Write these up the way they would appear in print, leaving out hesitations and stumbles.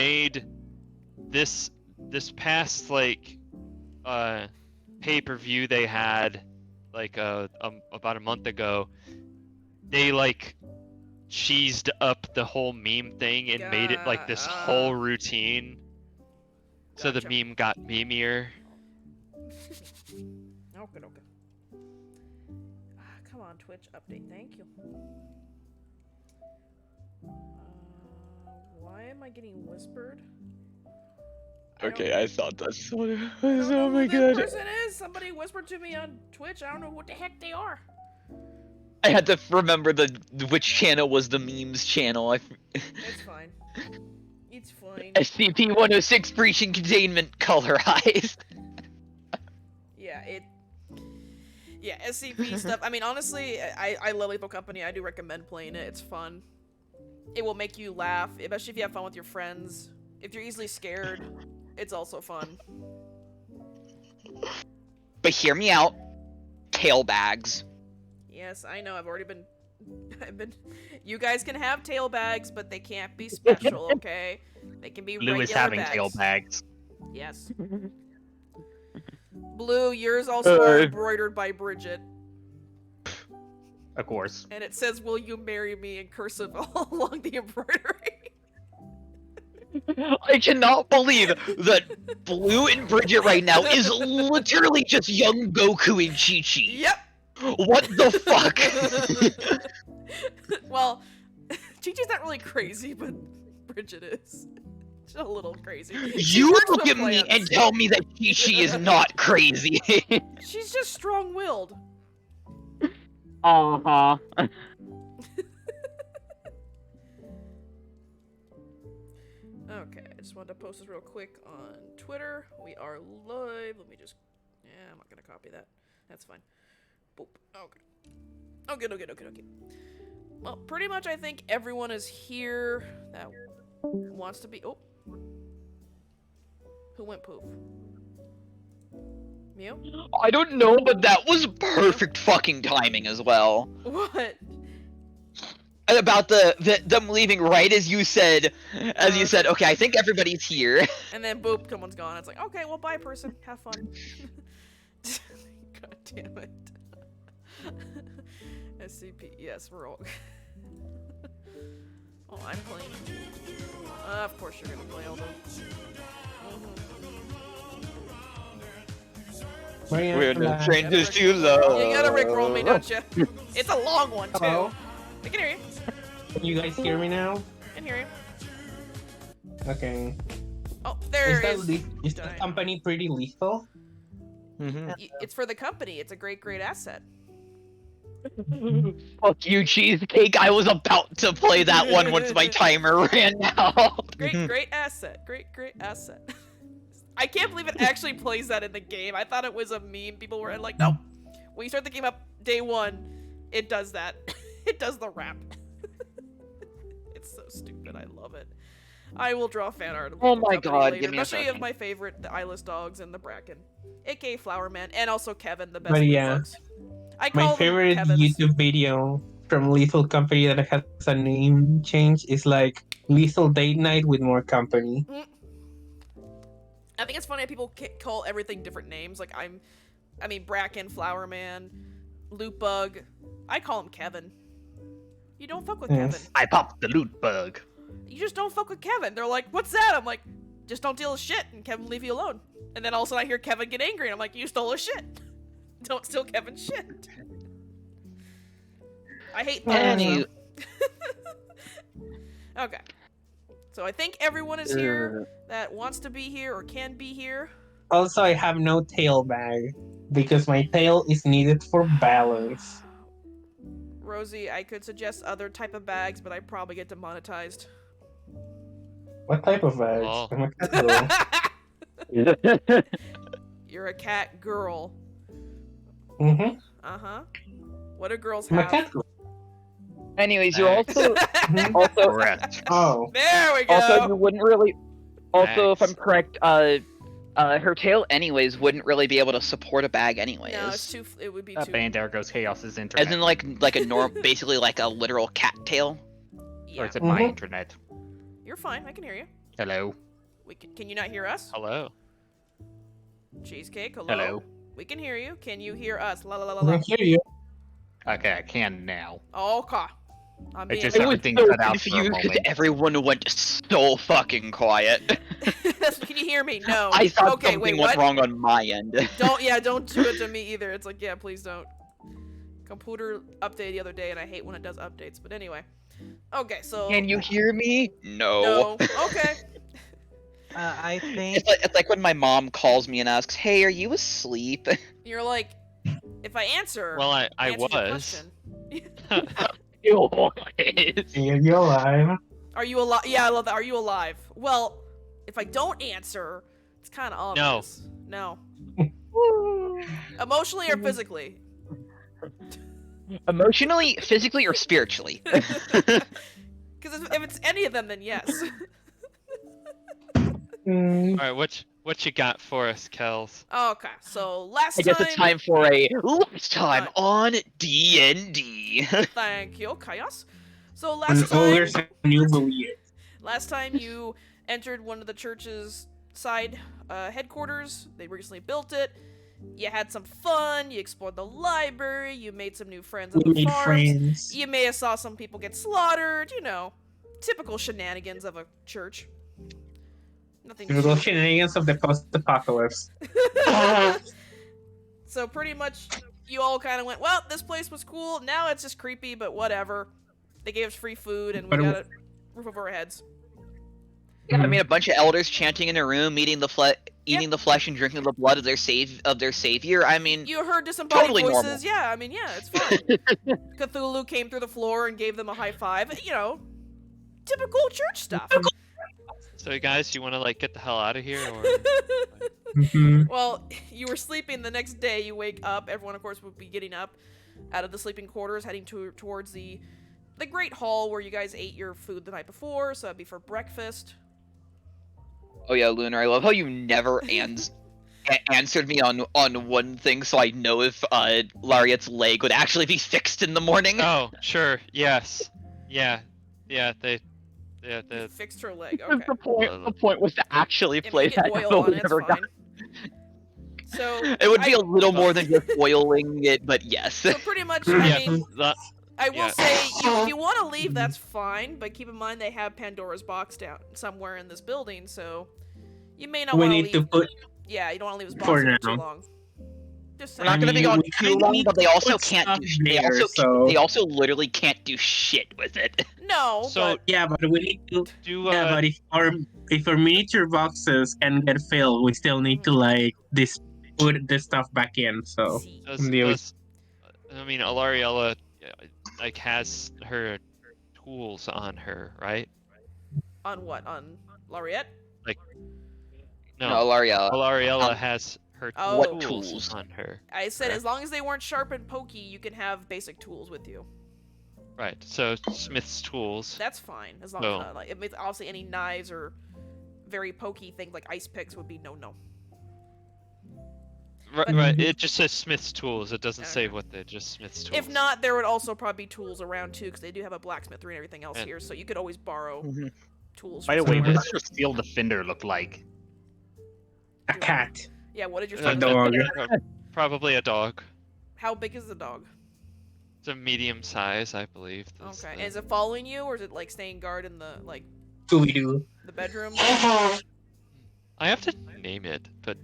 made this past like pay-per-view they had like about a month ago. They like cheesed up the whole meme thing and made it like this whole routine. So the meme got memeier. Okay. Come on, Twitch update. Thank you. Why am I getting whispered? Okay, I thought that's so. I don't Oh know my who god! that person is. Somebody whispered to me on Twitch. I don't know what the heck they are. I had to remember which channel was the memes channel. It's fine. It's fine. SCP-106 breaching containment color eyes. Yeah, SCP stuff. I mean, honestly, I love Lethal Company. I do recommend playing it. It's fun. It will make you laugh, especially if you have fun with your friends. If you're easily scared, it's also fun. But hear me out. Tail bags. Yes, I know. I've been. You guys can have tail bags, but they can't be special, okay? They can be Blue regular is having bags. tail bags. Yes. Blue, yours also are embroidered by Bridget. Of course. And it says, "Will you marry me?" in cursive all along the embroidery. I cannot believe that Blue and Bridget right now is literally just young Goku and Chi-Chi. Yep. What the fuck? Well, Chi-Chi's not really crazy, but Bridget is. She's a little crazy. You look at me and tell me that Chi-Chi is not crazy. She's just strong-willed. Uh-huh. Okay, I just wanted to post this real quick on Twitter. We are live. Let me just... Yeah, I'm not gonna copy that. That's fine. Boop. Okay. Okay. Well, pretty much I think everyone is here that wants to be... Oh. Who went poof? Mew? I don't know, but that was perfect fucking timing as well. What? About them leaving right as you said, okay, I think everybody's here. And then boop, someone's gone. It's like, okay, well, bye, person. Have fun. God damn it. SCP. Yes, we're all. Oh, I'm playing. Of course you're gonna play all those. We're the strangers to love. You gotta rickroll me, don't you? It's a long one, too. Hello? I can hear you. Can you guys hear me now? I can hear you. Okay. Oh, there is. Is the company pretty lethal? It's for the company. It's a great asset. Fuck you, cheesecake. I was about to play that one once my timer ran out. Great asset. Great asset. I can't believe it actually plays that in the game. I thought it was a meme. People were like, no. When you start the game up day one, it does that. It does the rap. It's so stupid. I love it. I will draw fan art. Oh my god, later, give me a especially second. of my favorite, the eyeless dogs and the Bracken, aka Flower Man, and also Kevin, the best. But yeah, bugs. I call my them favorite Kevins. YouTube video from Lethal Company that has a name change is like Lethal Date Night with more company. I think it's funny how people call everything different names. Like I mean Bracken, Flower Man, Loot Bug. I call him Kevin. You don't fuck with Kevin. I popped the loot bug. You just don't fuck with Kevin. They're like, what's that? I'm like, just don't deal with shit, and Kevin will leave you alone. And then all of a sudden I hear Kevin get angry, and I'm like, you stole his shit. Don't steal Kevin's shit. I hate that. Okay. So I think everyone is here that wants to be here or can be here. Also, I have no tail bag because my tail is needed for balance. Rosie, I could suggest other type of bags, but I'd probably get demonetized. What type of bags? Oh. I'm a cat girl. You're a cat girl. Mm-hmm. Uh-huh. What do girls I'm a have? cat girl. Anyways, you also Correct. Oh. There we go. also you wouldn't really also if Nice. I'm correct, her tail anyways wouldn't really be able to support a bag anyways. No, it's too. It would be too. Bandargo's Chaos's internet. As in like a norm basically like a literal cat tail. Yeah. Or is it my internet? You're fine. I can hear you. Hello. Can you not hear us? Hello. Cheesecake, hello? Hello. We can hear you. Can you hear us? La la la la I la. can hear you. Okay, I can now. Okay. I'm It being just I was everything so cut out for a confused because moment. everyone went so fucking quiet. Can you hear me? No. I thought Okay, something wait, went what? wrong on my end. Don't do it to me either. It's like, yeah, please don't. Computer update the other day, and I hate when it does updates. But anyway. Okay, so. Can you hear me? No. No. Okay. I think. It's like when my mom calls me and asks, "Hey, are you asleep?" You're like, if I answer. Well, I answers your was. question. You're alive. Are you alive? Yeah, I love that. Are you alive? Well, if I don't answer, it's kind of obvious. No. Emotionally or physically? Emotionally, physically, or spiritually? Because if it's any of them, then yes. Mm, All right, what you got for us, Kels? Okay, so last I guess it's time for a last time on D&D. Thank you, Chaos. So and last time, ogres and new believe. last time you entered one of the church's side headquarters. They recently built it. You had some fun. You explored the library. You made some new friends on We the made farms. friends. You may have saw some people get slaughtered. You know, typical shenanigans of a church. Nothing. Typical shenanigans of the post-apocalypse. So pretty much, you all kind of went, well, this place was cool. Now it's just creepy, but whatever. They gave us free food, and we But- got a roof over our heads. Yeah, I mean, a bunch of elders chanting in a room, eating the flesh and drinking the blood of their savior. I mean, You heard disembodied Totally voices. normal. Yeah, I mean, yeah, it's fine. Cthulhu came through the floor and gave them a high five. You know, typical church stuff. So, guys, you want to like get the hell out of here, or Mhm. Well, you were sleeping. The next day, you wake up. Everyone, of course, would be getting up out of the sleeping quarters, heading towards the great hall where you guys ate your food the night before. So that'd be for breakfast. oh yeah, Lunar, I love how you never answered me on one thing, so I know if Lariat's leg would actually be fixed in the morning. oh, sure, yes, yeah, they You fixed her leg. Okay. The point was to actually If you play get that. oil but on we it, it's never got- fine. So It would be I- a little more than just oiling it, but yes. So pretty much, I yeah, mean, I will yeah. say, if you want to leave, that's fine. But keep in mind they have Pandora's box down somewhere in this building, so you may not We want to need leave. to put. Yeah, you don't want to leave his box For in there too now. long. Just We're saying. not gonna be I mean, gone we too kinda long, need but they to also put can't do. stuff They there, also so- they also literally can't do shit with it. No, So Yeah, but we need to. do Yeah, but if our miniature boxes can get filled, we still need to like put this stuff back in. So See. I mean, Alariella like has her tools on her, right? On what? On Laureate? No, No, Laria. Alariella um, has her Oh. What tools tools? on her. I said Correct. as long as they weren't sharp and pokey, you can have basic tools with you. Right. So Smith's tools. That's fine, as long No. as like if it's obviously any knives or very pokey things like ice picks would be no. Right, right. It just says Smith's tools. It doesn't say Okay. what they're just Smith's tools. If not, there would also probably be tools around too, because they do have a blacksmithery and everything else And- here, so you could always borrow Mhm. tools. By the from way, somewhere. what does your steel defender look like? a cat. Yeah, what did your Uh, A friend dog. Probably a dog. How big is the dog? It's a medium size, I believe. Okay, and is it following you, or is it like staying guard in the Scooby Doo. the bedroom? I have to name it, but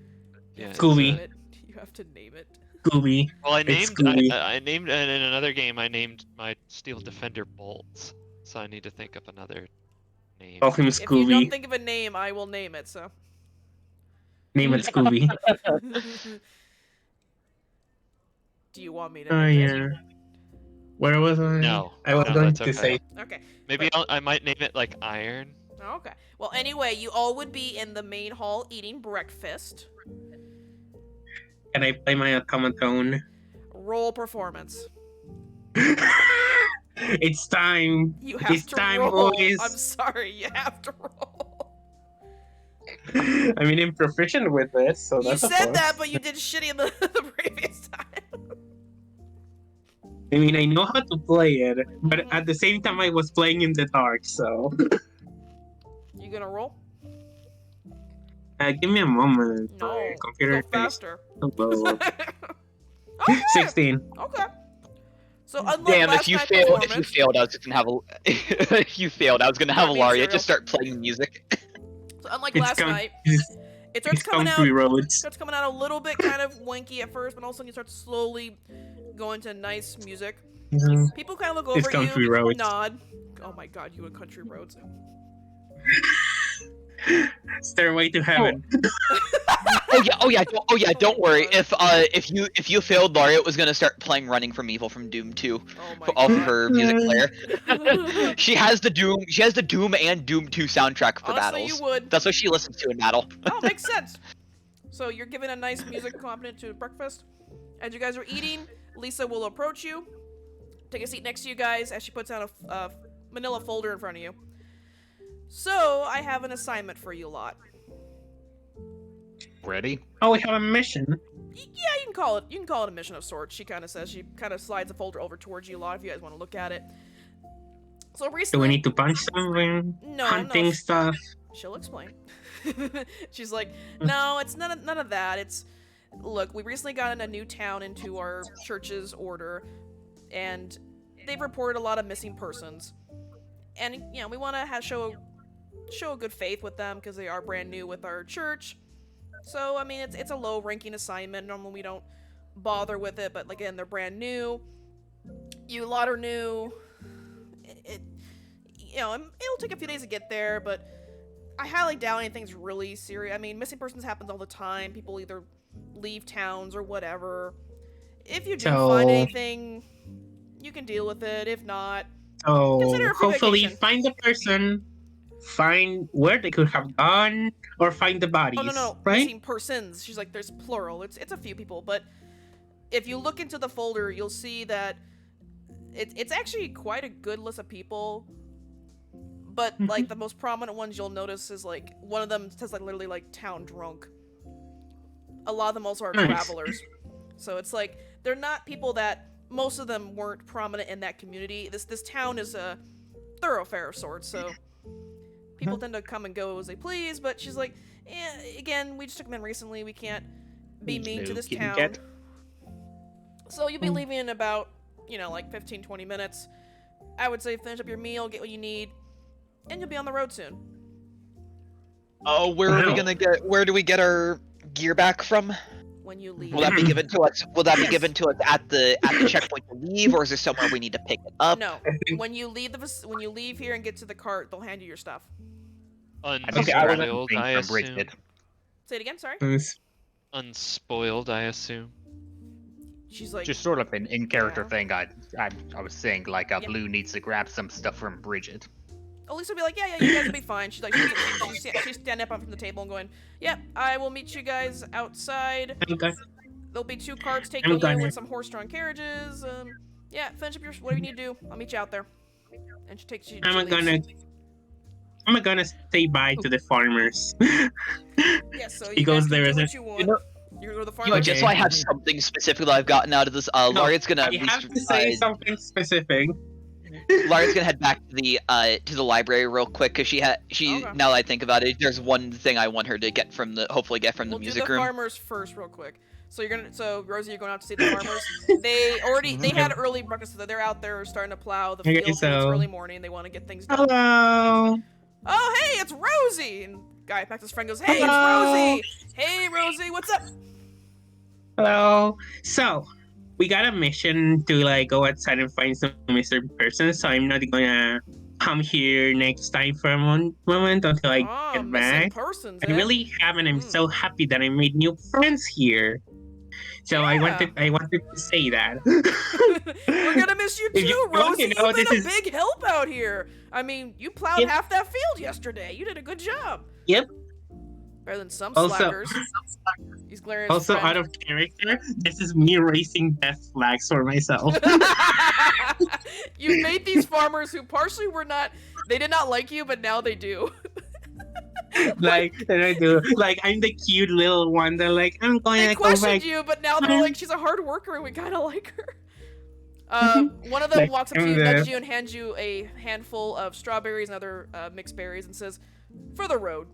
yeah. it's, Scooby. Name it. You have to name it. Scooby. Well, I It's named Scooby. I named in another game. I named my Steel Defender Bolts, so I need to think of another name. Call him If you Scooby. don't think of a name, I will name it. So. Name it Scooby. Do you want me to? Oh name it? yeah. Where was I? No, I was no, going that's to okay. say. Okay. Maybe I might name it like Iron. Okay. Well, anyway, you all would be in the main hall eating breakfast. Can I play my automaton? Roll performance. It's time. You have It's to time, roll. boys. I'm sorry, you have to roll. I mean, I'm proficient with it, so You that's a said plus. that, but you did shitty in the, the previous time. I mean, I know how to play it, but at the same time, I was playing in the dark, so. You gonna roll? Give me a moment. No, My computer go is faster. low. Okay. 16. Okay. So unlike Damn, last if you night's failed, performance, if you failed, I was gonna have Grab me a Laria cereal. just start playing music. so unlike It's last count- night, it's, it starts it's coming out. country roads. Starts coming out a little bit kind of wanky at first, but all of a sudden you start slowly going to nice music. Mhm. People kind of look It's over country you, roads. nod. Oh my god, you and country roads. Stairway to heaven. Don't Oh worry. God. If you failed, Laria was gonna start playing "Running from Evil" from Doom 2 Oh my off of god. her music player. She has the Doom and Doom 2 soundtrack for Honestly, battles. you would. That's what she listens to in battle. Oh, makes sense. So you're giving a nice music accompaniment to breakfast. As you guys are eating, Lisa will approach you, take a seat next to you guys as she puts down a manila folder in front of you. So I have an assignment for you lot. Ready? Oh, we have a mission. Yeah, you can call it a mission of sorts. She kind of says. She kind of slides the folder over towards you lot if you guys want to look at it. So Do we recently, need to punch something? No, Hunting no. stuff? She'll explain. She's like, no, it's none of that. It's, look, we recently got in a new town into our church's order, and they've reported a lot of missing persons. And you know, we want to show a good faith with them because they are brand new with our church. So I mean, it's a low-ranking assignment. Normally we don't bother with it, but again, they're brand new. You lot are new. It'll take a few days to get there, but I highly doubt anything's really serious. I mean, missing persons happens all the time. People either leave towns or whatever. If you do find anything, you can deal with it. If not, So consider it for hopefully vacation. find the person, find where they could have gone, or find the bodies. Oh no, right? missing persons. She's like, there's plural. It's a few people, but if you look into the folder, you'll see that it's actually quite a good list of people. But like the most prominent ones you'll notice is like one of them says like literally like town drunk. A lot of them also are Nice. travelers. So it's like they're not people that most of them weren't prominent in that community. This town is a thoroughfare of sorts, so people tend to come and go as they please, but she's like, again, we just took them in recently, we can't be mean to this town. So you'll be leaving in about, like 15-20 minutes. I would say finish up your meal, get what you need, and you'll be on the road soon. Oh, where do we get our gear back from? When you leave. Will that be given to us? Will that be given to us at the checkpoint to leave, or is there somewhere we need to pick it up? No. When you leave here and get to the cart, they'll hand you your stuff. Unspoiled, I assume. Bridget. Say it again, sorry? Unspoiled, I assume. She's like, Just sort of an in-character Yeah. thing. I was saying like Yeah. Blue needs to grab some stuff from Bridget. Elisa will be like, yeah, you guys will be fine. She's like, she's standing up from the table and going, yep, I will meet you guys outside. There'll be 2 carts taking you with some horse-drawn carriages. Yeah, finish up whatever you need to do. I'll meet you out there. And she takes you. I'm gonna say bye to the farmers. Yeah, so He you guys goes can there. do Do what what you want. You go to the farm. Just so I have something specific that I've gotten out of this, Lariat's gonna You have to say something specific. Lariat's gonna head back to the library real quick because Okay. now that I think about it, there's one thing I want her to hopefully get from the We'll music do the room. farmers first, real quick. So Rosie, you're going out to see the farmers. They had early breakfast, so they're out there starting to plow the Okay, fields. so- It's early morning. They want to get things done. Hello. Oh, hey, it's Rosie! And guy back to his friend goes, hey, Hello. it's Rosie! Hey, Rosie, what's up? Hello. So, we got a mission to go outside and find some missing persons. So I'm not gonna come here next time for a moment until I get Missing back. persons, I really have, and I'm so happy that I made new friends here. So I wanted to say that. We're gonna miss you If too, you want Rosie. to know, You've been this a is- big help out here. I mean, you plowed Yep. half that field yesterday. You did a good job. Yep. Better than some Also- slackers. He's glaring at his Also, friend. out of character, this is me raising death flags for myself. You made these farmers who partially they did not like you, but now they do. And I do. I'm the cute little one that I'm going They to go back. questioned you, but now they're like, she's a hard worker and we kind of like her. One of them walks up to you, nudges you, and hands you a handful of strawberries and other mixed berries and says, for the road.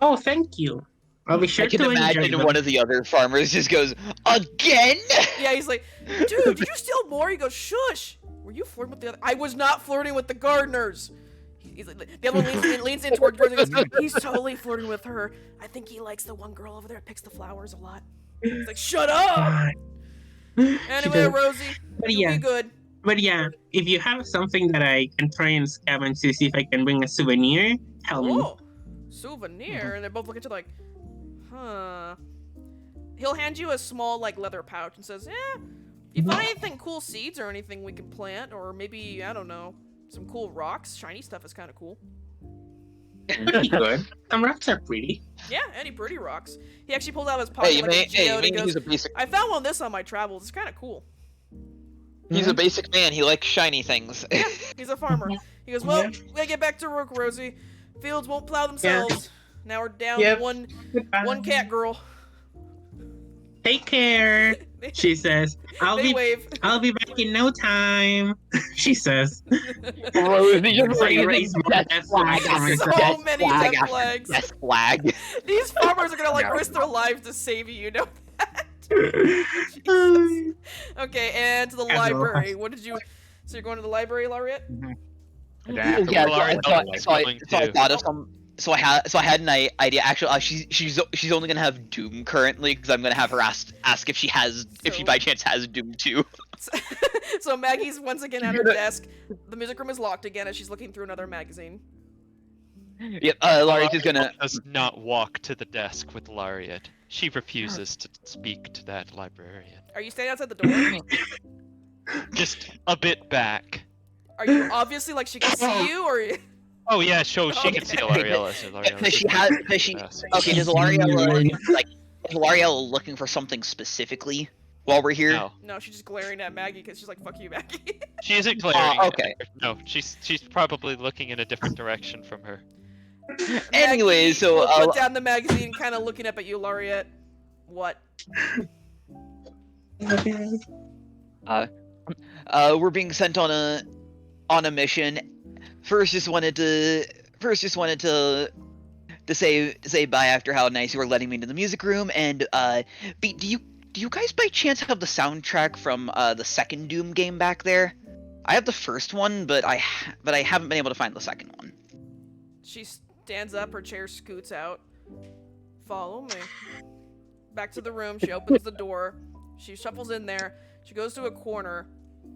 Oh, thank you. I'll be sure I can to enjoy imagine them. one of the other farmers just goes, "Again?" Yeah, he's like, dude, did you steal more? He goes, shush. Were you flirting with the other? I was not flirting with the gardeners. He's like, the other one leans in towards Rosie and goes, he's totally flirting with her. I think he likes the one girl over there that picks the flowers a lot. He's like, shut up. God. Anyway, does- Rosie, But you yeah. be good. But yeah, if you have something that I can try and scavenge to see if I can bring a souvenir, tell me. Oh, souvenir, and they're both looking at you like, huh. He'll hand you a small like leather pouch and says, if you find anything cool seeds or anything we can plant, or maybe, I don't know, some cool rocks, shiny stuff is kind of cool. Pretty good. Some rocks are pretty. Yeah, any pretty rocks. He actually pulled out of his pocket Hey, you like a geode and mean goes, he's a basic? I found one of this on my travels. It's kind of cool. He's a basic man. He likes shiny things. Yeah, he's a farmer. He goes, well, we gotta get back to work, Rosie. Fields won't plow themselves. Now we're down to one cat girl. Take care, she says. They wave. I'll be back in no time. She says. Rosie just Sorry, raising raise death my flag death after So death many flag death after flags. death flag. These farmers are gonna like Yeah. risk their lives to save you, you know that? Jesus. Okay, and to the As well. library. What did you? So you're going to the library, Laureate? I don't have to Yeah, worry so, about so, it. so, I, going so I to. thought of some. So I had an idea. Actually, she's only gonna have Doom currently because I'm gonna have her ask if she So- by chance has Doom too. So Maggie's once again at her desk. The music room is locked again as she's looking through another magazine. Yep. Laurie's just gonna. Does not walk to the desk with Lariat. She refuses to speak to that librarian. Are you standing outside the door? Just a bit back. Are you obviously like she can see you, or? Oh yeah, she can see Okay. Lariella. So Lariella Does she have? Does she? Yes. Okay. Does Lariella like? Is Lariella looking for something specifically while we're here? No, No, she's just glaring at Maggie because she's like, "Fuck you, Maggie." she isn't glaring. at okay. her. No, she's probably looking in a different direction from her. Anyway, Maggie so will put down the magazine, kind of looking up at you, Laureate. What? we're being sent on a mission. First, just wanted to say bye after how nice you were letting me into the music room. And do you guys by chance have the soundtrack from the second Doom game back there? I have the first one, but I haven't been able to find the second one. She stands up, her chair scoots out. Follow me. Back to the room. She opens the door. She shuffles in there. She goes to a corner.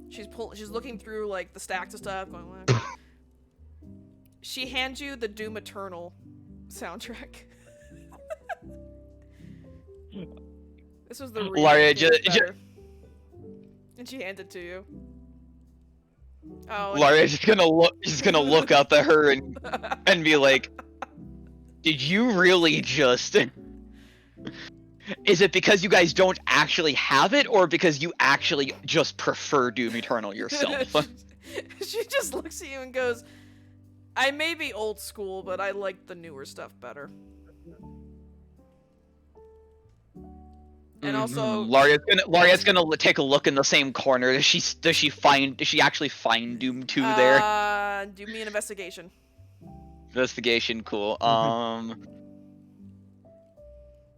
She's looking through like the stacks of stuff. Going, "Well." She hands you the Doom Eternal soundtrack. This was the remake. Laria, it was better. And she hands it to you. Oh. and- Laria's just gonna look up at her and be like, "Did you really just?" Is it because you guys don't actually have it, or because you actually just prefer Doom Eternal yourself? She just looks at you and goes, I may be old school, but I like the newer stuff better. And also, Laria's gonna take a look in the same corner. Does she actually find Doom 2 there? do me an investigation. Investigation, cool.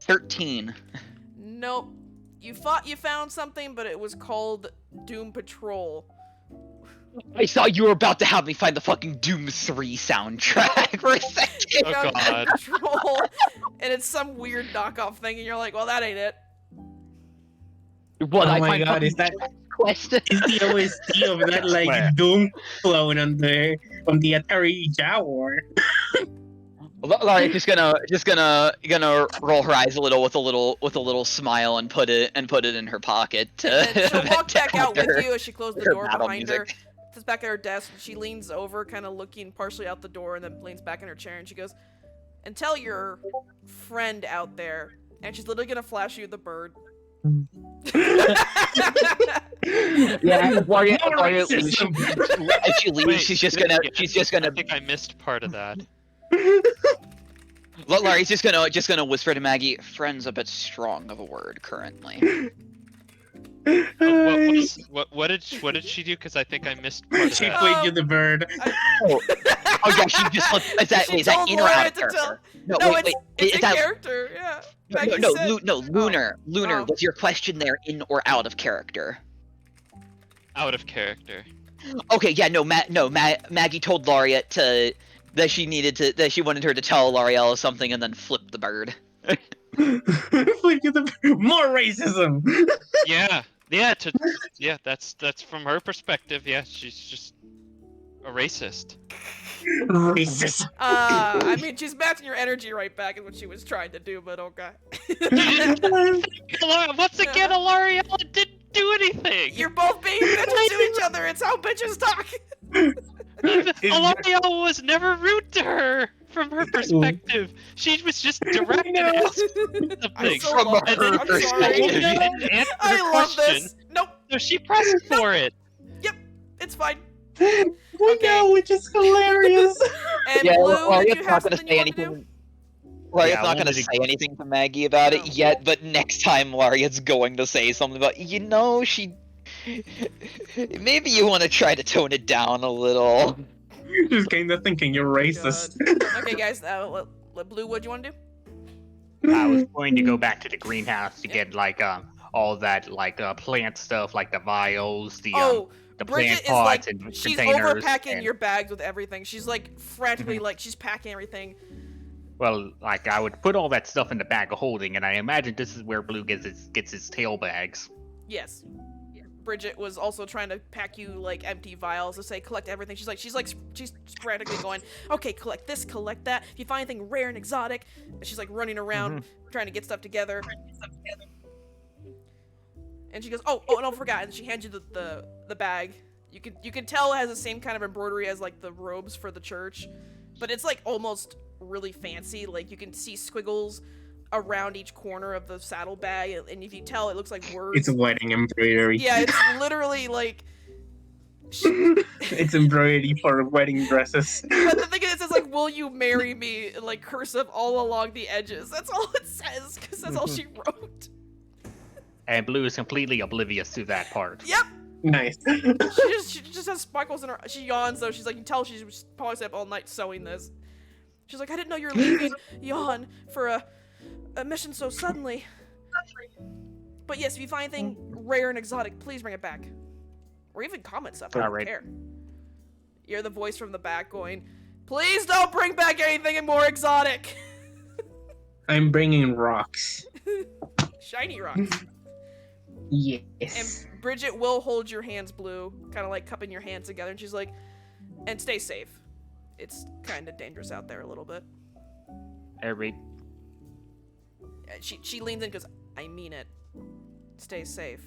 13. Nope. You thought you found something, but it was called Doom Patrol. I thought you were about to have me find the fucking Doom 3 soundtrack for a second. You Oh, found God. Doom Patrol, and it's some weird knockoff thing, and you're like, well, that ain't it. What, Oh I my find god, fucking is that quest? is the OST of that Swear. like Doom clone on the from the Atari Jaguar? Laria's just gonna roll her eyes a little with a little smile and put it in her pocket. And then she'll walk to back out add with her- you as she closed the her door battle behind her. music. Sits back at her desk. She leans over, kind of looking partially out the door, and then leans back in her chair. And she goes, "And tell your friend out there." And she's literally gonna flash you the bird. Yeah, Laria, No Laria racism. as she leaves, Wait, she's just I gonna. think I missed part of that. Laria's just gonna whisper to Maggie. "Friend's a bit strong of a word currently." What did she do? Because I think I missed part of She that. played you the bird. Oh yeah, she just looked. Is that, She wait, is that told in or out Laura of to tell- character? No, No, wait, it's is in that character. Yeah. no, Maggie no, said- Lunar? Oh. Was your question there in or out of character? Out of character. Okay, yeah, Maggie told Laureate that she wanted her to tell L'Oreal something and then flip the bird. More racism. Yeah, that's from her perspective. Yeah, she's just a racist. Racist. I mean, she's matching your energy right back is what she was trying to do, but okay. Once again, L'Oreal didn't do anything. You're both being bitches to each other. It's how bitches talk. L'Oreal was never rude to her from her perspective. She was just directed know. at something. I so From love her it. I'm perspective. sorry. Didn't answer the I love question, this. Nope, so she pressed for it. it's fine. I Okay. know, which is hilarious. And Yeah, Blue, Laureate's did you have not gonna something say you wanted to do? anything. Laureate's Yeah, I not gonna wanted to- say anything to Maggie about No. it yet, but next time Laureate's going to say something about, she. Maybe you want to try to tone it down a little. Just kind of thinking you're racist. Okay, guys, Blue, what do you want to do? I was going to go back to the greenhouse to get like all that like plant stuff, like the vials, the Bridget plant is pots like, and she's containers. overpacking and, your bags with everything. She's like frantically, Mm-hmm. like, she's packing everything. Well, like I would put all that stuff in the bag of holding, and I imagine this is where Blue gets his tail bags. Yes. Bridget was also trying to pack you like empty vials to say collect everything. She's frantically going, okay, collect this, collect that. If you find anything rare and exotic, and she's like running around trying to get stuff together. And she goes, oh, and I forgot. And she hands you the bag. You can tell it has the same kind of embroidery as like the robes for the church, but it's like almost really fancy. Like you can see squiggles around each corner of the saddlebag, and if you tell, it looks like words. It's wedding embroidery. Yeah, it's literally like. It's embroidery for wedding dresses. But the thing is, it's like, "Will you marry me?" in, like cursive all along the edges. That's all it says, because that's all she wrote. And Blue is completely oblivious to that part. Yep. Nice. She just has sparkles in her. She yawns though. She's like, you can tell she's probably stayed up all night sewing this. She's like, I didn't know you were leaving. Yawn for a mission so suddenly. But yes, if you find anything rare and exotic, please bring it back. Or even comment stuff. I don't Alright. care. You hear the voice from the back going, please don't bring back anything more exotic. I'm bringing rocks. Shiny rocks. Yes. And Bridget will hold your hands, Blue, kind of like cupping your hands together, and she's like, and stay safe. It's kind of dangerous out there a little bit. Every She leans in and goes, I mean it. Stay safe.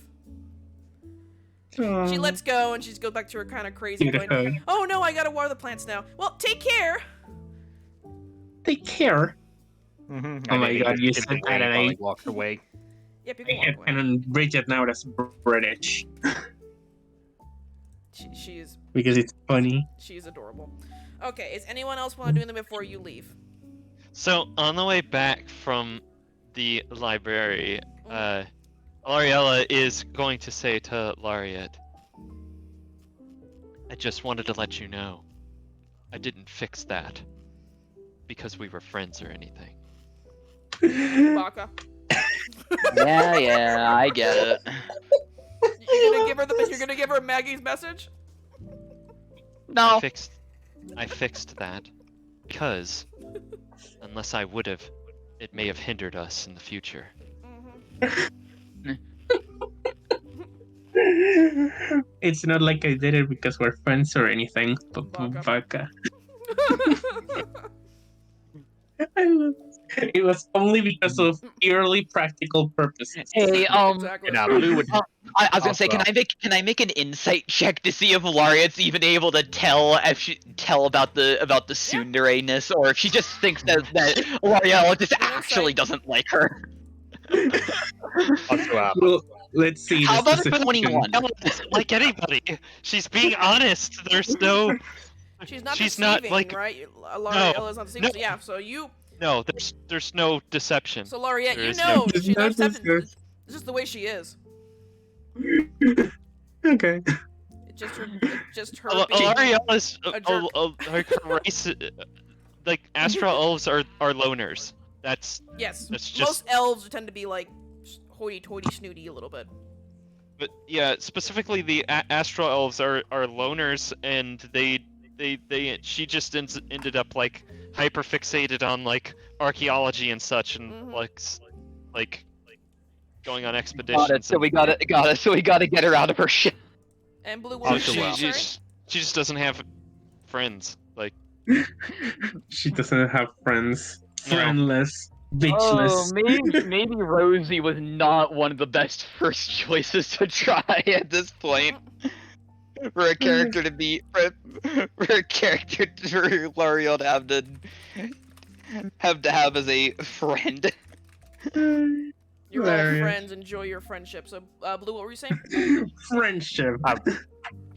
Aw. She lets go, and she goes back to her kind of crazy going, Beautiful. oh no, I gotta water the plants now. Well, take care. Take care. Oh my God, you said that and I- walked away. Yep, you I can have walk away. on Bridget now that's British She's because it's funny. adorable. Okay, is anyone else want to do anything before you leave? So on the way back from the library, Ariella is going to say to Laureate, I just wanted to let you know, I didn't fix that because we were friends or anything. Baka. Yeah, I get it. You're gonna give her Maggie's message? No. I fixed that because unless I would have, it may have hindered us in the future. It's not like I did it because we're friends or anything. Baka. Baka. It was only because of purely practical purposes. Hey, Exactly. And Blue would I was gonna say, Also- can I make an insight check to see if Laureate's even able to tell about the tsundere-ness, or if she just thinks that L'Oreal just actually doesn't like her. also, Well, let's see. How this about a decision. 21? Ella doesn't like anybody. She's being honest. There's no She's not She's deceiving, not, like- right? Lauriella's not deceiving. no. So yeah, so you, no. There's no deception. so Laureate, There you is know no- she's not It's not deceptive. It's just the way she is. Okay. Just her being Alarialla's a jerk. like her race, like astral elves are loners. That's Yes, just. most elves tend to be like hoity-toity, snooty a little bit. But yeah, specifically the astral elves are loners, and she just ended up like hyper fixated on like archaeology and such, and Mhm. like going on expeditions. Got it. So we got it. So we gotta get her out of her ship. And Blue, So what were you Also, saying? Sorry? she just doesn't have friends. Like She doesn't have friends. No. Friendless. Oh, Bitchless. maybe Rosie was not one of the best first choices to try at this point. For a character to be, for L'Oreal to have as a friend. You're all Hilarious. friends. Enjoy your friendship. So, Blue, what were you saying? Friendship.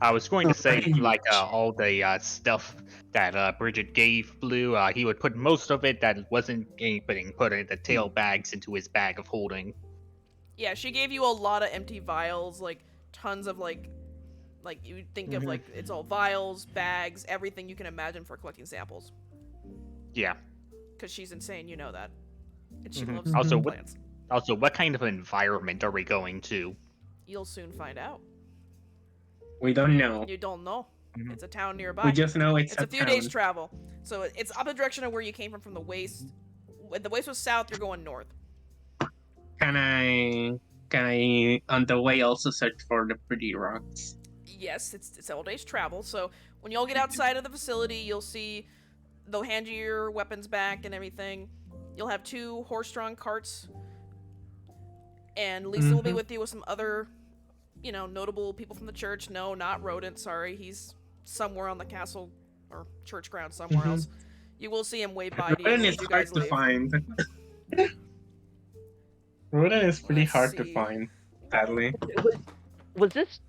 I was going to say, like, all the stuff that Bridget gave Blue, he would put most of it that wasn't getting put in the tail bags into his bag of holding. Yeah, she gave you a lot of empty vials, like tons of like you think of like it's all vials, bags, everything you can imagine for collecting samples. Yeah. Because she's insane, you know that. And she Mhm. loves Also, plants. Also, what kind of environment are we going to? You'll soon find out. We don't know. You don't know. Mhm. It's a town nearby. We just know it's It's a few days travel. So it's up the direction of where you came from the waste. When the waste was south, you're going north. Can I on the way also search for the pretty rocks? Yes, it's all days travel. So when you all get outside of the facility, you'll see they'll hand you your weapons back and everything. You'll have 2 horse-drawn carts, and Lisa will be with you with some other, notable people from the church. No, not Rodent. Sorry, he's somewhere on the castle or church ground somewhere else. You will see him wave by to you Rodent as is you hard guys to leave. find. Rodent is pretty Let's hard to see. find, sadly. Was this?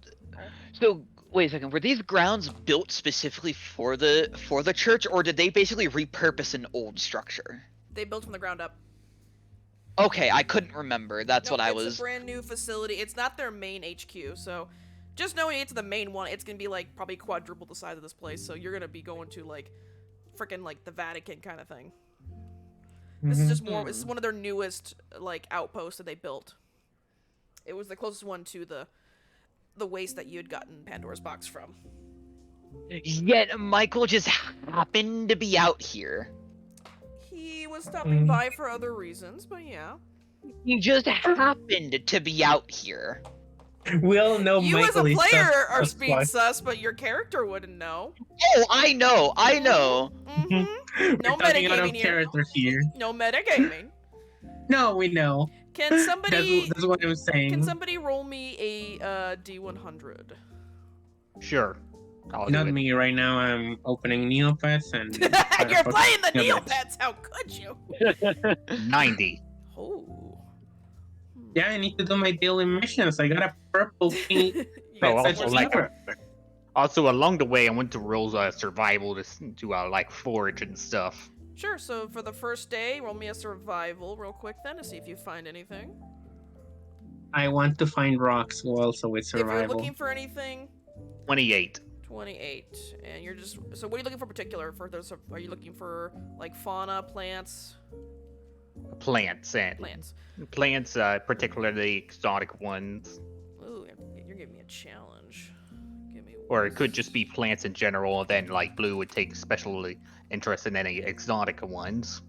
So wait a second. Were these grounds built specifically for the church, or did they basically repurpose an old structure? They built from the ground up. Okay, I couldn't remember. That's what I was. It's a brand new facility. It's not their main HQ, so just know when you get to the main one, it's gonna be like probably quadruple the size of this place. So you're gonna be going to like freaking like the Vatican kind of thing. This is just more. This is one of their newest like outposts that they built. It was the closest one to the waste that you had gotten Pandora's box from. Yet Michael just happened to be out here. He was stopping by for other reasons, but yeah. He just happened to be out here. We all know You Michael as a is player sus, are that's being why. sus, but your character wouldn't know. Oh, I know. Mm-hmm. No We're talking out of metagaming here. character here. No metagaming. No, we know. Can somebody That's what I'm saying. can somebody roll me a D100? Sure. I'll Not do it. me right now. I'm opening Neopets and. You're playing the Yeah, Neopets. How could you? 90. Oh. Yeah, I need to do my daily missions. I got a purple pink. You Oh, got That's also, some like, stuff? also along the way, I went to roll survival to like forage and stuff. Sure. So for the first day, roll me a survival real quick then to see if you find anything. I want to find rocks also with If you're survival. looking for anything, 28. 28, and you're just so. What are you looking for particular? For those, are you looking for like fauna, plants, Plants and plants? particularly exotic ones, Ooh, you're giving me a challenge. Give me. or it one could just be plants in general. Then like Blue would take especially interest in any exotic ones.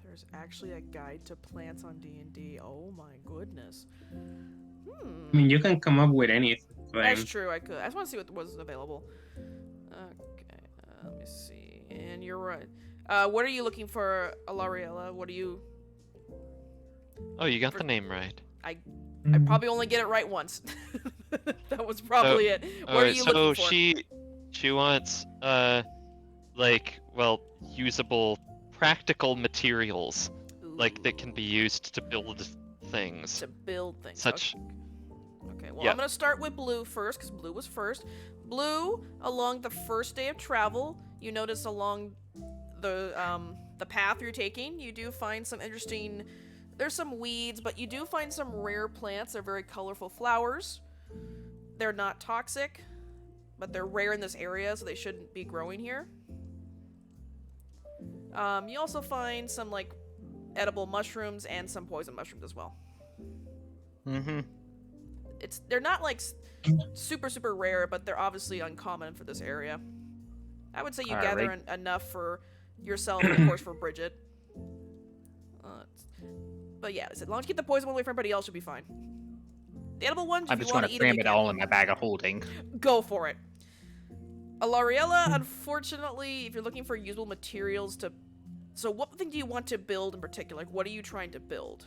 There's actually a guide to plants on D&D. Oh my goodness. I mean, you can come up with anything. That's true, I could. I just want to see what was available. Okay, let me see. And you're right. What are you looking for, Alariella? What are you... Oh, you got the name right. I probably only get it right once. That was probably it. What are you so looking for? she wants usable practical materials like that can be used to build things. To build things. Such Okay, well, Yeah. I'm gonna start with Blue first, because Blue was first. Blue, along the first day of travel, you notice along the path you're taking, you do find some interesting... There's some weeds, but you do find some rare plants. They're very colorful flowers. They're not toxic. but they're rare in this area, so they shouldn't be growing here. You also find some like edible mushrooms and some poison mushrooms as well. Mm-hmm. They're not like super rare, but they're obviously uncommon for this area. I would say you gather enough for yourself and of course for Bridget. But yeah, as long as you get the poison one away from everybody else, you'll be fine. The edible ones, I'm if just you going want to to eat them, cram it all in my bag of holding. go for it. Alariella, unfortunately, if you're looking for usable materials to... So what thing do you want to build in particular? Like, what are you trying to build?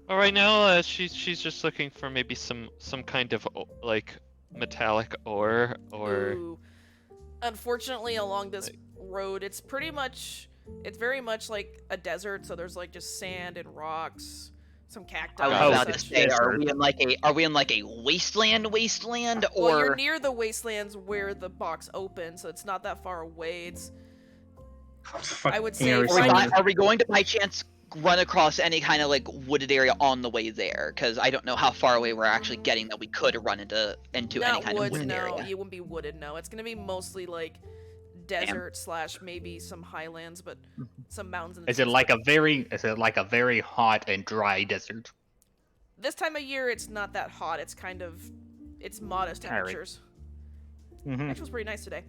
Well, right now, she's just looking for maybe some kind of like metallic ore or. Ooh. Unfortunately, along this road, it's very much like a desert. So there's like just sand and rocks, some cacti. I was and about to such. say, are we in like a wasteland, or? Well, you're near the wastelands where the box opens, so it's not that far away. It's. I would say. Are we going to by chance run across any kind of like wooded area on the way there? Because I don't know how far away we're actually getting that we could run into any kind of wooded area. It wouldn't be wooded. No, it's gonna be mostly like desert / maybe some highlands, but some mountains. In the Is it like a very hot and dry desert? This time of year, it's not that hot. It's modest temperatures. Actually, it was pretty nice today.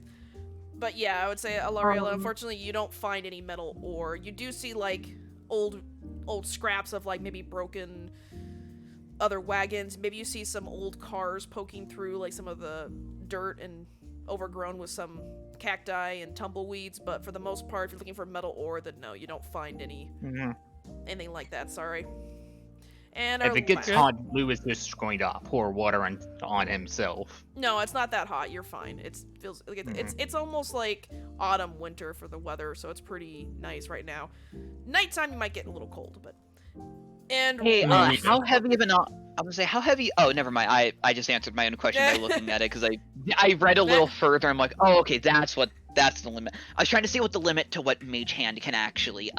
But yeah, I would say Alariella, unfortunately, you don't find any metal ore. You do see like old scraps of like maybe broken other wagons. Maybe you see some old cars poking through like some of the dirt and overgrown with some cacti and tumbleweeds. But for the most part, if you're looking for metal ore, then no, you don't find anything like that. Sorry. And if it gets hot, Lou is just going to pour water on himself. No, it's not that hot. You're fine. It's almost like autumn winter for the weather, so it's pretty nice right now. Nighttime you might get a little cold, but hey, how heavy of an? I'm gonna say how heavy. Oh, never mind. I just answered my own question by looking at it because I read a little further. I'm like, oh, okay, that's the limit. I was trying to see what the limit to what Mage Hand can actually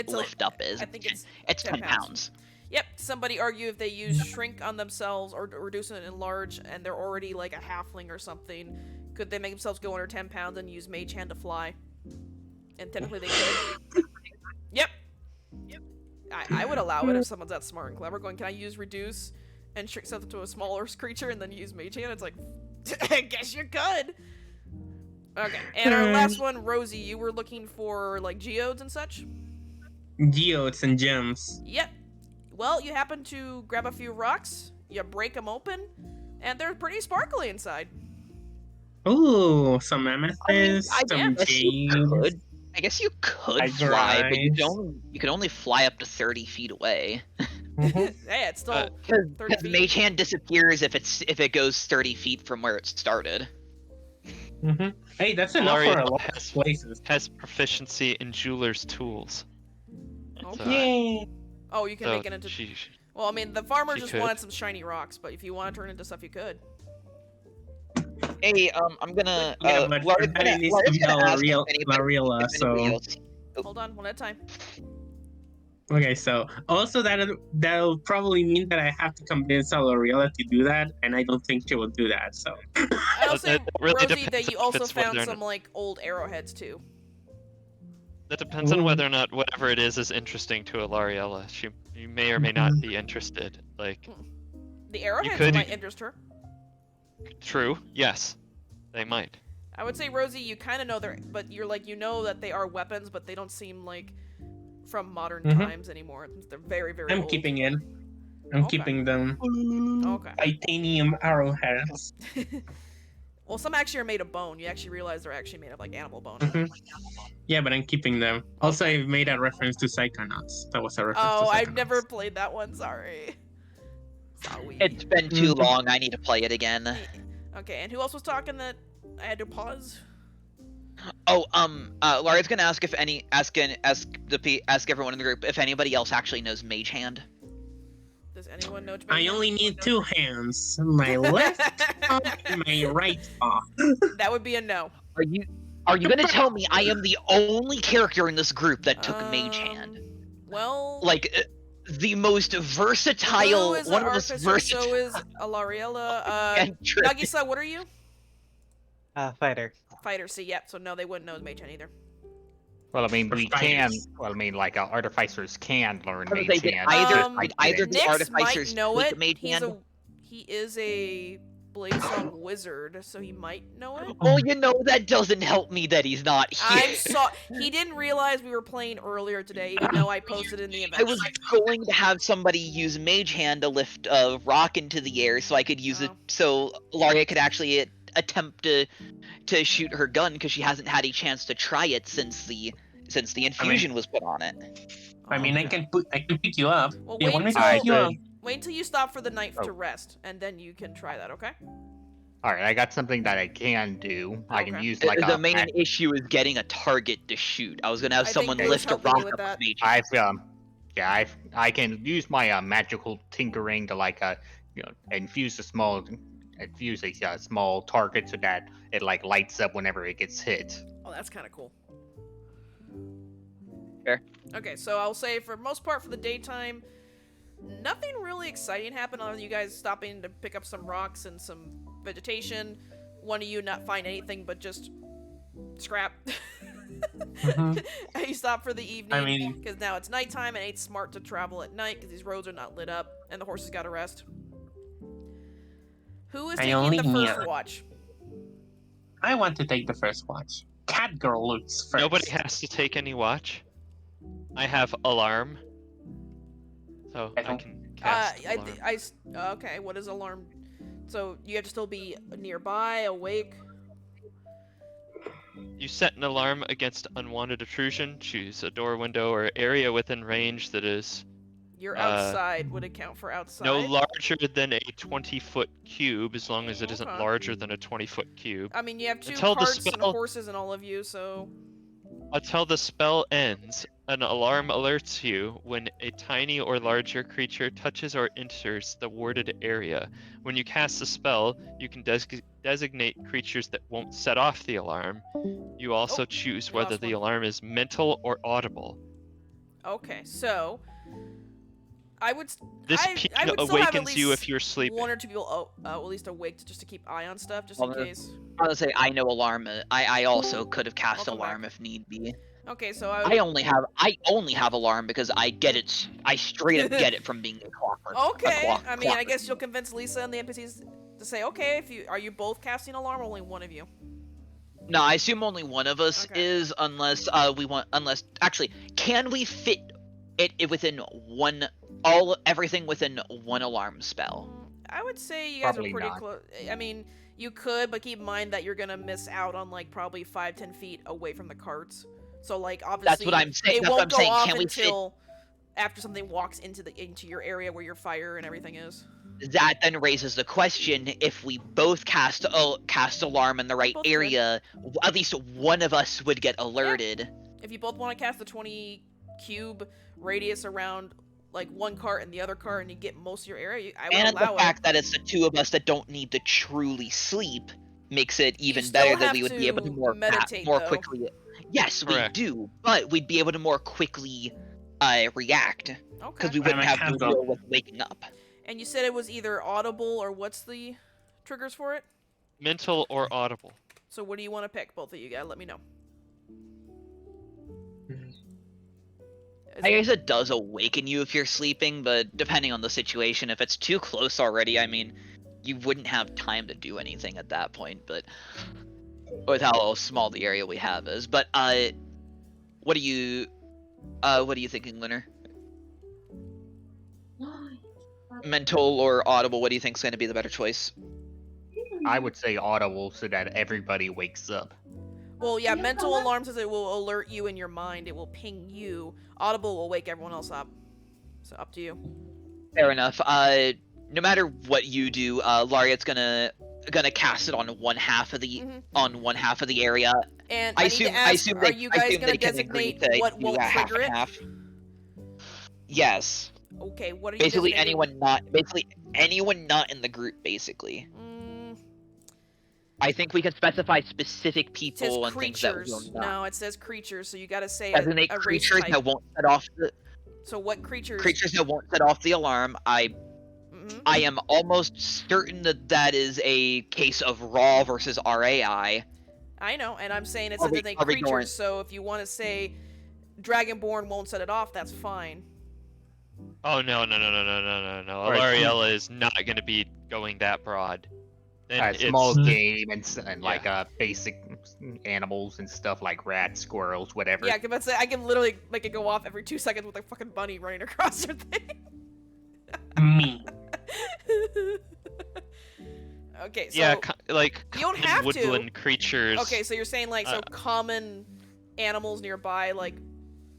lift up is. I think it's 10 pounds. Yep, somebody argue if they use shrink on themselves or reduce it in large and they're already like a halfling or something, could they make themselves go under 10 pounds and use Mage Hand to fly? And technically they could. Yep. I would allow it if someone's that smart and clever. Going, can I use reduce and shrink something to a smaller creature and then use Mage Hand? It's like, I guess you could. Okay, and our last one, Rosie, you were looking for like geodes and such? Geodes and gems. Yep. Well, you happen to grab a few rocks, you break them open, and they're pretty sparkly inside. Ooh, some amethyst, some jade. I guess you could fly, but you can only fly up to 30 feet away. Hey, it's still 30 feet. Because Mage Hand disappears if it goes 30 feet from where it started. Hey, that's enough for a lot of places. Has proficiency in jeweler's tools. Okay. Oh, you can make it into... Well, I mean, the farmer just wanted some shiny rocks, but if you want to turn it into stuff, you could. Hey, I'm gonna... Yeah, but for that it needs to be Larilla, so... Hold on, one at a time. Okay, so also that'll probably mean that I have to convince Larilla to do that, and I don't think she will do that, so... I'll say, Rosie, that you also found some, like, old arrowheads, too. That depends on whether or not whatever it is interesting to Alariella. You may or may not be interested. Like the arrowheads might interest her. True. Yes, they might. I would say, Rosie, you kind of know but you're like you know that they are weapons, but they don't seem like from modern times anymore. They're very, very old. I'm keeping it. I'm keeping them. Okay. Titanium arrowheads. Well, some actually are made of bone. You actually realize they're actually made of like animal bone. Yeah, but I'm keeping them. Also, I made a reference to Psychonauts. That was a reference to Psychonauts. I've never played that one. Sorry. It's been too long. I need to play it again. Okay, and who else was talking that I had to pause? Oh, Lari's gonna ask ask everyone in the group if anybody else actually knows Mage Hand. Does anyone know? I only need 2 hands. My left paw and my right paw. That would be a no. Are you gonna tell me I am the only character in this group that took Mage Hand? Well, like the most versatile, one of the most versatile. So is Alariella. Nagisa, what are you? Fighter. Fighter. See, yep. So no, they wouldn't know Mage Hand either. Well, I mean, For we fighters. can. Well, I mean, like artificers can learn I was Mage gonna say, Hand. either- just like either didn't. the Nyx artificers might know take it. Mage He is a Blade Song wizard, so he might know it. Well, you know, that doesn't help me that he's not here. I'm so he didn't realize we were playing earlier today, even though I posted in the event. I was going to have somebody use Mage Hand to lift a rock into the air so I could use it, Oh. so Laria could actually attempt to shoot her gun because she hasn't had a chance to try it since the infusion was put on it. I mean, I can pick you up. Well, You wait want me to until- pick you up? Wait until you stop for the night to Oh. rest, and then you can try that. Okay? All right, I got something that I can do. I can Okay. use like the a. main issue is getting a target to shoot. I was gonna have I think someone Blue's lift a helping you rock with up that. with Mage Hand. I can use my magical tinkering to like infuse a small target so that it like lights up whenever it gets hit. Oh, that's kind of cool. Fair. Okay, so I'll say for most part for the daytime, nothing really exciting happened other than you guys stopping to pick up some rocks and some vegetation. One of you not find anything but just scrap. Mhm. You stop for the evening I mean- because now it's nighttime and it's smart to travel at night because these roads are not lit up and the horses got to rest. Who is I taking only the first knew. watch? I want to take the first watch. Cat girl looks first. Nobody has to take any watch. I have alarm, so I I don't- can cast alarm. Okay, what is alarm? So you have to still be nearby, awake. You set an alarm against unwanted intrusion. Choose a door, window, or area within range that is You're outside. Would it count for outside? no larger than a 20-foot cube, as long as it isn't Okay. larger than a 20-foot cube. I mean, you have two Until the carts and spell- horses and all of you, so Until the spell ends, an alarm alerts you when a tiny or larger creature touches or enters the warded area. When you cast the spell, you can designate creatures that won't set off the alarm. You also Oh, choose we whether lost the one. alarm is mental or audible. okay. So I would. This I ping would still have at awakens you least if you're sleeping. one or two people, at least awake just to keep eye on stuff, just Well, in then- case. I was gonna say I know alarm. I also could have cast Welcome alarm back. if need be. Okay, so I only have alarm because I get it. I straight up get it from being a clockwork. Okay. I mean, I clockwork. guess you'll convince Lisa and the NPCs to say, okay, are you both casting alarm, or only one of you? No, I assume only one of us Okay. is, unless actually, can we fit it within everything within one alarm spell? I would say you guys Probably are pretty not. close. I mean, you could, but keep in mind that you're gonna miss out on like probably 5-10 feet away from the carts. So like obviously, what I'm saying- It that's what won't I'm go saying, off can we fit- until after something walks into your area where your fire and everything is. That then raises the question: if we both cast alarm in the right Both could. area, at least one of us would get alerted. If you both want to cast the 20 cube radius around like one cart and the other cart, and you get most of your area, I would And allow the fact that it's the two of us that don't need to truly sleep makes it even still better that have we would be able to to more meditate, though. quickly. Yes, Correct. we do, but we'd be able to more quickly react it. because Okay. we wouldn't I have have to go. deal with waking up. And you said it was either audible or what's the triggers for it? Mental or audible. So what do you want to pick? Both of you gotta let me know. Is I it- guess it does awaken you if you're sleeping, but depending on the situation, if it's too close already, I mean, you wouldn't have time to do anything at that point. But with how small the area we have is, but what are you thinking, Lunar? Mental or audible? What do you think is going to be the better choice? I would say audible so that everybody wakes up. Well, yeah, mental alarm says it will alert you in your mind. It will ping you. Audible will wake everyone else up. So up to you. Fair enough. No matter what you do, Lariat's gonna cast it on one half of the Mhm. area. And I I need assume, to I ask, assume are they, you I guys assume gonna they can agree designate to what do won't a half trigger and it? half. Yes. Okay, what are you Basically designating? anyone not in the group, basically. Mm, I think we can specify specific it says people and things that creatures. will not. No, it says creatures, so you gotta say Designate a race creatures type. that won't set off the So what creatures? creatures that won't set off the alarm. I Mhm. I am almost certain that that is a case of raw versus RAI. I know, and I'm saying it's Are a we- thing are we creatures, going- so if you want to say Dragonborn won't set it off, that's fine. Oh no. Or it's Alariella is not gonna be going that broad. Then a it's small Mhm. game and like basic animals and stuff like rats, squirrels, whatever. Yeah, I say I can literally make it go off every 2 seconds with a fucking bunny running across her thing. Me. Okay, so yeah, like you don't common have to. woodland creatures. okay, so you're saying like so common animals nearby like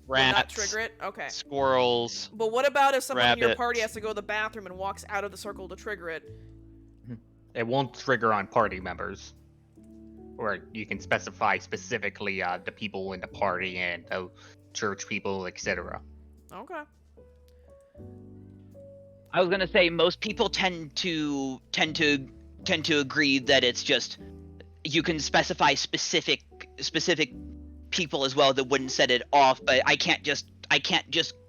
will not rats, trigger it. Okay. squirrels. But what about if someone in your Rabbits. party has to go to the bathroom and walks out of the circle to trigger it? It won't trigger on party members. Or you can specify specifically the people in the party and the church people, etc. Okay. I was gonna say most people tend to agree that it's just you can specify specific people as well that wouldn't set it off, but I can't just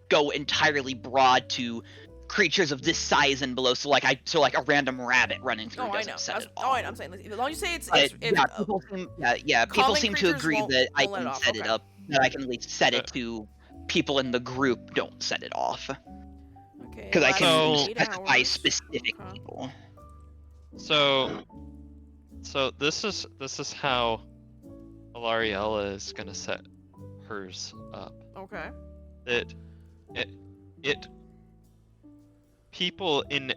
go entirely broad to creatures of this size and below. So like a random rabbit running through Oh, I doesn't know. set it Oh, off. I'm saying as long as you say it's But, it's people common seem to creatures agree won't- that I won't let it can off, set it okay. up. That I can at least set it to people in the group don't set it off okay. because I can So- specify 8 hours. specific Okay. people. So this is how Alariella is gonna set hers up. Okay. It people in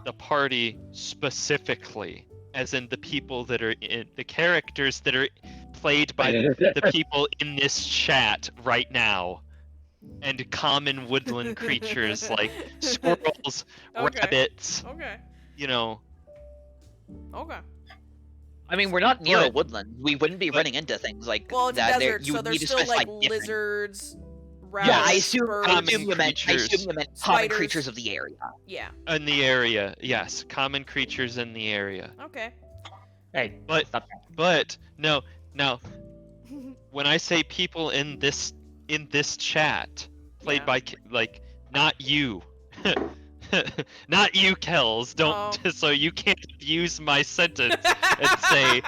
the party specifically, as in the people that are in the characters that are played by the people in this chat right now, and common woodland creatures like squirrels, Okay. rabbits, Okay. you know. Okay. I mean, we're not near a But- woodland. We wouldn't be but- running into things like Well, it's a that. desert, You so would there's need to still specify like different. lizards, rabbits, Yeah, I assume birds. you meant common Spiders. creatures of the area. Yeah. In the area, yes, common creatures in the area. Okay. Hey, But stop. but no, when I say people in this chat, played Yeah. by like not you, not you, Kells. Don't Oh. so you can't use my sentence and say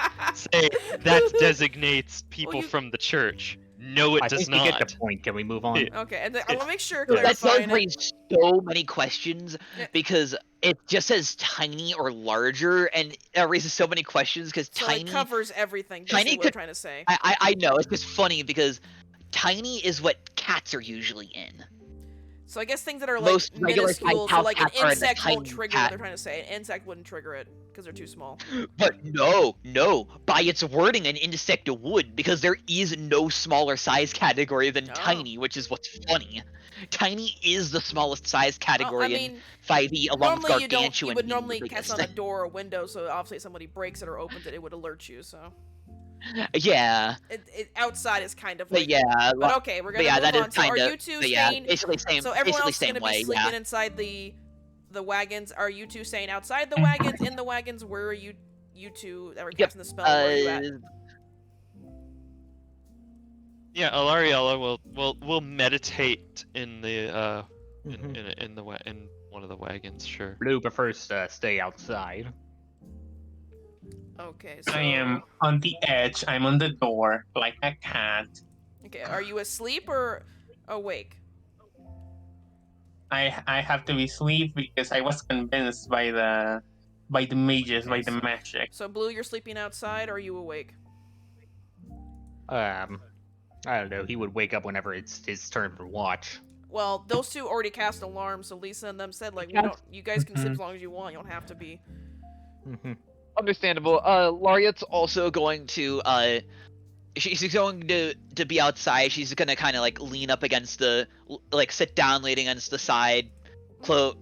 that designates people you- from the church. No, it I does think you not. get the point. Can we move on? Yeah. Okay, and then I want to make sure That does clarifying it. raise so many questions Yeah. because it just says tiny or larger, and it raises so many questions because So tiny. it covers everything. tiny Basically, what I'm could- trying to say. I know it's just funny because tiny is what cats are usually in. So I guess things that are like Most regular sized minuscule, so house like an cats are in the insect won't tiny trigger cat. what they're trying to say. An insect wouldn't trigger it because they're too small. But no, by its wording, an insect would, because there is no smaller size category than Oh. tiny, which is what's funny. Tiny is the smallest size category I in mean, 5e, along with normally you gargantuan. would being normally the catch biggest. on a door or window, so obviously if somebody breaks it or opens it, it would alert you. So Yeah, outside is kind of but like. yeah, But okay, we're but gonna yeah, move that is on. So are kind you of. two But yeah, staying? basically same. So everyone basically else is same gonna way. be sleeping Yeah. inside the wagons. Are you two staying outside the wagons? In the wagons? Where are you two that were Yep, casting the spell? Where are you at? Yeah, Alariella will meditate in the Mhm. in one of the wagons, sure. Blue prefers to stay outside. Okay, so I am on the edge. I'm on the door like a cat. Okay, are you asleep or awake? I have to be asleep because I was convinced by the mages, by the magic. So Blue, you're sleeping outside, or are you awake? I don't know. He would wake up whenever it's his turn for watch. Well, those two already cast alarms, so Lisa and them said like, we Yes. don't. You guys can sleep Mhm. as long as you want. You don't have to be. Mhm. Understandable. Lariat's also going to she's going to be outside. She's gonna kind of like lean up against like sit down, leaning against the side, close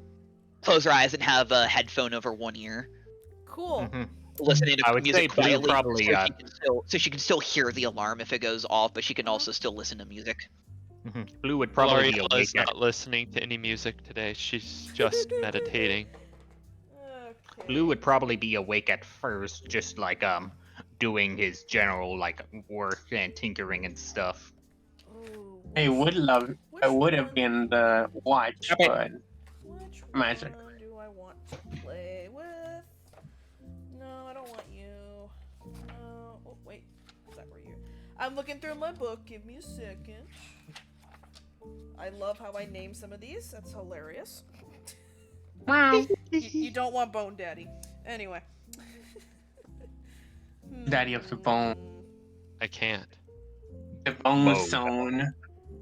her eyes, and have a headphone over one ear, Cool. Mhm. listening to I would music say Blue quietly, probably, so she can still hear the alarm if it goes off, but she can also still listen to music. Mhm. Blue would probably be Alariella awake is at not listening to any music today. She's just meditating. Blue would probably be awake at first, just like doing his general like work and tinkering and stuff. Ooh, I would have been the watch, Okay. but which magic. one do I'm looking through my book. Give me a second. I love how I name some of these. That's hilarious. Wow. You don't want Bone Daddy. Anyway. Daddy of the Bone. I can't. The Bone Whoa. Zone.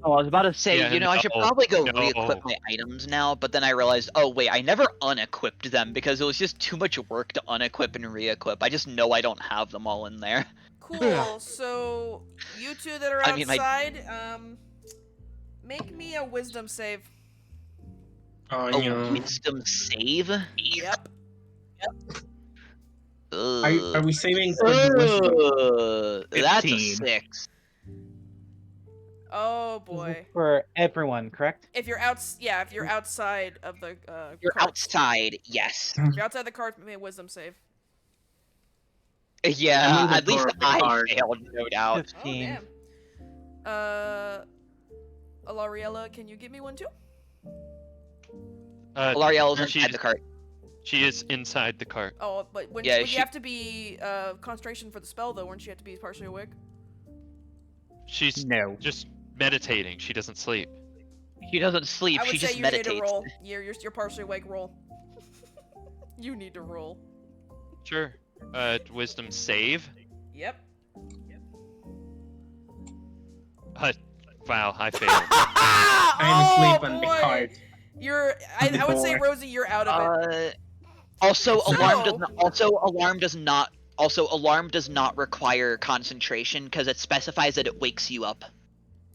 Oh, I was about to say, Yeah, I should no, probably go no. re-equip my items now, but then I realized, oh wait, I never unequipped them because it was just too much work to unequip and re-equip. I just know I don't have them all in there. Cool. So you two that are I mean, outside, make me a wisdom save. Oh, A yeah. wisdom save? Yep. Are we saving for the wisdom? That's a 15. 6. Oh boy. For everyone, correct? If you're if you're outside of the You're carts. outside, yes. If you're outside the cart, make me a wisdom save. I'm Yeah, on the at least door of the I cart. failed, no doubt. 15. Oh damn. Alariella, can you give me one too? L'Oreal's she- inside the cart. She is inside the cart. Oh, but when Yeah, you she- have to be concentration for the spell though, wouldn't you have to be partially awake? She's No. just meditating. She doesn't sleep. She doesn't sleep, I would she say just you meditates. need to roll. You're partially awake. Roll. You need to roll. Sure. Wisdom save. Yep. Wow, I failed. I'm asleep on the boy. cart. I would say Boy. Rosie, you're out of it. Also, So- alarm does not require concentration because it specifies that it wakes you up.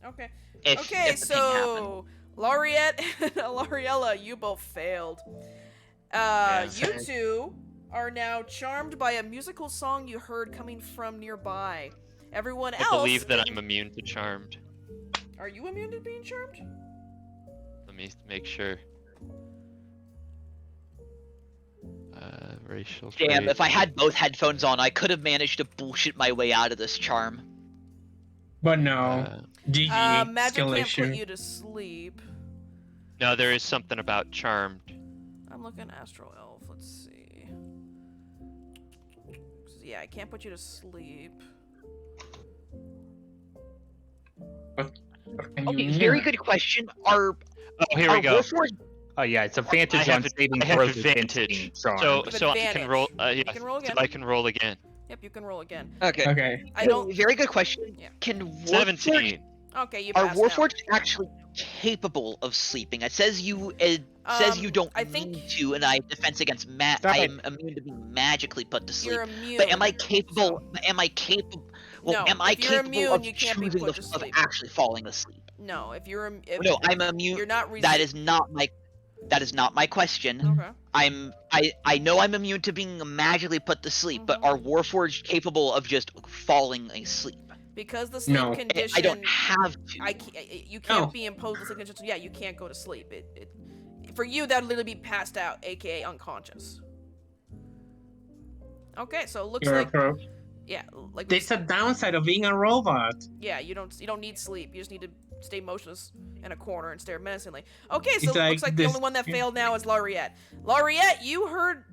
Okay. If, Okay, if the thing happens. so Laureate and Lariella, you both failed. You two are now charmed by a musical song you heard coming from nearby. Everyone I else. believe that I'm immune to charmed. Are you immune to being charmed? Let me make sure. Racial Damn, trait. if I had both headphones on, I could have managed to bullshit my way out of this charm. But no. Uh, GG. Magic Skill can't issue. put you to sleep. no, there is something about charmed. I'm looking Astro Elf. Let's see. Yeah, I can't put you to sleep. What can Okay, you very hear? good question. Are Oh, here we are go. Warforged- Oh yeah, it's advantage I on have- saving I have throws against advantage. being charmed. So, With so I can advantage. roll. Yeah, You can roll again. So I can roll again. Yep, you can roll again. Okay. Okay. I don't. Very good question. Yeah. Can Warforged, 17. Okay, you are passed now. Warforged actually capable of sleeping? It says you don't I think need to, and I defense against Stop I'm immune to being magically put to sleep. you're immune. But am I capable? Am I capable? Well, No, am I if you're capable immune, of you can't be choosing put the, to of sleep. actually falling asleep? No, if you're No, I'm immune. you're not. That is not my. That is not my question. Okay. I know I'm immune to being magically put to sleep, but Mhm. are Warforged capable of just falling asleep? Because the sleep No. condition. I don't have to. you can't No. be imposed the sleep condition. So yeah, you can't go to sleep. For you, that'd literally be passed out, aka unconscious. Okay, so it looks You're a like pro. yeah, like There's a downside of being a robot. yeah, you don't need sleep. You just need to stay motionless in a corner and stare menacingly. Okay, so It's it like looks like the this- only one that failed now is Laureate. Laureate, you heard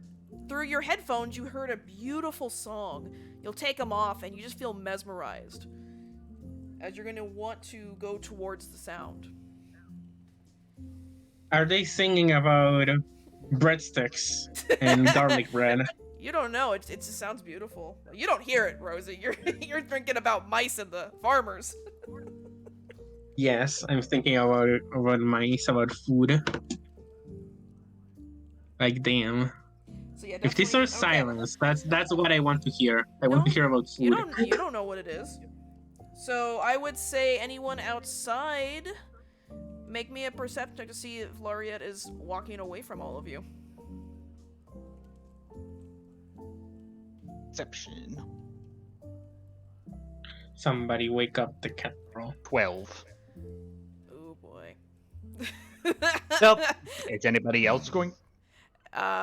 through your headphones, you heard a beautiful song. You'll take them off, and you just feel mesmerized as you're gonna want to go towards the sound. Are they singing about breadsticks and garlic bread? You don't know. It just sounds beautiful. You don't hear it, Rosie. You're thinking about mice and the farmers. Yes, I'm thinking about mice, about food. Like damn. So yeah, If these definitely- are okay. silence, that's what I want to hear. I want to No, hear about You food. don't know what it is. So I would say anyone outside, make me a perception check to see if Laureate is walking away from all of you. Perception. Somebody wake up the kettle. 12. Oh boy. Nope. Is anybody else going?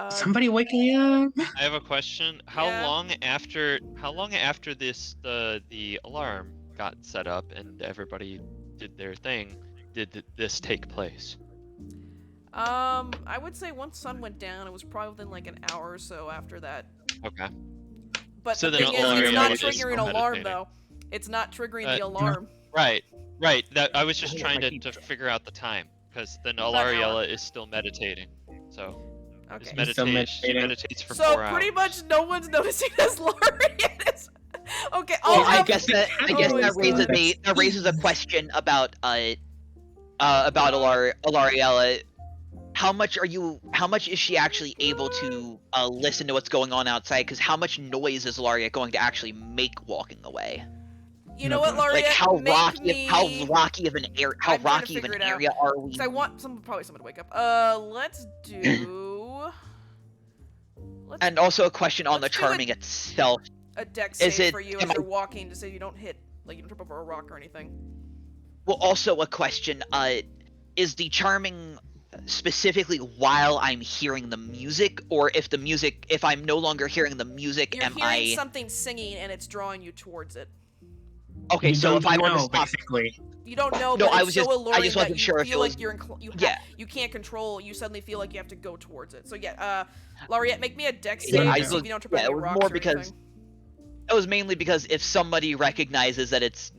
Somebody wake me up. I have a question. How Yeah. long after this the alarm got set up and everybody did their thing did this take place? I would say once sun went down, it was probably within like an hour or so after that. Okay. But So the then thing is, Laureate it's not is triggering still alarm meditating. though. It's not triggering Uh, the alarm. Right. That I was just Oh, trying my to teacher. figure out the time because then About an hour. Alariella is still meditating. So Okay. He's still she meditating. meditates for So 4 hours. pretty much no one's noticing as Laureate is. Okay. Well, I'll I have. guess that Oh my God. raises a question about Alariella. How much is she actually able to listen to what's going on outside? Because how much noise is Laria going to actually make walking away? You know what, Laureate? Like how Make rocky of an area I'm trying to figure it out. are we? 'Cause I want probably someone to wake up. Let's do. And also a question on the let's do charming itself. a dex Is save it- for you am as I- you're walking to say you don't hit, like you don't trip over a rock or anything. Well, also a question. Is the charming specifically while I'm hearing the music, or if I'm no longer hearing the music, You're am hearing I? something singing and it's drawing you towards it. Okay, You so don't if I want to know, stop, basically. You don't know, No, but I it's was so just- I alluring just that wasn't you sure if feel it like was- you're you can't control. You suddenly feel like you have to go towards it. So yeah, Laureate, make me a dex Yeah, save I to see was- if you don't trip yeah, over it any was rocks more or because- anything. it was mainly because if somebody recognizes that it's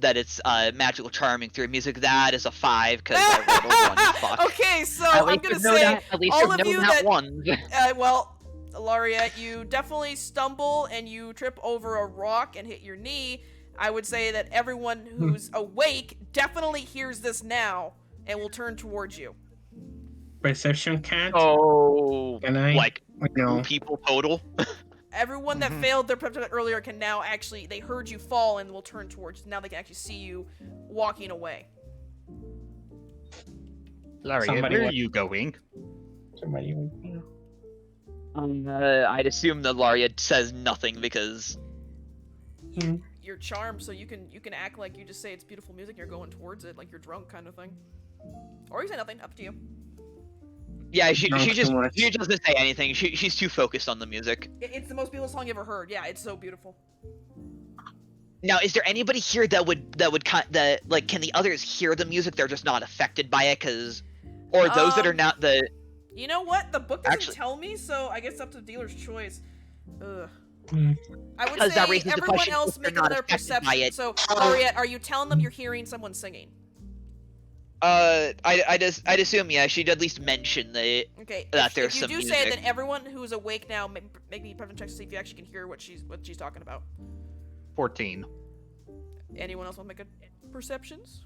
magical charming through music, that is a 5 because I rolled a 1. Fuck. Okay, so At I'm least gonna you know say that- at least all you of know you that that one. well, Laureate, you definitely stumble and you trip over a rock and hit your knee. I would say that everyone who's awake definitely hears this now and will turn towards you. Perception cat? Oh, Can I? like No. 2 people total. Everyone that failed their perception earlier can now actually, they heard you fall and will turn towards you. Now they can actually see you walking away. Larry, Somebody where are went- you going? Somebody wake me up. I'd assume that Laria says nothing because You're charmed, so you can act like you just say it's beautiful music and you're going towards it, like you're drunk kind of thing. Or you say nothing, up to you. yeah, she Not just too much. she doesn't say anything. She's too focused on the music. It's the most beautiful song you ever heard. Yeah, it's so beautiful. Now, is there anybody here that like can the others hear the music? They're just not affected by it, or those that are not the. You know what? The book doesn't Actually- tell me, so I guess it's up to the dealer's choice. Ugh. Hmm. I would Because that say raises the everyone question else if they're make not another affected by perception. it. So, Laureate, are you telling them you're hearing someone singing? I'd assume yeah. She'd at least mention the. Okay. That if there's you some do say it, music. then everyone who's awake now, make me a perception check to see if you actually can hear what she's talking about. 14. Anyone else want to make a perceptions?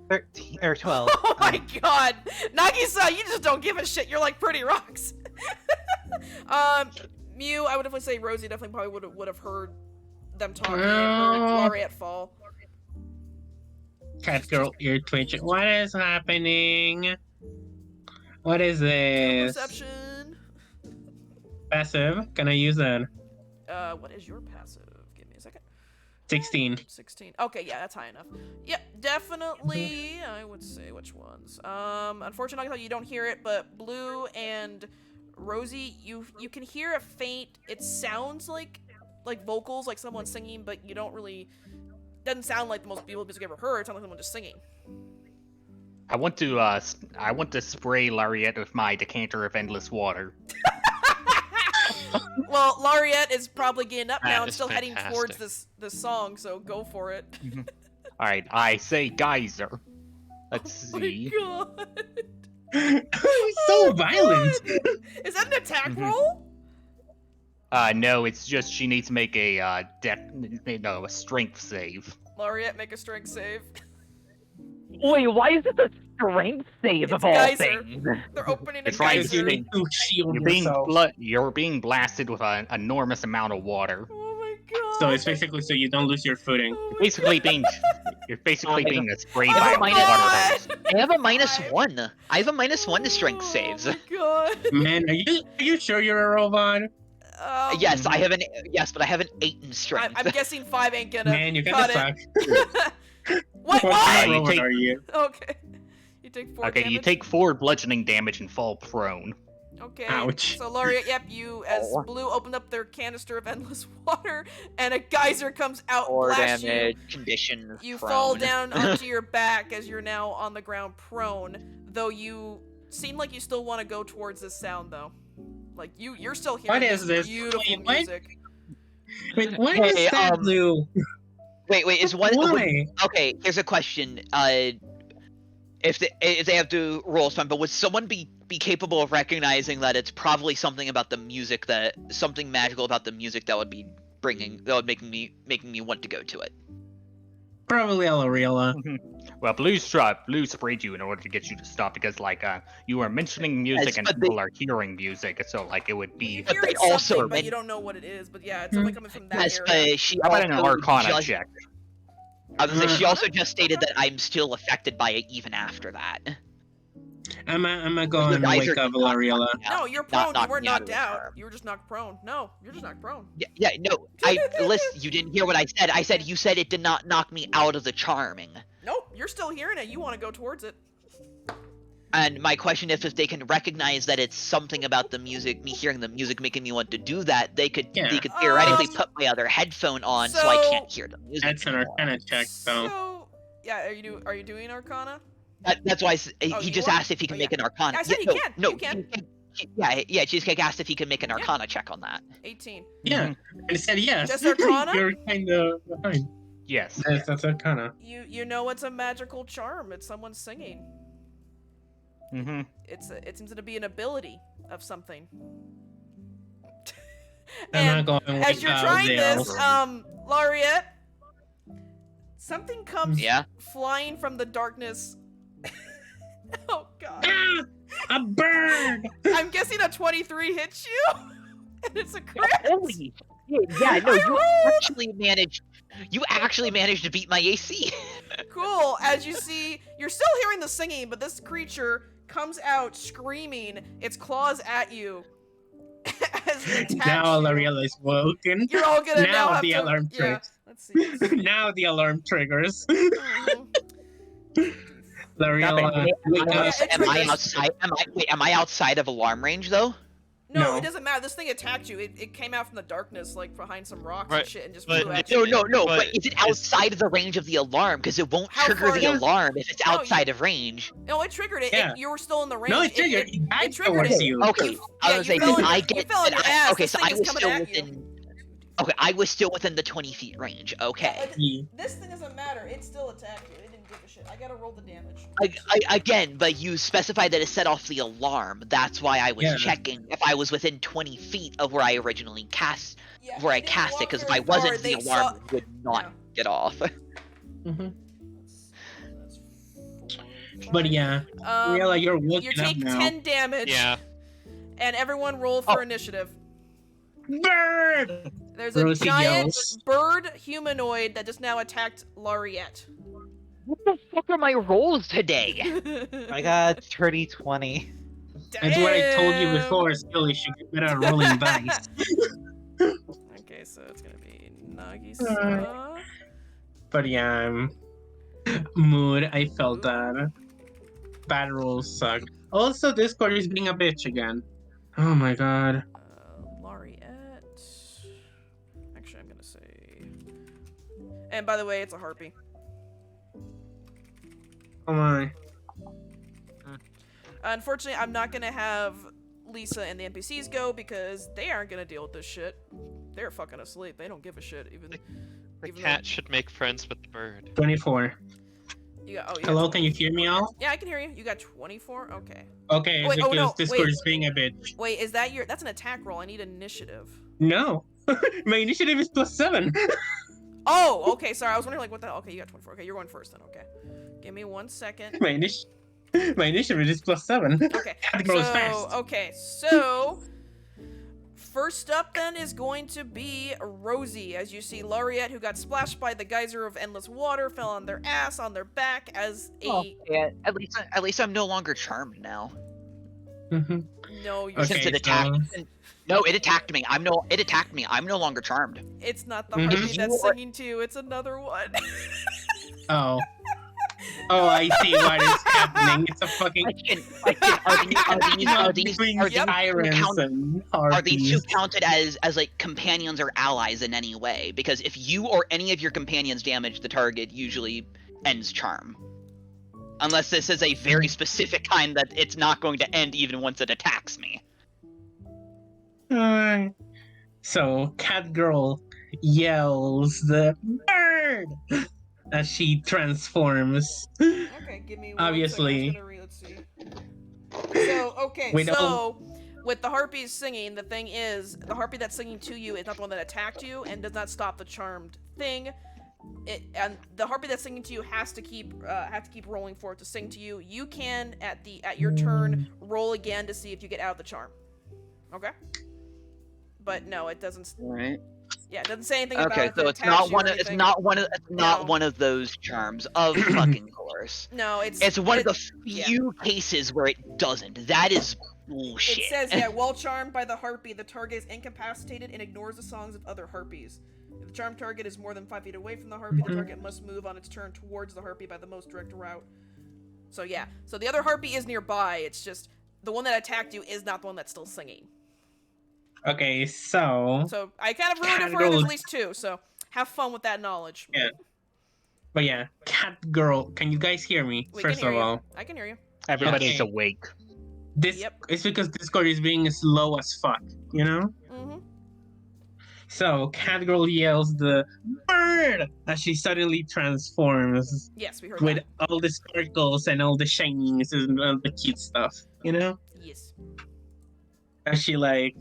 13 or 12. Oh my god! Nagisa, you just don't give a shit. You're like pretty rocks. Mew, I would definitely say Rosie definitely probably would have heard them talking and heard Laureate fall. Cat girl ear twitching. What is happening? What is this? Perception. Passive? Can I use that? What is your passive? Give me a second. 16. 16. Okay, yeah, that's high enough. Yep, definitely. I would say which ones. Unfortunately, you don't hear it, but Blue and Rosie, you can hear a faint. It sounds like vocals, like someone singing, but you don't really. Doesn't sound like the most beautiful music I've ever heard. It sounds like someone just singing. I want to spray Lariette with my decanter of endless water. Well, Laureate is probably getting up That now and is still heading towards fantastic. this song, so go for it. All right, I say geyser. Let's Oh see. my god. so Oh violent. God. Is that an attack Mhm. roll? No, it's just she needs to make a a strength save. Laureate, make a strength save. Wait, why is it a strength save It's of all geyser. things? They're opening a It's right, Guys, you geyser. need to shield You're being yourself. you're being blasted with an enormous amount of water. Oh my god. So it's basically so you don't lose your footing. Oh my Basically god. you're basically being sprayed Oh by a my water god. hose. I have a minus Five. 1. I have a minus 1 to strength Oh saves. my god. Man, are you sure you're a robot? Yes, I have but I have an 8 in strength. I'm guessing 5 ain't gonna Man, you cut kinda it. suck. What? What What? kind of You robot take- are you? Okay. You take 4 Okay, damage. you take 4 bludgeoning damage and fall prone. Okay. Ouch. So Laureate, yep, you as Oh. Blue opened up their canister of endless water and a geyser comes out, 4 blasts damage, condition, you. You prone. fall down onto your back as you're now on the ground prone, though you seem like you still want to go towards this sound though. Like you're still hearing What is this? beautiful Wait, what? music. Wait, what Hey, is that, Blue? Wait, is one? Why? Okay, here's a question. If they have to roll something, but would someone be capable of recognizing that it's probably something about the music something magical about the music that would making me want to go to it? Probably Alorilla. Well, Blue sprayed you in order to get you to stop because, like, you are mentioning music Yes, and but people are hearing music, so like it would You be. But hear they it's something, also but you meant- don't know what it is. But yeah, it's only coming from that Yes, area. but she How about an also Arcana just, check? I was gonna say, she Uh, also just stated that I'm still affected by it even after that. I'm a go Your and guys wake are up not Alorilla. knocking me out. No, you're Not prone. You knocking weren't me out knocked of the out. charm. You were just knocked prone. No, you're just knocked prone. No. Listen. You didn't hear what I said. I said you said it did not knock me out of the charming. Nope, you're still hearing it. You want to go towards it. And my question is, if they can recognize that it's something about the music, me hearing the music making me want to do that, they could theoretically put my other headphone on so I can't hear the music. That's an anymore. Arcana check, though. So, yeah, are you doing Arcana? That's why Oh, he you just are? asked if he can Oh, make yeah. an Arcana. I said Yeah, he can. No, You can. Yeah, Cheesecake asked if he can make an Arcana check on that. 18. Yeah, I said yes. Just Arcana? You're kind of behind. Yes. Yes, that's Arcana. You know it's a magical charm. It's someone singing. Mm-hmm. It seems to be an ability of something. I'm And not going as you're trying this, Dale. Lariat, something comes Yeah. flying from the darkness. Oh god. Ah, a bird! I'm guessing a 23 hits you? And it's a crit. Holy shit! Yeah, no, I you. rolled! You actually managed to beat my AC. Cool. As you see, you're still hearing the singing, but this creature comes out screaming, its claws at you. As it attacks Now you. Alorilla is woken. You're all gonna now Now have the to, alarm yeah. triggers. Let's see. Now the alarm triggers. Mhm. Alorilla, wake Yeah, up. it triggers. Am I outside of alarm range though? No, No. it doesn't matter. This thing attacked you. It came out from the darkness, like behind some rocks Right, and shit, and just but flew at it- you. No. But But is it outside of the range of the alarm? Because it won't How trigger far- the Yeah. alarm if it's No, outside of range. No, it triggered it. Yeah. You were still in the range. No, it triggered. It died triggered towards it. you. Okay, I was you saying fell on I your- get. you fell on your then ass. Okay, This so thing I is was coming still at within. you. Okay, I was still within the 20 feet range. Okay. Yeah, Yeah. this thing doesn't matter. It still attacked you. It didn't give a shit. I gotta roll the damage. Again, but you specified that it set off the alarm. That's why I was Yeah. checking if I was within 20 feet of where I originally cast, Yeah, where I it didn't cast walk it. Because if very I wasn't, far. the They alarm saw- would not Yeah. get off. Mhm. That's But yeah, Alorilla, you're you woken up take now. 10 damage. Yeah. And everyone roll for initiative. Bird! There's a Rosie giant yells. bird humanoid that just now attacked Lariat. What the fuck are my rolls today? I got 30-20. That's what I told you Damn. before, still you should get better at rolling dice. Okay, so it's gonna be Nagisa. But yeah, mood, I felt that. Bad rolls suck. Also, Discord is being a bitch again. Oh my god. Lariat. Actually, I'm gonna say. And by the way, it's a harpy. Oh my. Unfortunately, I'm not gonna have Lisa and the NPCs go because they aren't gonna deal with this shit. They're fucking asleep. They don't give a shit. Even The though- cat should make friends with the bird. 24. You got, oh, you Hello, got can you hear me all? Yeah, I can hear you. You got 24. Okay. Okay, Wait, because oh, no, Discord wait. is being a bitch. Wait, is that your? That's an attack roll. I need initiative. No. My initiative is +7. Oh, okay. Sorry, I was wondering like what the. Okay, you got 24. Okay, you're going first then. Okay. Give me 1 second. My initiative is +7. Okay. It grows fast. Okay, so first up then is going to be Rosie. As you see, Lariat, who got splashed by the geyser of endless water, fell on their ass, on their back as a. Oh, yeah. At least I'm no longer charmed now. Mhm. No, you're. Okay, Since it so- attacked. No, it attacked me. It attacked me. I'm no longer charmed. It's not the Mhm. harpy If that's you are- singing to you. It's another one. Oh. Oh, I see what is happening. It's a fucking Question. Are these between are these tyrants count- and are these two harpies. counted as like companions or allies in any way? Because if you or any of your companions damage the target, usually ends charm. Unless this is a very specific kind that it's not going to end even once it attacks me. So, cat girl yells the bird as she transforms. Okay, give me 1 second. I was Obviously, gonna read. Let's see. So okay, we don't. so with the harpies singing, the thing is, the harpy that's singing to you is not the one that attacked you, and does not stop the charmed thing. And the harpy that's singing to you has to keep rolling for it to sing to you. You can at your turn roll again to see if you get out of the charm. Okay. But no, it doesn't. Right. Yeah, it doesn't say anything about Okay, if so it it's attacks not you or one of anything. not No. one of those charms, of fucking course. No, it's one of the yeah. few cases where it doesn't. That is bullshit. It says, yeah, while charmed by the harpy, the target is incapacitated and ignores the songs of other harpies. If the charmed target is more than 5 feet away from the harpy, the target must move on its turn towards the harpy by the most direct route. So yeah, so the other harpy is nearby, it's just, the one that attacked you is not the one that's still singing. Okay, so I kind of ruined it for you, there's at least 2, so have fun with that knowledge. Yeah. But yeah, cat girl, can you guys hear me? We First can hear of you. all, I can hear you. Everybody's Okay. awake. This Yep. it's because Discord is being slow as fuck, you know? Mm-hmm. So cat girl yells the bird as she suddenly transforms Yes, we heard with that. all the sparkles and all the shinings and all the cute stuff, you know? Yes. As she like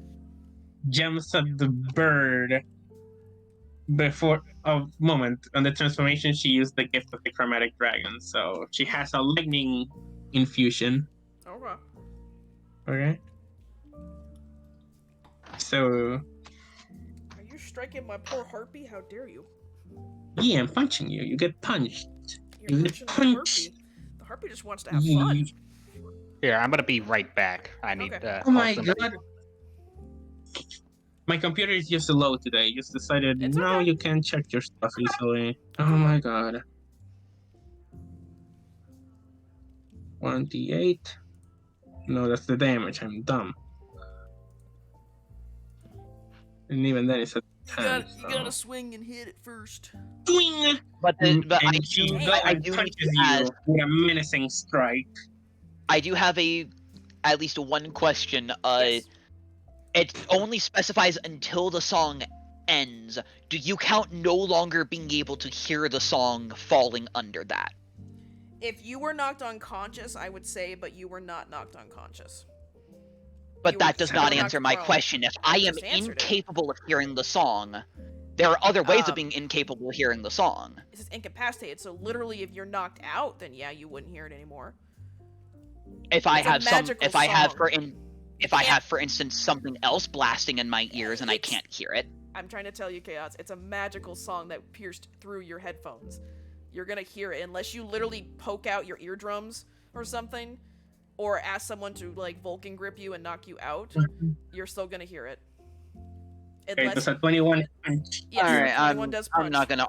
jumps at the bird before a moment on the transformation she used the gift of the chromatic dragon, so she has a lightning infusion. Okay. Okay. So Are you striking my poor harpy? How dare you? yeah, I'm punching you. You get punched. You're You punching the punch. harpy. The harpy just wants to have fun. Here, I'm gonna be right back. I need. Okay. Oh my somebody- god. My computer is just low today. Just decided It's no, okay. you can't check your stuff easily. Oh my god. 1d8. No, that's the damage. I'm dumb. And even then, it's a 10. You gotta swing and hit it first. Swing! But And I she do goes I and do need punches to you ask. with a menacing strike. I do have at least one question. Yes. It only specifies until the song ends. Do you count no longer being able to hear the song falling under that? If you were knocked unconscious, I would say, but you were not knocked unconscious. But You that were does not knocked answer my prone. question. If I am Just answered it. incapable of hearing the song, there are other ways of Um, being incapable of hearing the song. This is incapacitated, so literally, if you're knocked out, then yeah, you wouldn't hear it anymore. If I it's a have magical if I have song. if I can't- have, for instance, something else blasting in my ears and I It's- can't hear it. I'm trying to tell you, Chaos, it's a magical song that pierced through your headphones. You're gonna hear it unless you literally poke out your eardrums or something, or ask someone to like Vulcan grip you and knock you out. You're still gonna hear it. Okay, Unless, that's a 21 punch. yes, Alright, 21 does punch. I'm not gonna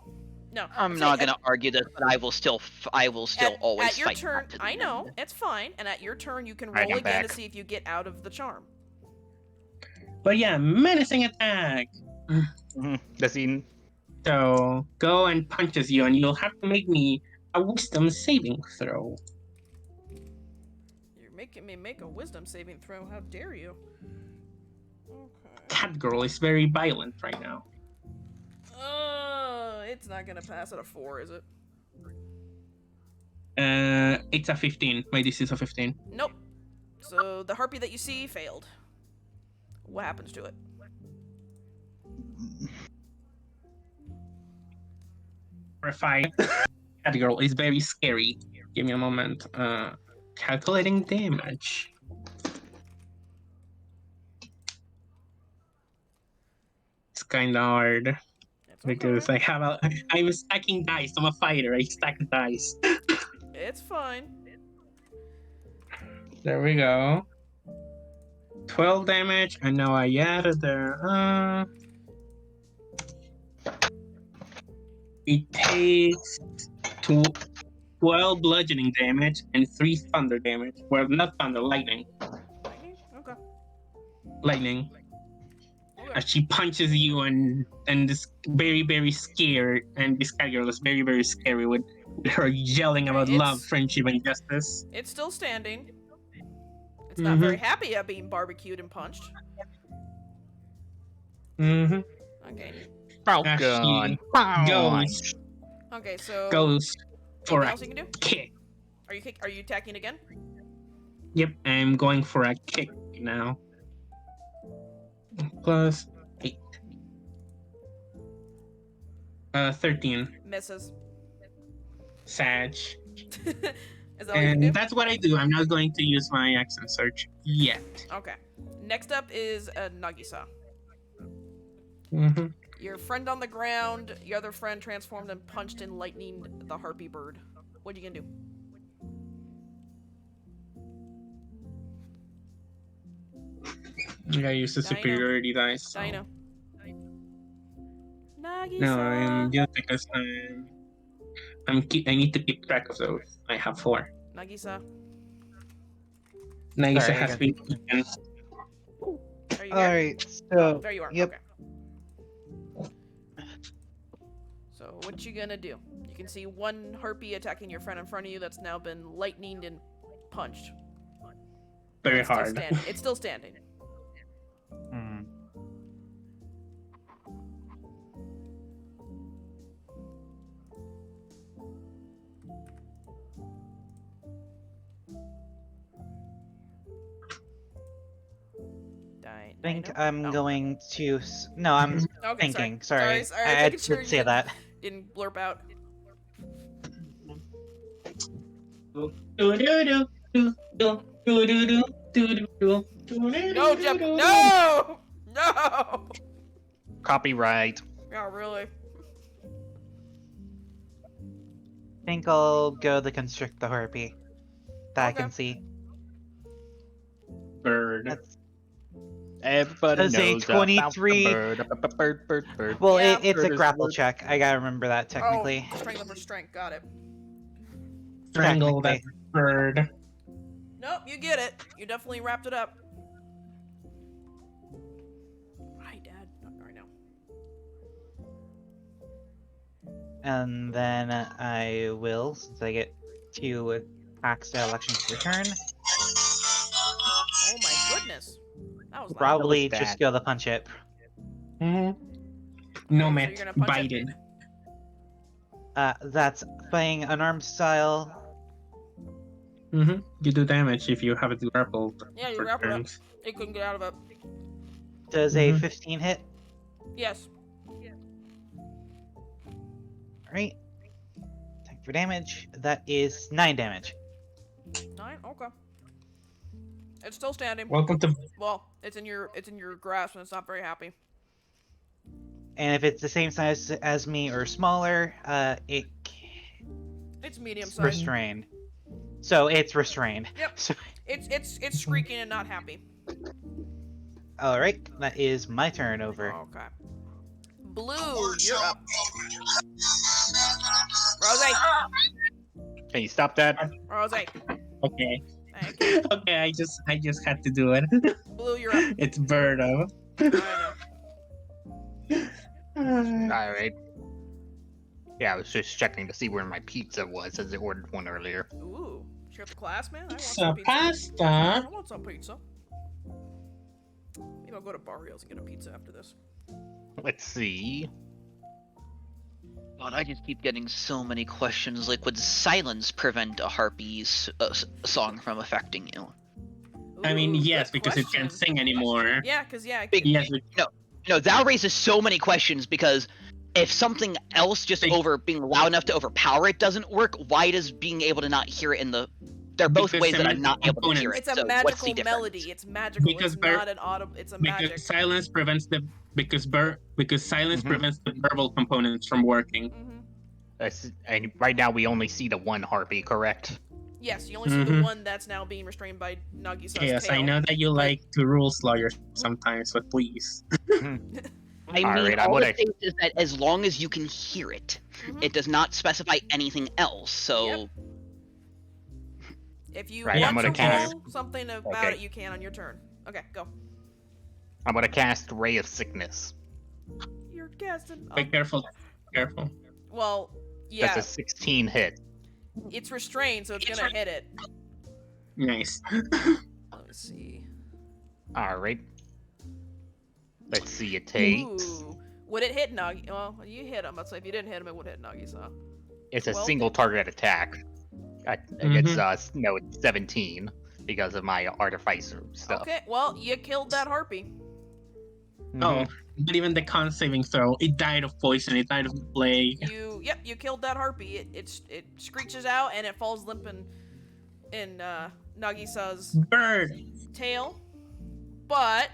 No, I'm saying not at- gonna argue this, but I will still always at your fight. turn. back to the I end. know it's fine, and at your turn you can Alright, roll I'm again to back. see if you get out of the charm. But yeah, menacing attack. Does he? So go and punches you, and you'll have to make me a wisdom saving throw. You're making me make a wisdom saving throw. How dare you? Okay. Cat girl is very violent right now. It's not gonna pass at a 4, is it? It's a 15. My DC is a 15. Nope. So the harpy that you see failed. What happens to it? Terrified. Cat girl is very scary. Give me a moment. Calculating damage. It's kind of hard It's because okay. I'm stacking dice. I'm a fighter. I stack dice. It's fine. There we go. 12 damage, and now I added there. It takes 12 bludgeoning damage and 3 thunder damage. Well, not thunder, lightning. Okay. Lightning. Okay. As she punches you, and this very, very scared, and this cat girl is very, very scary with her yelling about It's- love, friendship, and justice. It's still standing. It's not very happy at being barbecued and punched. Mm-hmm. Okay. Falcon. goes Okay, so goes for anything a else you can do? kick. Are you attacking again? Yep, I'm going for a kick now. Plus 8. 13. Misses. Sag. Is that all you can do? And that's what I do. I'm not going to use my accent search yet. Okay. Next up is Nagisa. Mm-hmm. Your friend on the ground, your other friend transformed and punched and lightning the harpy bird. What are you gonna do? I use the Dino. superiority dice. So. Dino. Nagisa. No, just because I need to keep track of those. I have 4. Nagisa. Nagisa Sorry, has I been. Are you here? Alright, Oh, so there you are. yep. Okay. So what you gonna do? You can see one harpy attacking your friend in front of you that's now been lightninged and punched. Very It's still hard. standing. It's still standing. Hmm. I think Dino? I'm No. going to. No, I'm Okay, thinking. sorry. Sorry, I was I making did sure say you that. didn't blurp out. No, Jeff. No! No! Copyright. Yeah, really. I think I'll go the constrict the harpy. That I Okay. can see. Bird. That's, Everybody Does a knows about the 23 bird. well, Yeah. it's a Bird is grapple bird. check. I gotta remember that technically. Oh, strength over strength. Got it. Strangle that Technically. bird. Nope, you get it. You definitely wrapped it up. Hi, Dad. Not right now. And then I will, since I get 2 attacks to elections per turn, Oh my goodness. That was loud. probably that? just go the punch it. No, So Matt. you're gonna punch it? Biden. That's playing unarmed style. Mm-hmm. You do damage if you have it grappled. Yeah, you for grapple it. turns. It couldn't get out of it. Does a Mhm. 15 hit? Yes. Alright. Attack for damage. That is 9 damage. 9? Okay. It's still standing. Welcome to. Well, it's in your grasp and it's not very happy. And if it's the same size as me or smaller, it's It's medium size. restrained. So it's restrained. Yep. So, It's screeking and not happy. alright, that is my turn over. Okay. Blue, you're up. Rose. Can you stop that? Rose. Okay. Thank you. Okay, I just had to do it. Blue, you're up. It's Birdo. I Alright. Yeah, I was just checking to see where my pizza was as I ordered one earlier. know. Ooh. Cheer up the class, man. I want So some pizza. pasta. I want some pizza. Maybe I'll go to Barrios and get a pizza after this. Let's see. God, I just keep getting so many questions. Like, would silence prevent a harpy's song from affecting you? I mean, Ooh, yes, good because it can't question. sing anymore. Yeah, because, yeah. Big- Yes, No, that raises so many questions because if something else just being loud enough to overpower it doesn't work, why does being able to not hear it in the... They're both Because ways that I'm cement not able to hear it. It's a so what's the magical difference? melody. It's magical. Because it's Bar- not an audible. It's a magic. because silence prevents the because silence Mhm. prevents the verbal components from working. And right now we only see the one harpy, correct? Yes, you only see the Mhm. one that's now being restrained by Nagisa's Yes, tail. I know that you like to rules lawyer sometimes, but please. I mean, Alright, I'm all gonna- it says is that as long as you can hear it, Mhm. it does not specify anything else. So, Yep. If you Right, I'm want gonna to cast- roll something about Okay. it, you can on your turn. Okay, go. I'm gonna cast Ray of Sickness. You're casting. Be careful. Careful. Well, yeah, That's a 16 hit. it's restrained, so it's gonna hit it. Nice. Let me see. Alright. Let's see, it takes. Ooh. Would it hit Nagi? Well, you hit him. Let's say if you didn't hit him, it would hit Nagisa. It's a Well, single target attack. It's 17 because of my artificer stuff. Okay, well, you killed that harpy. Oh, but even the con saving throw, it died of poison. It died of the plague. You killed that harpy. It screeches out and it falls limp in Nagisa's Bird. tail. But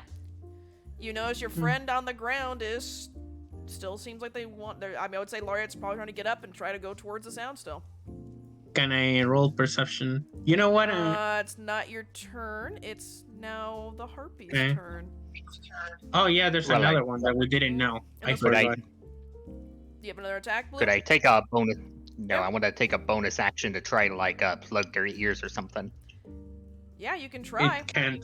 you notice your friend on the ground is still seems like they want. I mean, I would say Laureate's probably trying to get up and try to go towards the sound still. Can I roll perception? You know what? It's not your turn. It's now the harpy's Okay. turn. Oh yeah, there's Well, another one that we didn't know. And I those Could I- forgot. Do you have another attack, Blue? Could I take a bonus? No, I want to take a bonus action to try to like plug their ears or something. Yeah, you can try. It can't.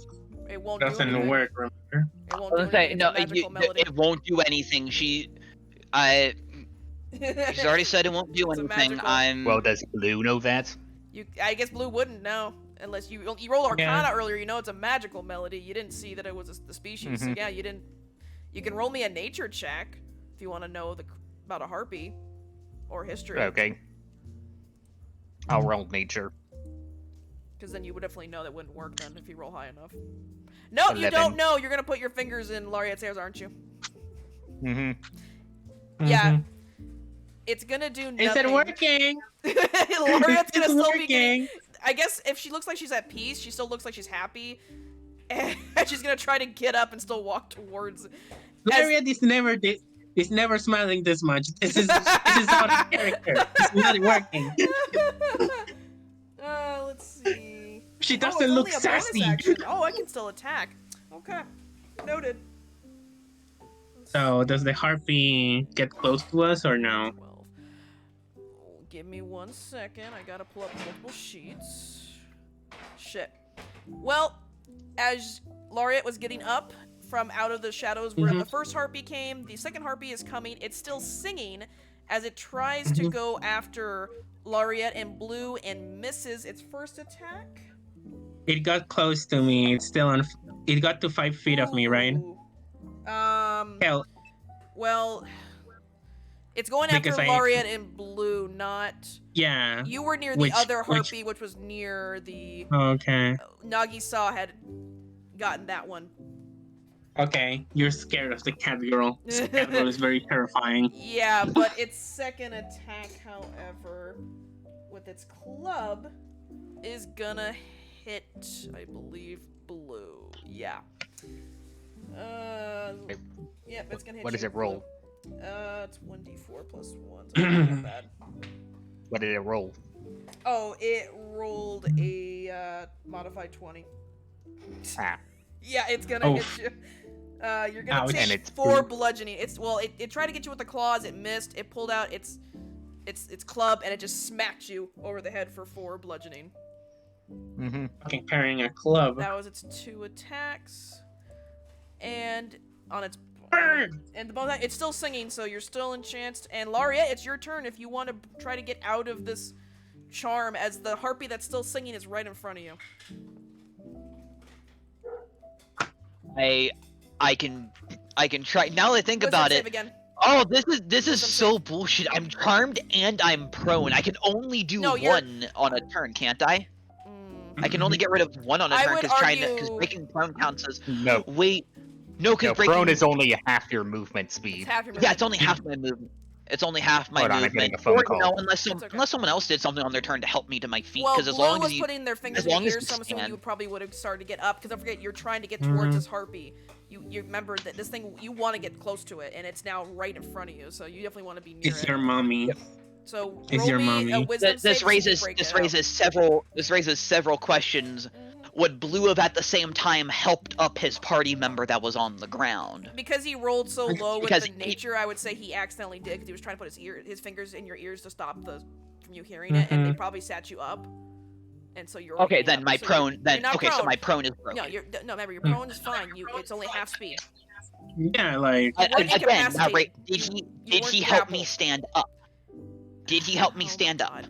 It won't do Doesn't anything. work. Remember? It won't I do was gonna say anything. no. It's a magical melody. It won't do anything. She's already said it won't do It's a anything. magical- Well, does Blue know that? I guess Blue wouldn't know unless you rolled Arcana earlier. You know it's a magical melody. You didn't see that it was the species. So yeah, you didn't. You can roll me a nature check if you want to know about a harpy or history. Okay. I'll roll nature. Because then you would definitely know that wouldn't work then if you roll high enough. No, you 11. don't know. You're gonna put your fingers in Laureate's ears, aren't you? Mm-hmm. Yeah. It's gonna do nothing. Is it working? Laureate's gonna It's still be getting, working. I guess if she looks like she's at peace, she still looks like she's happy. And she's gonna try to get up and still walk towards. Lariat is never smiling this much. This is out of character. It's not working. Let's see. She Oh, it's doesn't look only a bonus sassy. action. Oh, I can still attack. Okay. Noted. So does the harpy get close to us or no? 12. Oh, give me 1 second. I gotta pull up multiple sheets. Shit. Well, as Laureate was getting up from out of the shadows where the first harpy came, the second harpy is coming. It's still singing as it tries to go after Laureate and Blue and misses its first attack. It got close to me. It's still on. It got to 5 feet of me, right? Ooh. Hell, Well, it's going after Because I- Laureate and Blue, not. yeah. You were near the Which- other which- harpy, which was near the. Okay. Nagisa had gotten that one. Okay. You're scared of the cat girl. This cat girl is very terrifying. Yeah, but its second attack, however, with its club, is gonna hit, I believe, Blue. Yeah. Yep, it's gonna hit. What does you, it roll? Blue. It's 1d4 plus 1. So it's not bad. What did it roll? Oh, it rolled a modified 20. Ah. Yeah, it's gonna Oof. hit you. You're gonna Ouch. take And it's 4 blue. bludgeoning. It tried to get you with the claws. It missed. It pulled out its club and it just smacked you over the head for 4 bludgeoning. Mm-hmm. Fucking carrying a club. That was its 2 attacks, and on its Burn! and the bonus, it's still singing, so you're still enchanced. And Laureate, it's your turn if you want to try to get out of this charm, as the harpy that's still singing is right in front of you. I can try. Now that I think Wisdom about save it. again. Oh, this is Wisdom so bullshit. I'm charmed and I'm prone. I can only do No, you're- one on a turn, can't I? Mm. I can only get rid of one on a I turn would because argue- breaking prone counts as No. wait. No, because No, breaking prone is only half your movement It's speed. half your yeah, it's only half my movement. It's only half my Hold on, I'm getting movement. a phone Or, call. no, It's okay. unless someone else did something on their turn to help me to my feet. Well, Because as Blue long was as you, putting their fingers as in long your as ears, you so I'm assuming stand- you probably would have started to get up. Because don't forget, you're trying to get towards this harpy. You remember that this thing, you want to get close to it, and it's now right in front of you. So you definitely want to be near It's it. your mommy. So It's roll your me mommy. a wisdom this save to raises break this it out. raises several questions. Would Blue have at the same time helped up his party member that was on the ground? Because he rolled so low with Because the he- nature, I would say he accidentally did because he was trying to put his fingers in your ears to stop from you hearing it, and they probably sat you up, and so you're Okay, already then up. my So prone. you're Then not okay, so prone. my prone is broken. No, remember your prone is fine. It's only half speed. Yeah, like You weren't Again, now, incapacitated. did You he weren't help me grappled. stand up? Did he help me Oh, stand up? God.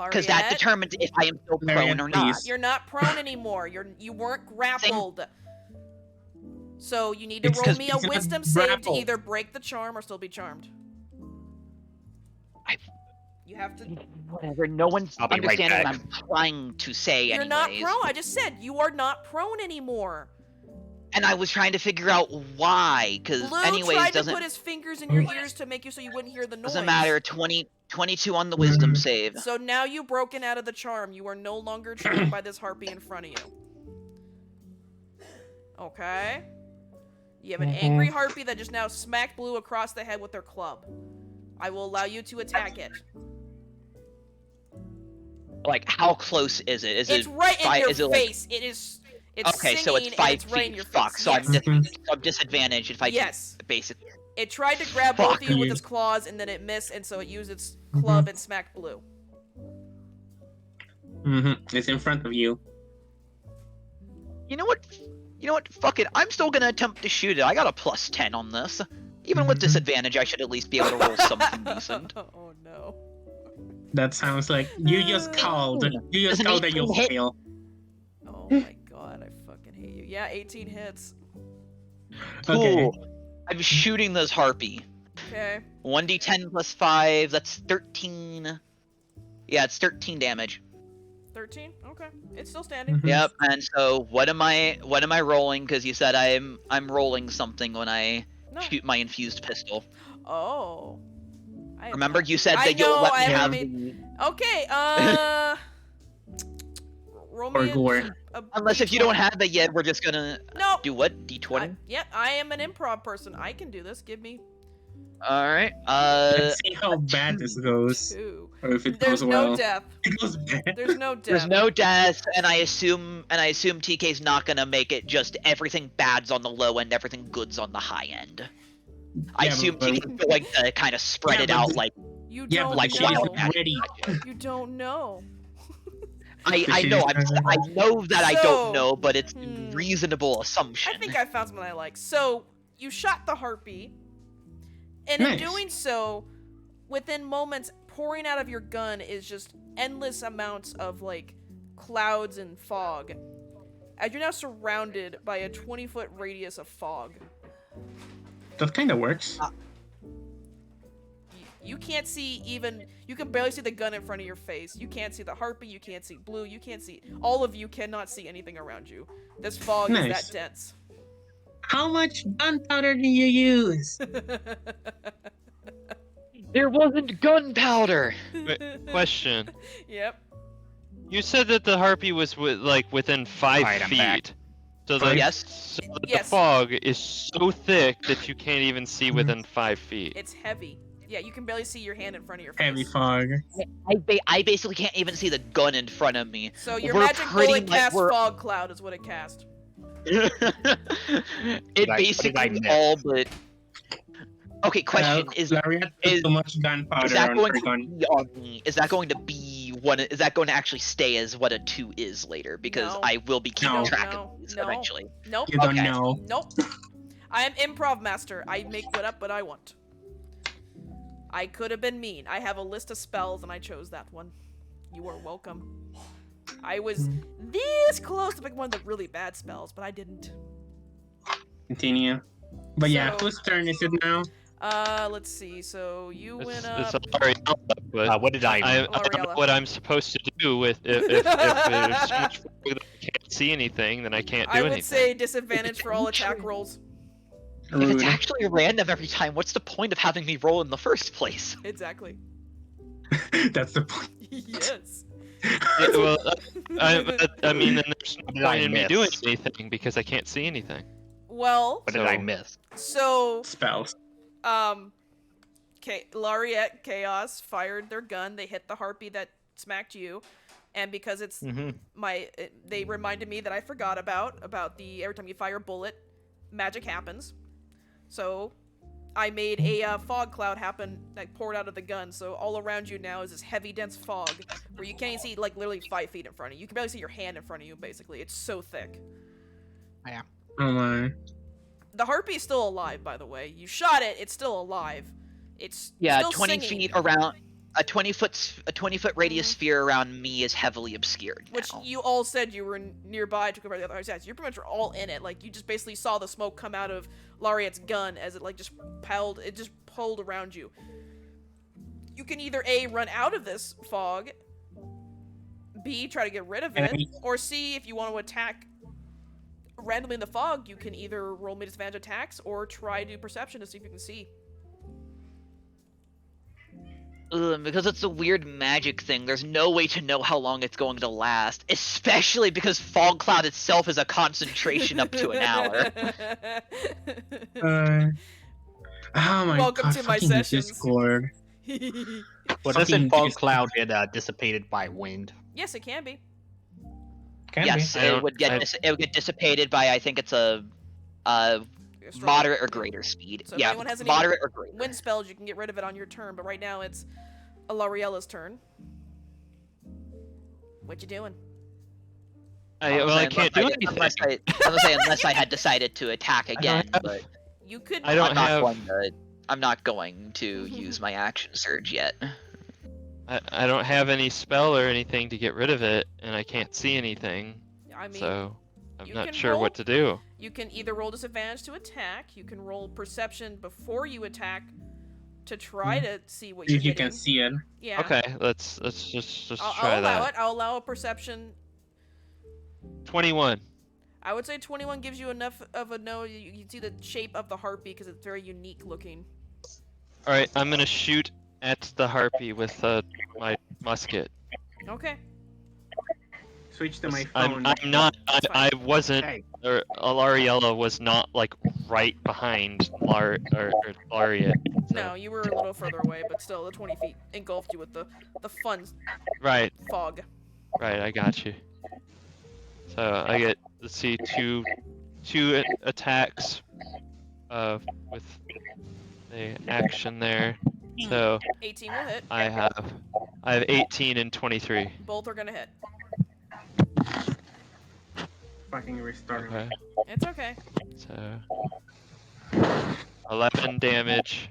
Because that Laureate, determines if I am still Marianne, prone or not. please. you're not prone anymore. You weren't grappled. So you need to It's roll 'cause me a it's a wisdom save to grapple. either break the charm or still be charmed. I- You have to. Whatever. No one's. I'll be right understanding back. what I'm trying to say You're anyways. not prone. I just said you are not prone anymore. And I was trying to figure out why, because Blue anyways, tried to doesn't put his fingers in your ears to make you so you wouldn't hear the noise. doesn't matter. 22 on the wisdom Mhm. save. So now you've broken out of the charm. You are no longer charmed by this harpy in front of you. Okay. You have an angry harpy that just now smacked Blue across the head with their club. I will allow you to attack it. Like, how close is it? Is It's it right in your is it like- face. It is. It's okay, so it's singing 5 and it's right in feet. your Fuck. face. So Yes. I'm disadvantaged if I Yes. basically. It tried to grab both of Fuck. you with its claws, and then it missed, and so it used its club and smacked Blue. It's in front of you. You know what? Fuck it. I'm still gonna attempt to shoot it. I got a +10 on this. Even with Mhm. disadvantage, I should at least be able to roll something decent. Oh no. That sounds like you just called. You just Doesn't called that you'll hit. fail. Oh my god, I fucking hate you. Yeah, 18 hits. Okay. Cool. I'm shooting this harpy. Okay. 1d10 plus 5. That's 13. Yeah, it's 13 damage. 13? Okay. It's still standing. Mhm. Yep. And so what am I rolling? Because you said I'm rolling something when I No. shoot my infused pistol. Oh. I have Remember not- you said I that you'll know, let I me have haven't the... Okay, roll Or me gore. a Unless if you D20. don't have that yet, we're just gonna Nope. do what? D20? Yep, I am an improv person. I can do this. Give me Alright. Let's see how bad this goes. 2. Or if it There's goes well. no death. It goes bad. There's no death. There's no death, and I assume TK's not gonna make it. Just everything bad's on the low end, everything good's on the high end. I Yeah, assume but- TK's going to kind of spread Yeah, it but out the- like You Yeah, don't but like the know. shit wild is ready. You don't know. I shit know is I know that I So, don't know, but it's hmm. reasonable assumption. I think I found something I like. So, you shot the harpy, and in Nice. doing so, within moments, pouring out of your gun is just endless amounts of, like, clouds and fog. As you're now surrounded by a 20-foot radius of fog. That kind of works. You can't see even... You can barely see the gun in front of your face. You can't see the harpy, you can't see Blue, you can't see... All of you cannot see anything around you. This fog is Nice. that dense. How much gunpowder do you use? There wasn't Gunpowder. Question. Yep. You said that the harpy was within 5 Alright, I'm back. feet. So Oh, the, yes. so that Yes. the fog is so thick that you can't even see within 5 feet. It's heavy. Yeah, you can barely see your hand in front of your face. Heavy fog. I basically can't even see the gun in front of me. So your We're magic pretty bullet much- cast we're- fog cloud is what it cast. It What did I basically miss? all but. Okay, question is Lariat put is- too much is gunpowder that on going her to gun. be on me? Is that going to be what? Is that going to actually stay as what a 2 is later? Because No. I will be keeping No. track No. of these No. eventually. Nope. You don't Okay. know. Nope. I am improv master. I make what up what I want. I could have been mean. I have a list of spells and I chose that one. You are welcome. I was this close to pick one of the really bad spells, but I didn't. Continue. But yeah, So- whose turn is it now? Let's see. So you It's, went it's up. Ariella, but What did I? I don't know Ariella. what I'm supposed to do with if there's so much fog that I can't see anything, then I can't do I would anything. say disadvantage for all attack rolls. If Rude. it's actually random every time, what's the point of having me roll in the first place? Exactly. That's the point. Yes. Yeah, well, I mean, then there's no What did I point in me miss? doing anything because I can't see anything. Well, What did I So- miss? so Spells. Lariat Chaos fired their gun. They hit the harpy that smacked you, and because it's they reminded me that I forgot about the every time you fire a bullet, magic happens. So I made a fog cloud happen that poured out of the gun. So all around you now is this heavy, dense fog where you can't even see like literally 5 feet in front of you. You can barely see your hand in front of you. Basically, it's so thick. Oh my. The harpy is still alive, by the way. You shot it; it's still alive. It's Yeah, still 20 singing. feet around. a 20-foot radius sphere around me is heavily obscured Which now. you all said you were nearby to cover the other side. So you pretty much are all in it. Like, you just basically saw the smoke come out of Lariat's gun as it, like, just pulled around you. You can either A, run out of this fog, B, try to get rid of it, or C, if you want to attack randomly in the fog, you can either roll me disadvantage attacks or try to do perception to see if you can see. Because it's a weird magic thing, there's no way to know how long it's going to last, especially because fog cloud itself is a concentration up to an hour. Oh my Welcome god, to my fucking sessions. Discord. Well, Fucking doesn't fog dis- cloud get dissipated by wind? Yes, it can be. Can Yes, be. I it don't- would get it would get dissipated by, I think it's a You're strong. moderate or greater speed. So if Yeah, anyone has any moderate or greater. wind spells, you can get rid of it on your turn, but right now it's Alariela's turn. What you doing? I can't do anything. Unless I had decided to attack again, have- but You could. I don't I'm not going to use my action surge yet. I don't have any spell or anything to get rid of it, and I can't see anything, I mean, so I'm you not can sure roll- what to do. you can either roll disadvantage to attack. You can roll perception before you attack to try to see what you're If you hitting. can see it. Yeah. Okay, let's just I'll try allow that. it. I'll allow a perception. 21. I would say 21 gives you enough of a know. You can see the shape of the harpy because it's very unique looking. All right, I'm gonna shoot at the harpy with my musket. Okay. Switch to my I'm phone. not. That's I fine. wasn't. Hey. Or Alariella was not like right behind Lariat. so- No, you were a little further away, but still, the 20 feet engulfed you with the fun Right, fog. right. I got you. So I get, let's see, two attacks, with the action there. So 18 will hit. I have 18 and 23. Both are gonna hit. Fucking restarting. Okay. It's okay. So 11 damage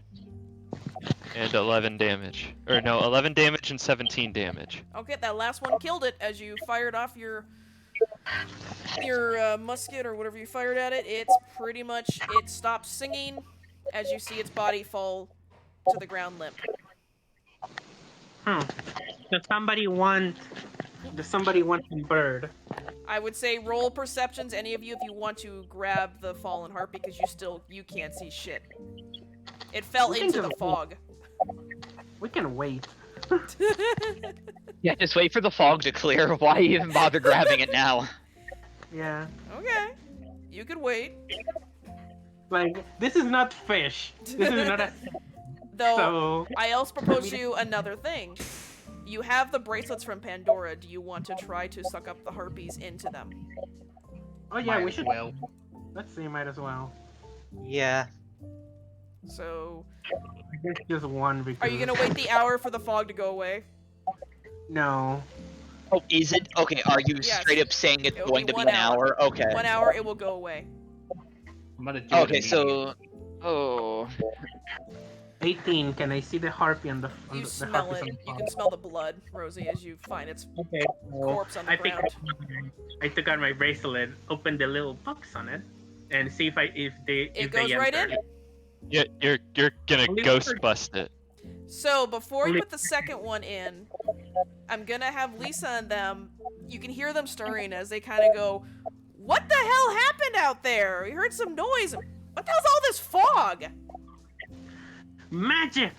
and 11 damage. Or no, 11 damage and 17 damage. Okay, that last one killed it as you fired off your musket or whatever you fired at it. It's pretty much, it stops singing as you see its body fall to the ground limp. Does somebody want a bird? I would say roll perceptions, any of you, if you want to grab the fallen harpy, because you can't see shit. It fell We can into the just- fog. We can wait. Yeah, just wait for the fog to clear. Why even bother grabbing it now? Yeah. Okay. You could wait. Like, this is not fish. This is not a... Though, So... I also propose to you another thing. You have the bracelets from Pandora. Do you want to try to suck up the harpies into them? Oh yeah, Might we as should... well. Let's see, might as well. Yeah. So, I guess just one because... are you gonna wait the hour for the fog to go away? No. Oh, is it? Okay, are you Yes. straight up saying it's It'll going be to be 1 an hour? Okay. 1 hour, it will go away. I'm gonna do Okay, it so... Oh... 18. Can I see the harpy on the... On You the smell harpies it. on the You phone? can smell the blood, Rosie, as you find its Okay. So corpse on the I think ground. I took out my bracelet, opened the little box on it, and see if they It goes right in. Yeah, you're gonna Only ghost one. bust it. So, before you Only- put the second one in, I'm gonna have Lisa and them, you can hear them stirring as they kind of go, "What the hell happened out there? We heard some noise. What the hell's all this fog?" Magic.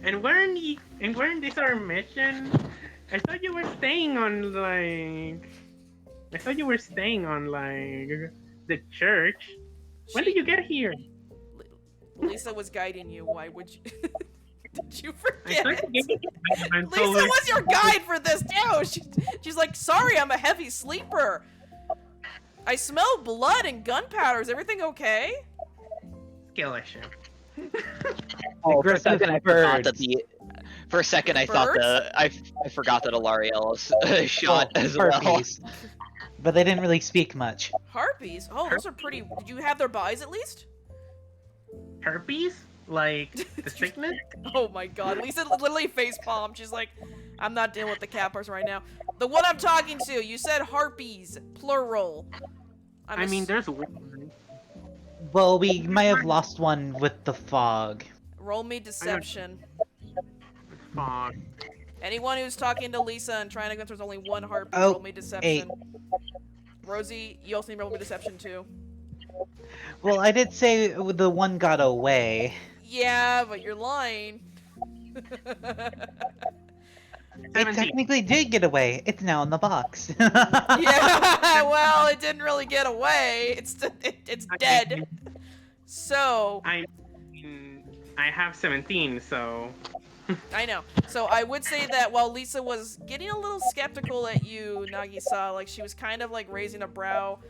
And weren't this our mission? I thought you were staying on like. I thought you were staying on like the church. When did you get here? Lisa was guiding you. Why would you? Did you I forget? thought you gave it Lisa was your guide for this too. She's like, "Sorry, I'm a heavy sleeper. I smell blood and gunpowder. Is everything okay?" skill issue. Oh, for a Aggressive second I forgot that birds. the... For a second I thought Birds? I forgot that Alariel's shot Oh, as well. harpies. But they didn't really speak much. Harpies? Oh, those are pretty. Did you have their bodies at least? Herpes? Like the sickness? Oh my god, Lisa literally face palmed. She's like, I'm not dealing with the cat person right now. The one I'm talking to, you said harpies, plural. I mean, there's one. Well, we might have lost one with the fog. Roll me deception. Fog. Anyone who's talking to Lisa and trying to convince there's only one harpy, Oh, roll me deception. Rosie, you also need to roll me deception too. Well, I did say the one got away. Yeah, but you're lying. It 17. technically did get away. It's now in the box. Yeah, well, it didn't really get away. It's dead. So I have 17, so I know. So I would say that while Lisa was getting a little skeptical at you, Nagisa, like she was kind of like raising a brow,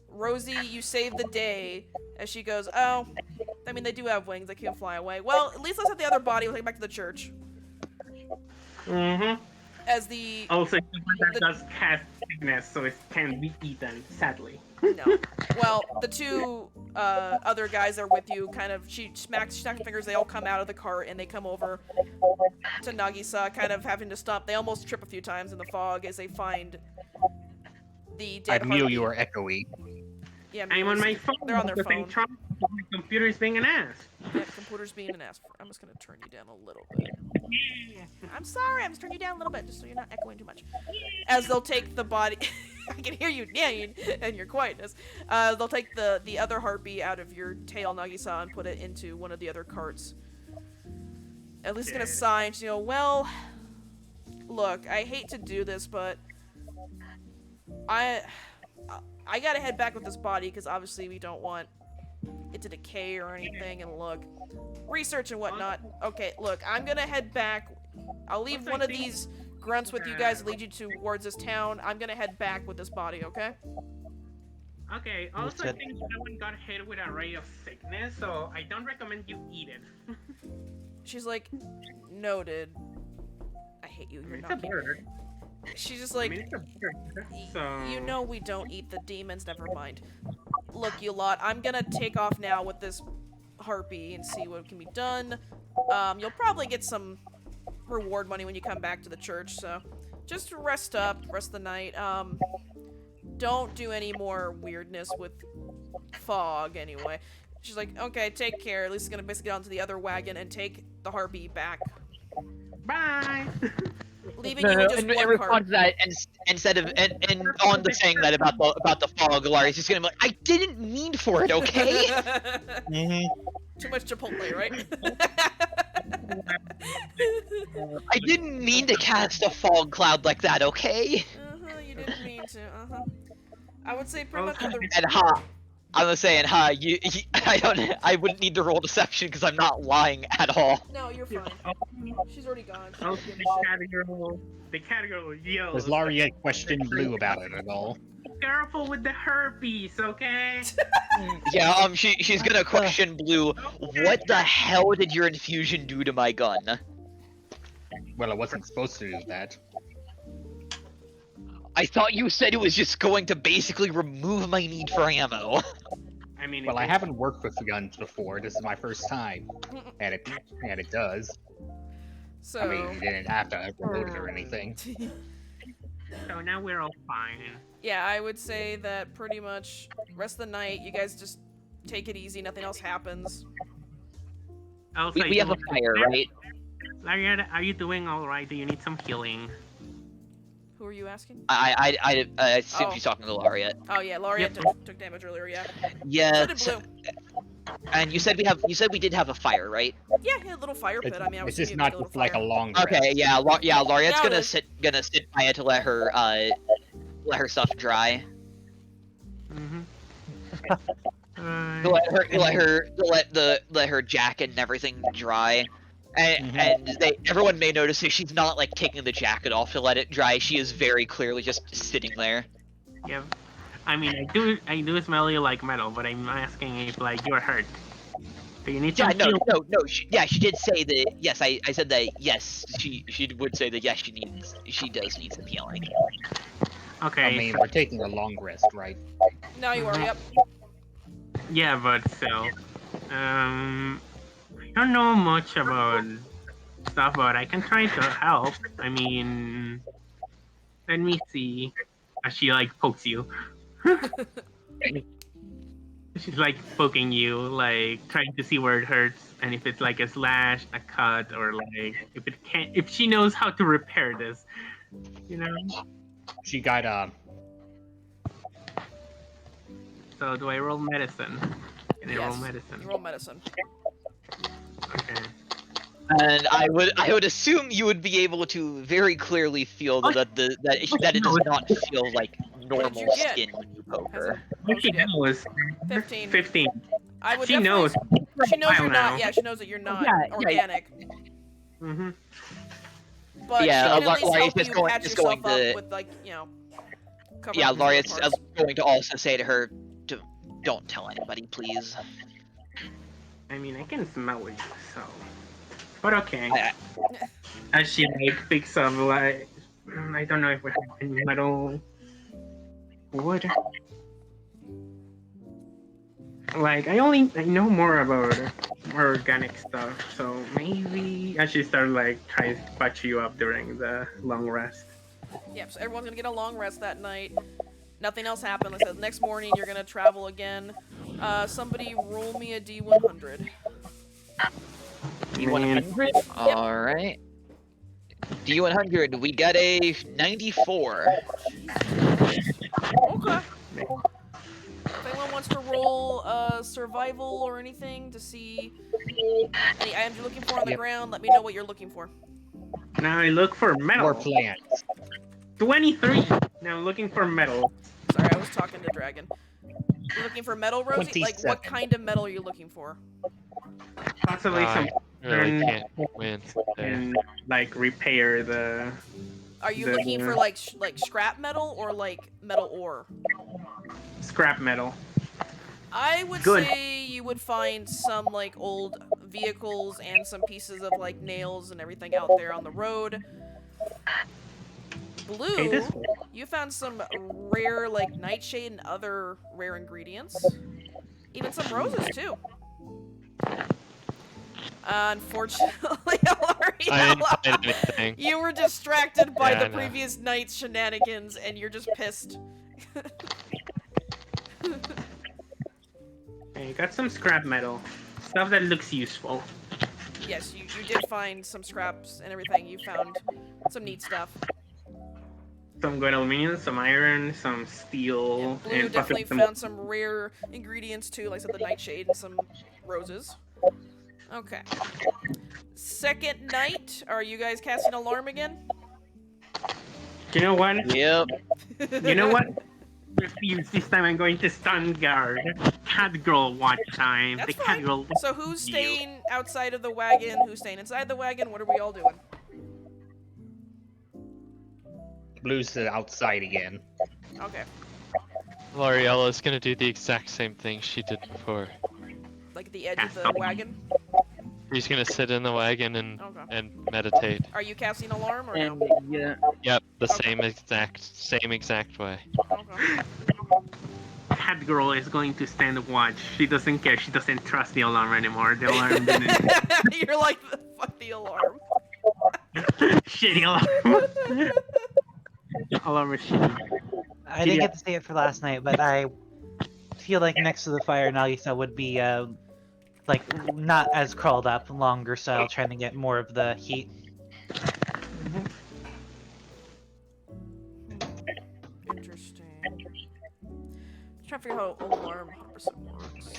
Rosie, you saved the day as she goes, oh, I mean, they do have wings. They can fly away. Well, at least let's have the other body. We'll take it back to the church. As the... Also, that does cast sickness, so it can be eaten, sadly. No. Well, the two other guys that are with you kind of... She smacks her fingers. They all come out of the cart, and they come over to Nagisa, kind of having to stop. They almost trip a few times in the fog as they find the dead Miu, harpy. you are echoey. Yeah, I'm on my phone. They're on their because phone. My computer's being an ass. Yeah, computer's being an ass. I'm just gonna turn you down a little bit. I'm sorry, I'm just turning you down a little bit, just so you're not echoing too much. As they'll take the body... I can hear you neighing and your quietness. They'll take the other harpy out of your tail, Nagisa, and put it into one of the other carts. At least gonna sigh and she's well... Look, I hate to do this, but... I gotta head back with this body, because obviously we don't want it to decay or anything, and look, research and whatnot. Okay, look, I'm gonna head back. I'll leave one of these grunts with you guys to lead you towards this town. I'm gonna head back with this body, okay? Okay, also I think that one got hit with a ray of sickness, so I don't recommend you eat it. She's like, noted. I hate you, you're It's a not bird. She's just like, It's a bird, so... you know we don't eat the demons, never mind. Look, you lot, I'm gonna take off now with this harpy and see what can be done. You'll probably get some reward money when you come back to the church, so just rest up, rest the night. Don't do any more weirdness with fog, anyway. She's like, okay, take care. Lisa's gonna basically get onto the other wagon and take the harpy back. Bye! Leaving you with just in one response cart. to that, instead of and on the saying that about the fog, Larry's just gonna be like, I didn't mean for it, okay? Too much Chipotle, right? I didn't mean to cast a fog cloud like that, okay? You didn't mean to, I would say pretty much for the... And I was saying, I wouldn't need to roll deception because I'm not lying at all. No, you're fine. She's already gone. She Oh, doesn't give a the category yells. Does Lariat question Blue about it at all? Careful with the herpes, okay? Yeah, she's gonna question Blue. What the hell did your infusion do to my gun? Well, it wasn't supposed to do that. I thought you said it was just going to basically remove my need for ammo. I mean, Well, I haven't worked with guns before. This is my first time, and it does. So... I mean, you didn't have to reload it or anything. So now we're all fine. Yeah, I would say that pretty much rest of the night, you guys just take it easy, nothing else happens. Also, We have a fire, right? Lariat, are you doing alright? Do you need some healing? Who are you asking? I assume Oh. she's talking to Lariat. Oh yeah, Lariat took damage earlier, yeah. Yeah. So did Blue. And you said we did have a fire, right? Yeah, a little fire pit. I mean, I was It's just thinking not of a just like a little long rest. Okay, yeah, Lariat's Now gonna it sit by it to let her stuff dry. To let her jacket and everything dry. And everyone may notice that she's not like taking the jacket off to let it dry. She is very clearly just sitting there. Yeah. I mean, I do smell you like metal, but I'm asking if like you're hurt. Do you need some Yeah, healing? no. She did say that. Yes, I said that. Yes, she would say that. Yes, she does need some healing. Okay. I mean, we're taking a long rest, right? Now you are, yep. Yeah, but still. don't know much about stuff, but I can try to help. I mean, let me see. As she like pokes you. She's like poking you, like trying to see where it hurts, and if it's like a slash, a cut, or like if she knows how to repair this, you know. She got So do I roll medicine? Can I roll Yes. medicine? You roll medicine. Okay. And I would assume you would be able to very clearly feel that that it does not feel like normal you get? skin when you poke Has it? her. What she Yeah. knows? 15. 15. I would She definitely. knows. She knows you're now. not. Yeah, she knows that you're not Yeah, yeah. organic. Mm-hmm. But Yeah, she can at Laria's least help just you going- patch just yourself going to- up with like cover Yeah, up the Laria's parts. going to also say to her, "Don't tell anybody, please." I mean, I can smell it, so. But okay. I- As she like picks up like, I don't know if we have any metal wood. Like I know more about organic stuff, so maybe I should start like trying to patch you up during the long rest. Yep. So everyone's gonna get a long rest that night. Nothing else happened. Like I said, next morning you're gonna travel again. Somebody roll me a D100. D100. All right. D100. We got a 94. Okay. If anyone wants to roll survival or anything to see any items you're looking for on the ground, let me know what you're looking for. Now I look for metal. more plants. 23. Now I'm looking for metal. Sorry, I was talking to Dragon. You're looking for metal, Rosie? Like, what 27. kind of metal are you looking for? Possibly some I really iron can't win there. and like repair the Are you The- looking for like scrap metal or like metal ore? scrap metal. I would Good. say you would find some like old vehicles and some pieces of like nails and everything out there on the road. Blue, Okay, this way. you found some rare like nightshade and other rare ingredients. Even some roses too. Unfortunately, I didn't Alariella, find anything. you were distracted by Yeah, the I know. previous night's shenanigans and you're just pissed. Okay, you got some scrap metal. Stuff that looks useful. Yes, you did find some scraps and everything. You found some neat stuff. Some good aluminum, some iron, some steel, Blue and definitely possibly found some rare ingredients too, like I said, the nightshade and some roses. Okay. Second night, are you guys casting alarm again? You know what? Yep. You know what? Refuse. This time I'm going to stun guard. Cat girl watch time. That's the cat fine. girl. So who's staying outside of the wagon? Who's staying inside the wagon? What are we all doing? Blue's outside again. Okay. Lariella's gonna do the exact same thing she did before. Like at the edge of the wagon? She's gonna sit in the wagon and Okay. meditate. Are you casting alarm or no? Yeah. Yep, the Okay. same exact way. Okay. Cat girl is going to stand watch. She doesn't care. She doesn't trust the alarm anymore. The alarm didn't. You're like, fuck the alarm. Shitty alarm. Alarm is shitty. I didn't get to say it for last night, but I feel like next to the fire, Nagisa would be like not as curled up, longer style, trying to get more of the heat. Interesting. Trying to figure out how alarm 100% works.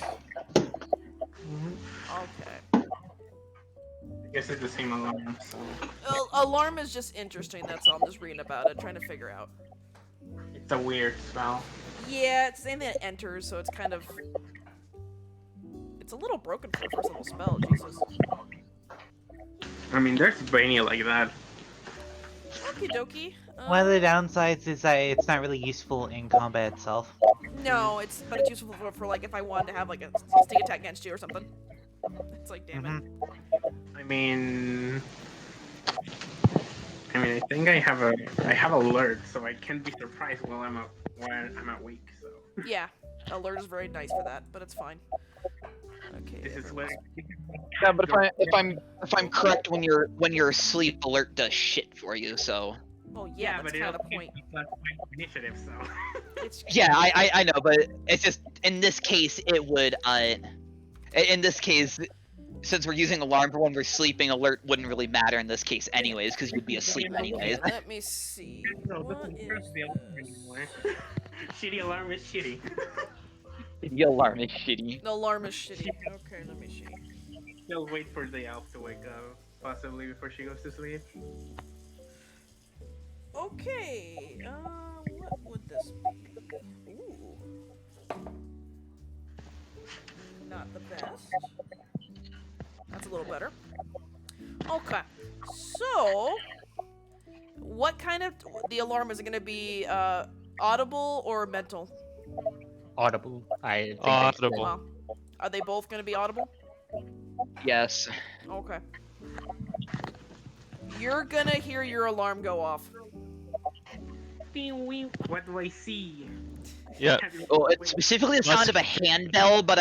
Okay. I guess it's the same alarm. So Alarm is just interesting, that's all. I'm just reading about it, trying to figure out. it's a weird spell. Yeah, it's saying that it enters, so it's kind of... It's a little broken for a first level spell, Jesus. I mean, there's brainy like that. Okie dokie. One of the downsides is that it's not really useful in combat itself. No, but it's useful for like if I wanted to have like a sneak attack against you or something. It's like, damn it. I mean, I think I have alert, so I can't be surprised while I'm awake. So Yeah. Alert is very nice for that, but it's fine. Okay. This is what. Yeah, but if I'm correct, when you're asleep, alert does shit for you. So Oh yeah, that's but kind of it'll the point. give me +1 initiative, so. It's yeah, I know, but it's just in this case it would in this case, since we're using alarm for when we're sleeping, alert wouldn't really matter in this case anyways, because you'd be asleep anyways. Okay, let me see. No, What doesn't is trust the alarm this? anymore. Shitty alarm is shitty. The alarm is shitty. The alarm is shitty. Okay, let me see. She'll wait for the elf to wake up, possibly before she goes to sleep. Okay, what would this be? Ooh. Not the best. That's a little better. Okay, so what kind of the alarm is it gonna be? Audible or mental? Audible. I think Audible. Wow. Are they both gonna be audible? Yes. Okay. You're gonna hear your alarm go off. What do I see? Yeah. Oh, it's specifically the sound of a handbell, but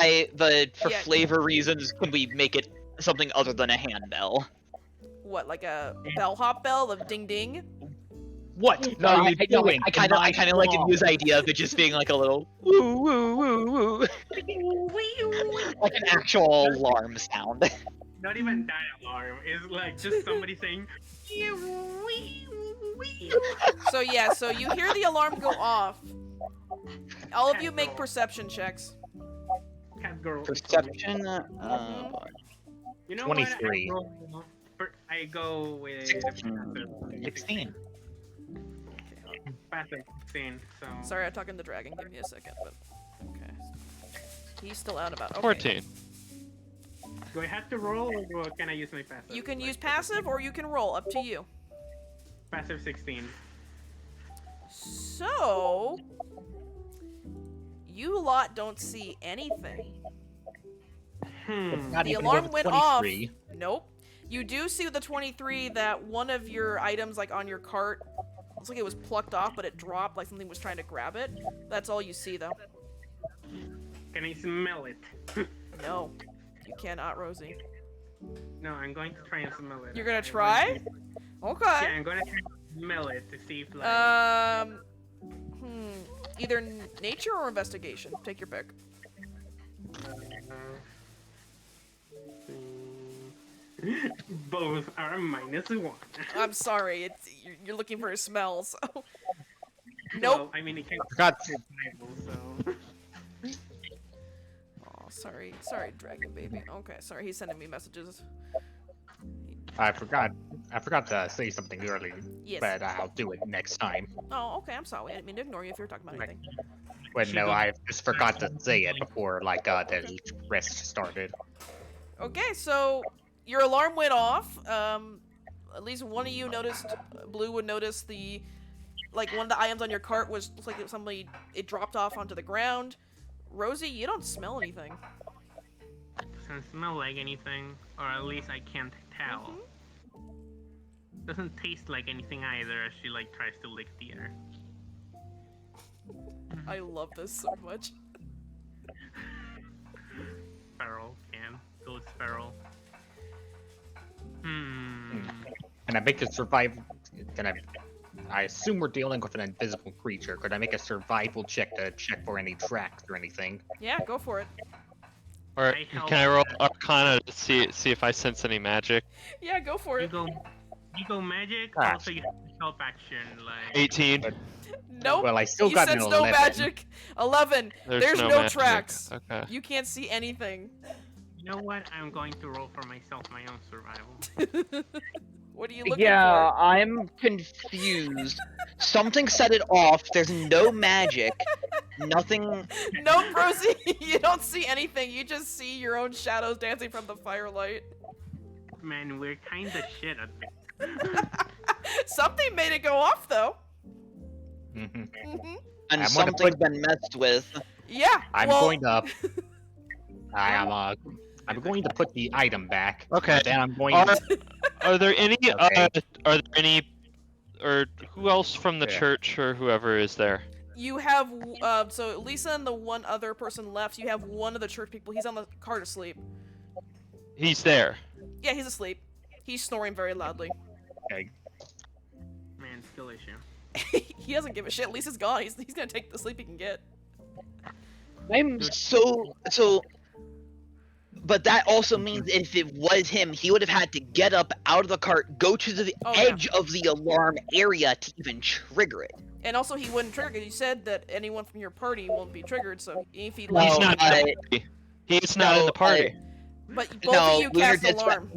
for Yeah. flavor reasons, can we make it something other than a handbell? What, like a bellhop bell of ding ding? What No, I kind of like the use idea of it just being like a little woo woo woo woo, like an actual alarm sound. Not even that alarm. It's like just somebody saying. So yeah, so you hear the alarm go off. All of you make perception checks. Cat girl. Perception. You know 23. What? I go with 16. passive 16. So. Sorry, I'm talking to Dragon. Give me a second, but okay. He's still out about. Okay. 14. Do I have to roll, or can I use my passive? You can use passive or you can roll. Up to you. Passive 16. So you lot don't see anything. Not The even alarm with went off. 23. Nope. You do see with the 23 that one of your items, like on your cart, looks like it was plucked off, but it dropped, like something was trying to grab it. That's all you see, though. Can I smell it? No, you cannot, Rosie. No, I'm going to try and smell it. You're gonna try? Yeah, Okay. I'm gonna try to smell it to see if like. Either nature or investigation. Take your pick. Both are -1. I'm sorry, you're looking for a smell, so. Well, Nope. I mean, it can't Forgot. survival, so. Oh, sorry, Dragon Baby. Okay, sorry, he's sending me messages. I forgot to say something earlier, Yes. but I'll do it next time. Oh, okay, I'm sorry. I didn't mean to ignore you if you were talking about anything. But no, I just forgot to say it before, like, the rest started. Okay, so your alarm went off. At least one of you noticed, Blue would notice like one of the items on your cart looks like it dropped off onto the ground. Rosie, you don't smell anything. Doesn't smell like anything, or at least I can't tell. Doesn't taste like anything either as she like tries to lick the air. I love this so much. Feral can. Goes feral. And I make a survival. I assume we're dealing with an invisible creature. Could I make a survival check to check for any tracks or anything? Yeah, go for it. Or I help- can I roll Arcana to see if I sense any magic? Yeah, go for You it. go magic. Ah. Also, you have help action like. 18. Nope. Well, I still You got an sense no 11. magic. 11. There's no magic. tracks. Okay. You can't see anything. You know what? I'm going to roll for myself my own survival. What are you looking Yeah, for? I'm confused. Something set it off. There's no magic. Nothing. Nope, Rosie. You don't see anything. You just see your own shadows dancing from the firelight. Man, we're kinda shit at this. Something made it go off, though. Mhm. Hmm. And I'm gonna something's put- been messed with. Yeah. I'm well, going to. I'm going to put the item back. Okay. And then I'm going. Are there any? Okay. Are there any? Or who else from the Yeah. church or whoever is there? You have so Lisa and the one other person left. You have one of the church people. He's on the cart asleep. He's there. Yeah, he's asleep. He's snoring very loudly. Okay. Man, skill issue. He doesn't give a shit. Lisa's gone. He's gonna take the sleep he can get. I'm so. But that also means if it was him, he would have had to get up out of the cart, go to the edge of the alarm area to even trigger it. And also, he wouldn't trigger because you said that anyone from your party won't be triggered. So if he He's left, not. He's not in the party. but both of you cast alarm.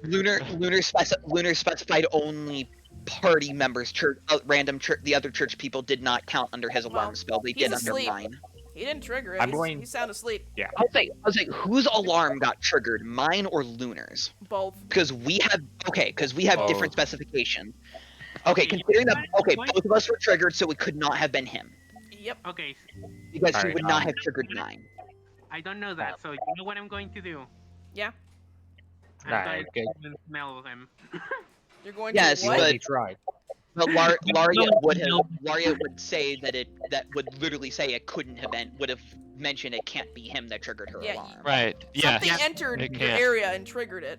Lunar specified only party members. The other church people did not count under his alarm spell. They did under asleep. mine. He didn't trigger it. He's sound asleep. Yeah. I was like, whose alarm got triggered, mine or Lunar's? Both. Because we have different specifications. Okay, considering that both of us were triggered, so it could not have been him. Yep. Okay, Because he would not have triggered mine. I don't know that, so you know what I'm going to do? Yeah. I'm going to smell him. You're going Yes, to what? but tried. Laria would say that would literally say it couldn't have been, would have mentioned it can't be him that triggered her alarm. Right. Yeah. Something entered It your can't. area and triggered it,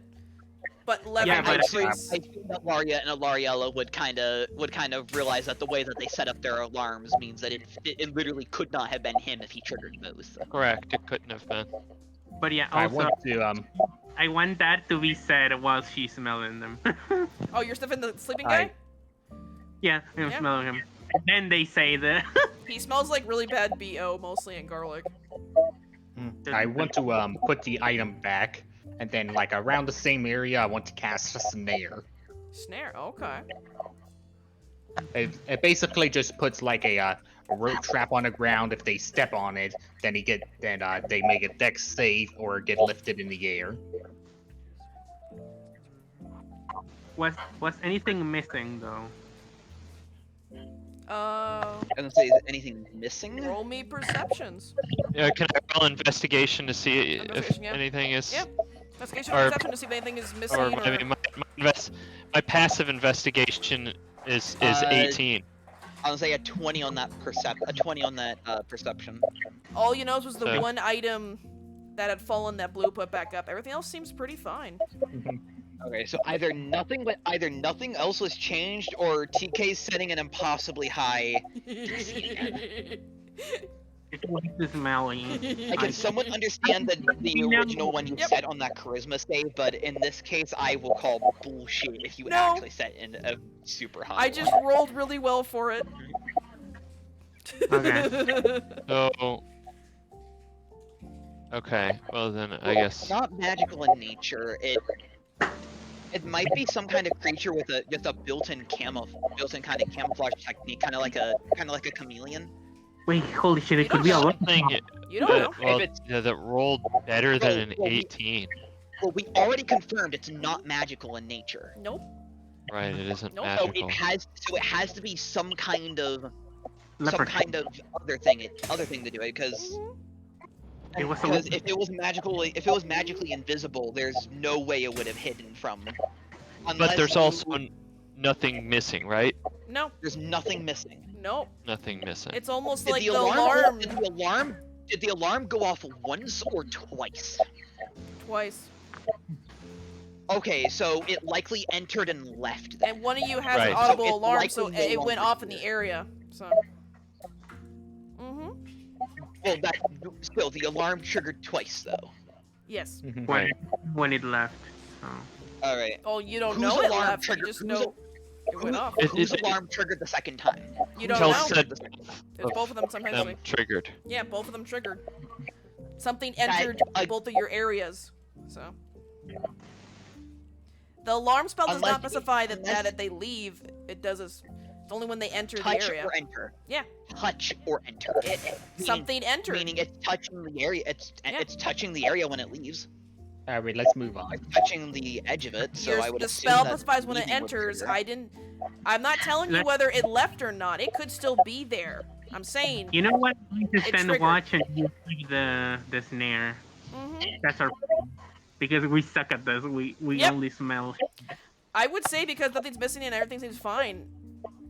but left Yeah, no but I trace. think that Laria and Alariella would kind of realize that the way that they set up their alarms means that it literally could not have been him if he triggered both. Correct. It couldn't have been. But yeah, I also, want to I want that to be said while she's smelling them. Oh, you're sniffing the sleeping guy? Yeah, I'm Yeah. smelling him. And then they say that. He smells like really bad BO, mostly, and garlic. I want to put the item back, and then like around the same area, I want to cast a snare. Snare, okay. It basically just puts like a rope trap on the ground. If they step on it, then they make a dex save or get lifted in the air. Was anything missing though? I don't say, is anything missing? Roll me perceptions. Yeah. Can I roll investigation to see if Investigation, yeah. anything is? Yep. Investigation Or- or perception to see if anything is missing. Or Or, I mean, my passive investigation is 18. I'll say a 20 on that perception. all you noticed was the So- one item that had fallen that Blue put back up. Everything else seems pretty fine. Okay, so either nothing else was changed, or TK's setting an impossibly high. It was the smelling. Can someone understand the original one you set on that charisma save? But in this case, I will call bullshit if you No. actually set in a super high. I just rolled really well for it. Okay. So. Okay. Well then, I guess. It's not magical in nature. It might be some kind of creature with a built-in kind of camouflage technique, kind of like a chameleon. Wait, holy shit! It could be a lot. Something You don't know. well, If it's- that rolled better than an Well, 18. Well, we already confirmed it's not magical in nature. Nope. Right. It isn't Nope. So magical. it has to be some kind of Leprechaun. other thing to do it, because It was a because if it was magically invisible, there's no way it would have hidden from. But Unless there's you- also nothing missing, right? No. there's nothing missing. Nope. Nothing missing. It's almost Did like the the alarm, alarm did the alarm go off once or twice? twice. Okay, so it likely entered and left. Then. And one of you has Right. an So audible it's alarm, likely so no it went longer off in the area. So. Well, that still the alarm triggered twice though. Yes. Right. when it left. So. All right. Oh, you don't Whose know it alarm left. You triggered- just whose know it went off. Whose alarm triggered the second time? You don't Kel know. said There's both of them sometimes. them triggered. Yeah, both of them triggered. Something That- entered both of your areas. So. The alarm spell does Unless- not specify that unless- if they leave, it does is. It's only when they enter the Touch area. or enter. Yeah. Touch or enter. Something entered. Meaning it's touching the area. It's Yeah. touching the area when it leaves. Alright, let's move on. It's touching the edge of it. So I would The assume spell that specifies when it leaving would enters. trigger. I'm not telling you whether it left or not. It could still be there. I'm saying. You know what? We just It stand triggered. watch and you see the snare. Mhm. That's our problem. Because we suck at this. We Yep. only smell. I would say because nothing's missing and everything seems fine.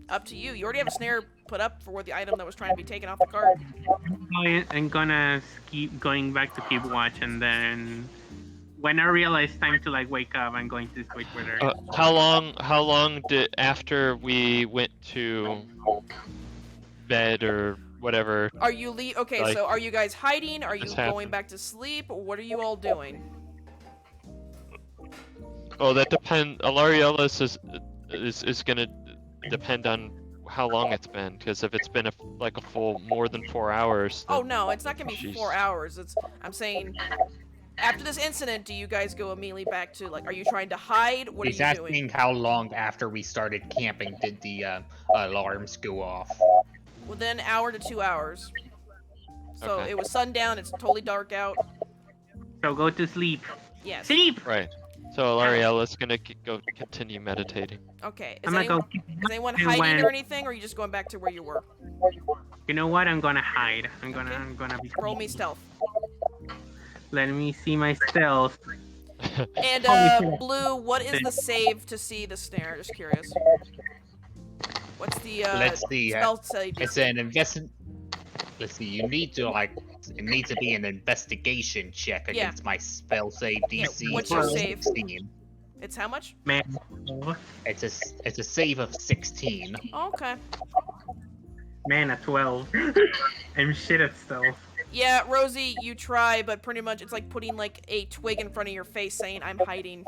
Up to you. You already have a snare put up for the item that was trying to be taken off the cart. I'm gonna keep going back to keep watch, and then when I realize time to like wake up, I'm going to switch with her. How long did after we went to bed or whatever? Are you okay, Like, so are you guys hiding? Are you this going happened. back to sleep? What are you all doing? Oh, that depend. Alariellis is gonna depend on how long it's been, because if it's been like a full more than 4 hours. Oh then no, it's not gonna be she's- 4 hours. I'm saying, after this incident, do you guys go immediately back to are you trying to hide? What He's are you asking doing? how long after we started camping did the alarms go off. Within an hour to 2 hours. So Okay. it was sundown. It's totally dark out. So go to sleep. Yes. Sleep. Right. So Alariellis gonna go continue meditating. Okay. Is, I'm gonna go. anyone and hiding when- or anything, or are you just going back to where you were? You know what? I'm gonna hide. I'm Okay. gonna be. Roll me stealth. Let me see my stealth. And Holy shit. Blue, what is the save to see the snare? Just curious. What's the Let's see. spell save? It's an Let's see. You need to it needs to be an investigation check Yeah. against my spell save Yeah, DC. what's your of save? 16. It's how much? Man. It's a save of 16. Oh, okay. Man, at 12. I'm shit at stealth. Yeah, Rosie, you try, but pretty much it's like putting like a twig in front of your face saying, I'm hiding.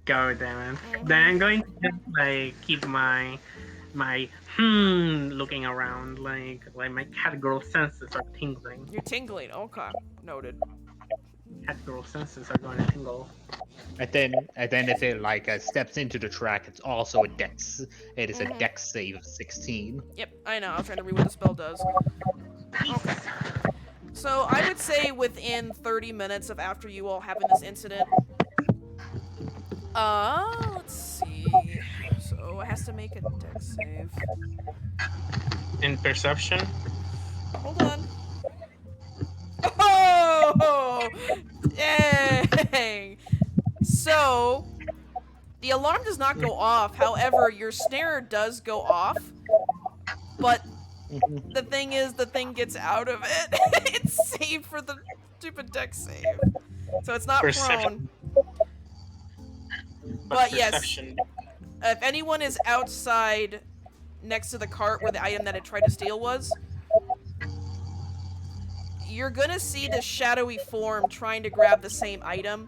God damn it. Mhm. Then I'm going to just, like keep my looking around like my cat girl senses are tingling. You're tingling. Okay. Noted. Cat girl senses are going to tingle. And then if it steps into the track, it's also a dex. It is Mhm. a dex save of 16. Yep, I know. I was trying to read what the spell does. Okay. So I would say within 30 minutes of after you all having this incident. Let's see. So it has to make a dex save. In perception? Hold on. Oh! Dang! So, the alarm does not go off. However, your snare does go off. But the thing is, the thing gets out of it. It's saved for the stupid dex save. So it's not Perception. prone. But yes, Perception. if anyone is outside next to the cart where the item that it tried to steal was, you're gonna see this shadowy form trying to grab the same item,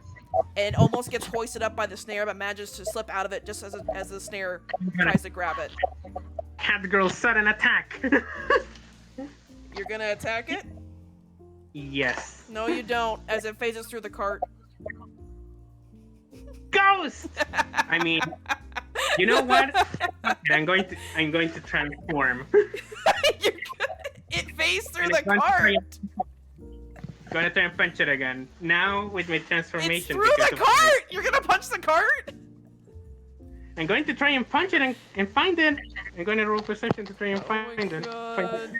and almost gets hoisted up by the snare, but manages to slip out of it just as the snare tries to grab it. Cat girl sudden attack. You're gonna attack it? Yes. No, you don't, as it phases through the cart. Ghost! I mean, you know what? I'm going to transform. It phased through And the it's going to try cart! Gonna try and punch it again. Now with my It's transformation. through because the of- cart! You're gonna punch the cart? I'm going to try and punch it and find it. I'm going to roll perception to try and Oh my find it. God.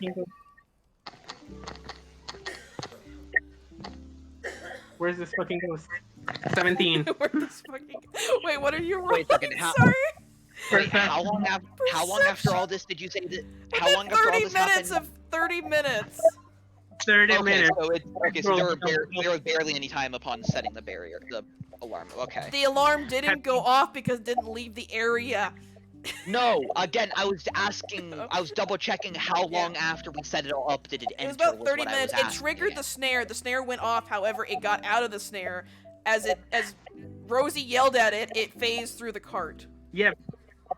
Where's this fucking ghost? 17. Where this fucking... Wait, what are you rolling? Wait a second, how- Sorry? Wait, how long after all this did you say that? How long after all 30 this minutes happened? of 30 minutes. 30 Okay, minutes. so there was barely any time upon setting the alarm. Okay. The alarm didn't go off because it didn't leave the area. No, again, I was double checking how long after we set it all up did it It enter. was about 30 what I minutes. was It asking. triggered the snare. The snare went off. However, it got out of the snare. As Rosie yelled at it, it phased through the cart. Yeah.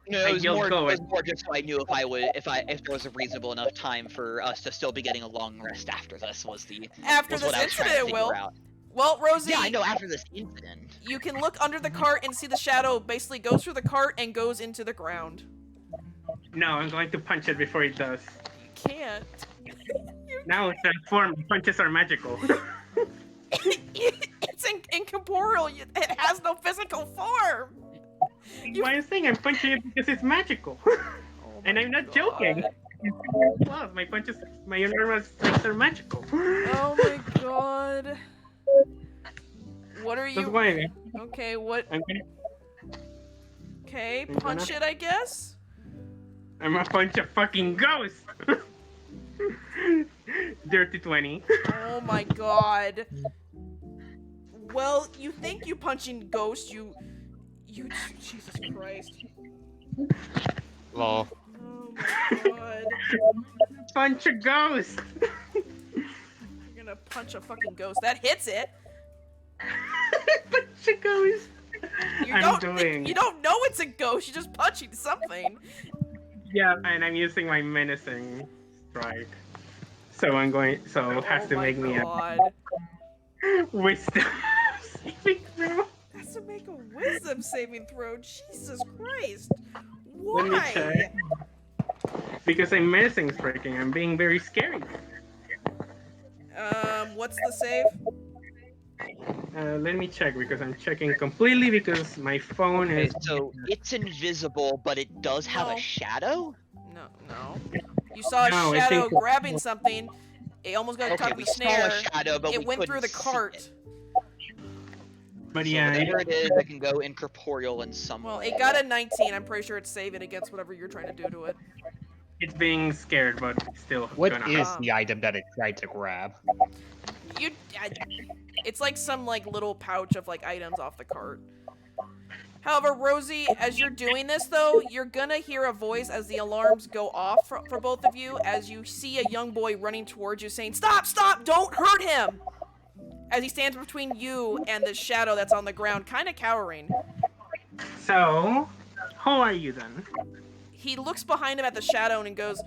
No, it was You'll more, go it was more just so I knew if there was a reasonable enough time for us to still be getting a long rest after this was After was this what I was trying to incident, figure Will. out. Well, Rosie, Yeah, I know after this incident. you can look under the cart and see the shadow basically goes through the cart and goes into the ground. No, I'm going to punch it before it does. You can't. Now it's transformed. Punches are magical. It's incorporeal. It has no physical form. Why am I saying I'm punching it because it's magical? Oh And my I'm not God. joking. Well, my enormous strikes are magical. Oh my god. What are That's you? why Okay, what? I'm gonna, Okay, I'm punch gonna- it, I guess. I'm a bunch of fucking ghosts. Dirty 20. Oh my god. Well, you think you punching ghost, you Jesus Christ. Lol. Oh my god. Bunch of ghosts. You're gonna punch a fucking ghost. That hits it. Bunch of ghosts. You don't know it's a ghost, you're just punching something. Yeah, and I'm using my menacing strike. So it has to make me God. a wisdom saving throw. Has to make a wisdom saving throw. Jesus Christ. Let me Why? check. Because I'm menacing striking, I'm being very scary. What's the save? Let me check because I'm checking completely because my phone Okay, is. so it's invisible, but it does have No. a shadow? No. You saw a No, I shadow think- grabbing something. It almost got Okay, caught in we the saw snare. a shadow, but It we went through the couldn't see cart. it. But So yeah, whatever it is, it can go incorporeal in some Well, way. it got a 19. I'm pretty sure it's saving against whatever you're trying to do to it. it's being scared, but still What gonna is Um, the item that it tried to grab? It's like some little pouch of items off the cart. However, Rosie, as you're doing this though, you're gonna hear a voice as the alarms go off for both of you, as you see a young boy running towards you saying, "Stop! Don't hurt him!" As he stands between you and the shadow that's on the ground, kind of cowering. So, how are you then? He looks behind him at the shadow and goes,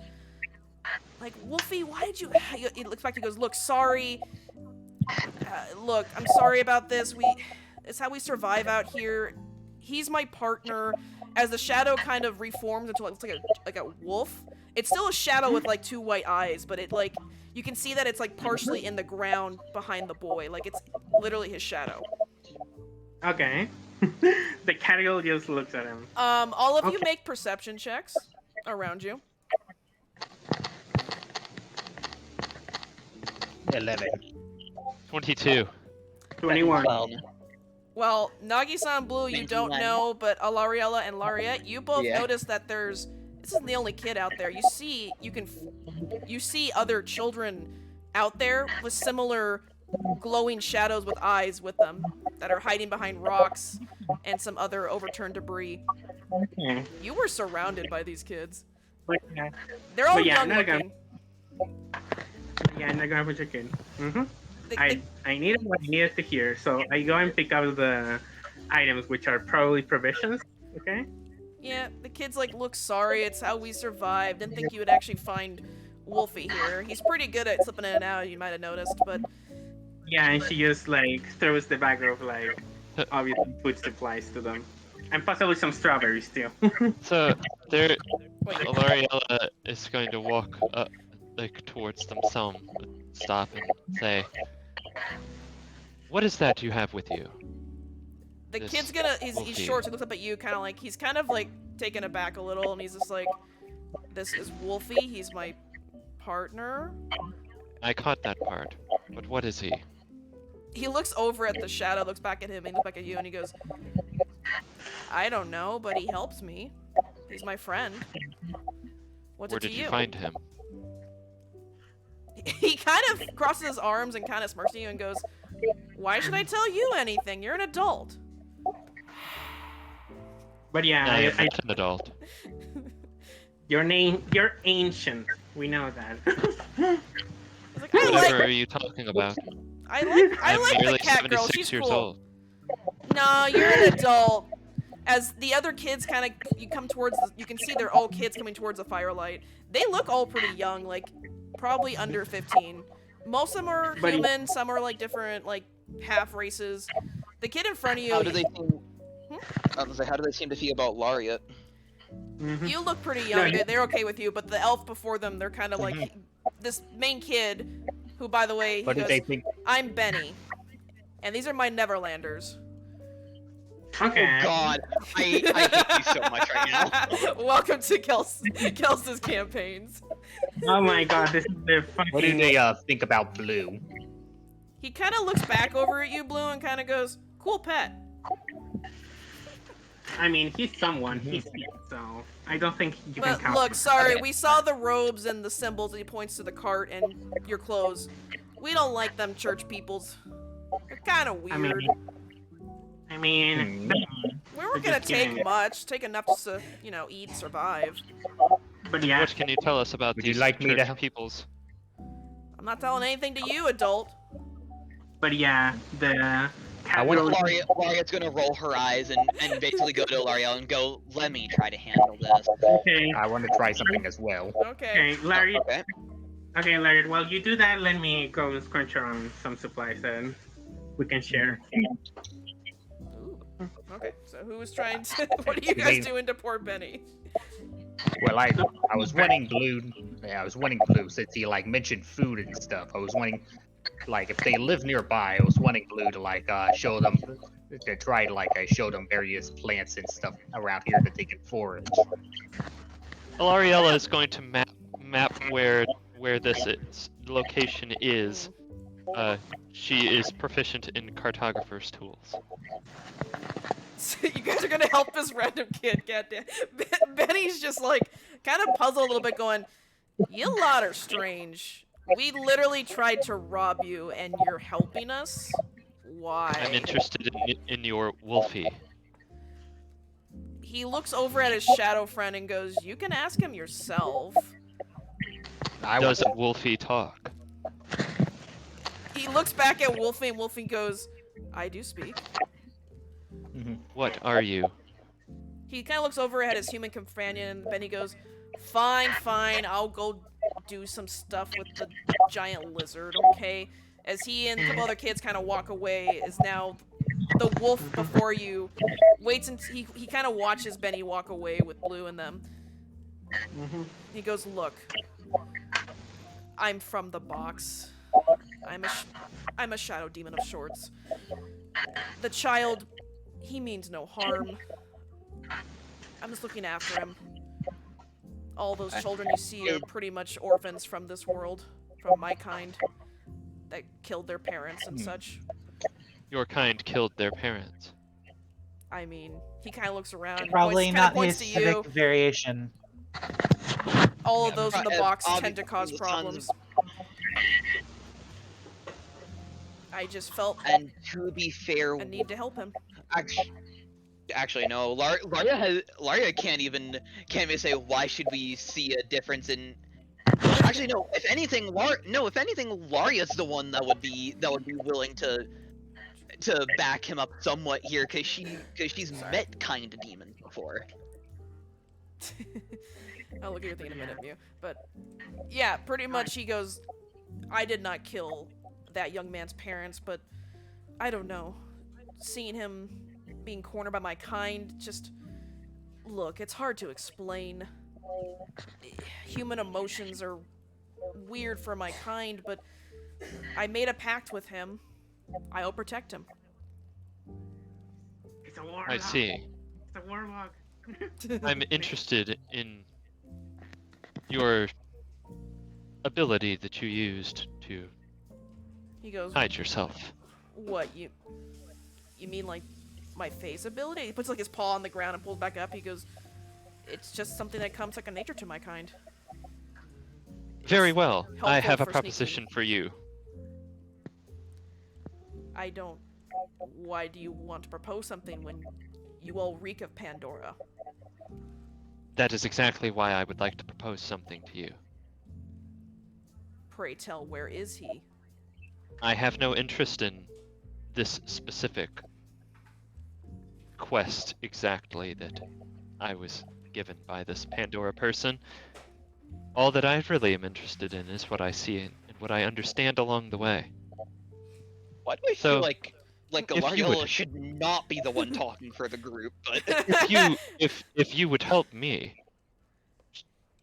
Wolfie, why did you... He looks back and goes, "Look, sorry. Look, I'm sorry about this. It's how we survive out here. He's my partner." As the shadow kind of reforms into looks like a wolf. It's still a shadow with two white eyes, but it you can see that it's partially in the ground behind the boy. It's literally his shadow. Okay. The cattle just looks at him. All of you Okay. make perception checks around you. 11. 22. 21. Well, Nagi-san Blue, you don't 29. know, but Alariella and Lariat, you both Yeah. notice that this isn't the only kid out there. You see other children out there with similar glowing shadows with eyes with them that are hiding behind rocks and some other overturned debris. Okay. You were surrounded by these kids. But yeah, They're all But yeah, young not gonna- looking. I'm not gonna put your kid. Mm-hmm. They- I needed what I needed to hear, so I go and pick up the items, which are probably provisions. Okay. Yeah, the kid's look, sorry, it's how we survived. Didn't think you would actually find Wolfie here. He's pretty good at slipping in and out, you might have noticed, but Yeah, and she just throws the bag of obviously food supplies to them, and possibly some strawberries too. So Alariella is going to walk up, towards them some, stop and say, "What is that you have with you?" the This kid's he's Wolfie. short, so he looks up at you, he's kind of taken aback a little, and he's just "This is Wolfie, he's my partner." I caught that part, but what is he? He looks over at the shadow, looks back at him, and looks back at you, and he goes, "I don't know, but he helps me. He's my friend. What's Where it to did you find him? He kind of crosses his arms and kind of smirks at you and goes, "Why should I tell you anything? You're an adult." But yeah, I am I, not an adult. you're ancient. We know that. He's like, I Whatever like are you talking about? I I'm like the nearly cat girl. 76 She's years cool. old. No, you're an adult. As the other kids you come towards, you can see they're all kids coming towards the firelight. They look all pretty young, probably under 15. Most of them are But- human, some are different, half races. The kid in front of you, How do they seem? I was like, how do they seem to feel about Lariat? Mhm. you look pretty No, young. you- They're okay with you, but the elf before them, they're kind of this main kid, who, by the way, he What did goes, they think? "I'm Benny, and these are my Neverlanders." Okay. Oh God, I hate you so much right now. Welcome to Kelsa's campaigns. Oh my god, this is the fucking. What do they think about Blue? He kind of looks back over at you, Blue, and kind of goes, "Cool pet." I mean, he's someone. He's here, so I don't think you can But count. look, him. sorry, we saw the robes and the symbols. He points to the cart and your clothes. We don't like them church peoples. They're kind of I weird. mean, We weren't They're gonna just take kidding. much. Take enough to, eat and survive. but yeah, What can you tell us about Would you these like me to church help? peoples? I'm not telling anything to you, adult. but yeah, the I want category. Lariat's gonna roll her eyes and basically go to Lariel and go, "Let me try to handle this." Okay, I want to try something as well. Okay. okay, Larry. Okay. Okay, Larry. While you do that, let me go and scrunch on some supplies, and we can share. Ooh. Okay. So who was trying to? What are you guys doing to poor Benny? Well, I was wanting blue. Yeah, I was wanting blue since he like mentioned food and stuff. I was wanting, like, if they live nearby, I was wanting blue to like show them, to try to like show them various plants and stuff around here that they can forage. Alariella is going to map where this location is. She is proficient in cartographer's tools. So you guys are gonna help this random kid, goddamn. Benny's just like kind of puzzled a little bit, going, "You lot are strange. We literally tried to rob you, and you're helping us. Why?" I'm interested in your Wolfie. He looks over at his shadow friend and goes, "You can ask him yourself." Does Wolfie talk? He looks back at Wolfie, and Wolfie goes, "I do speak." What are you? He kind of looks over at his human companion, and Benny goes, "Fine, I'll go do some stuff with the giant lizard, okay?" As he and a couple other kids kind of walk away, is now the wolf before you waits until he kind of watches Benny walk away with Blue and them. He goes, "Look, I'm from the box. I'm a shadow demon of sorts. The child, he means no harm. I'm just looking after him. All those children you see are pretty much orphans from this world, from my kind, that killed their parents and such." Your kind killed their parents. I mean, he kind of looks around, Probably kind of not points his to you. civic variation. All of those in the box tend obviously to cause the sons problems. I just felt And to be fair, a need to help him. actually no, Laria can't even say why should we see a difference in. Actually, no. If anything, Laria's the one that would be willing to back him up somewhat here, because she's met kind demons before. I'll look at your thing in a minute, Mew. But yeah, pretty much he goes, "I did not kill that young man's parents, but I don't know. Seeing him being cornered by my kind, just look, it's hard to explain. Human emotions are weird for my kind, but I made a pact with him. I'll protect him." It's a warlock. I see. It's a warlock. I'm interested in your ability that you used to He goes, hide yourself. "What, you mean like my face ability?" He puts like his paw on the ground and pulls back up. He goes, "It's just something that comes second nature to my kind." Very well. I helpful have a for proposition for you. I don't. Why do you want to propose something when you all reek of Pandora? That is exactly why I would like to propose something to you. Pray tell, where is he? I have no interest in this specific quest exactly that I was given by this Pandora person. All that I really am interested in is what I see and what I understand along the way. Why do I So, feel like if you Galariella would- should not be the one talking for the group? But If you would help me,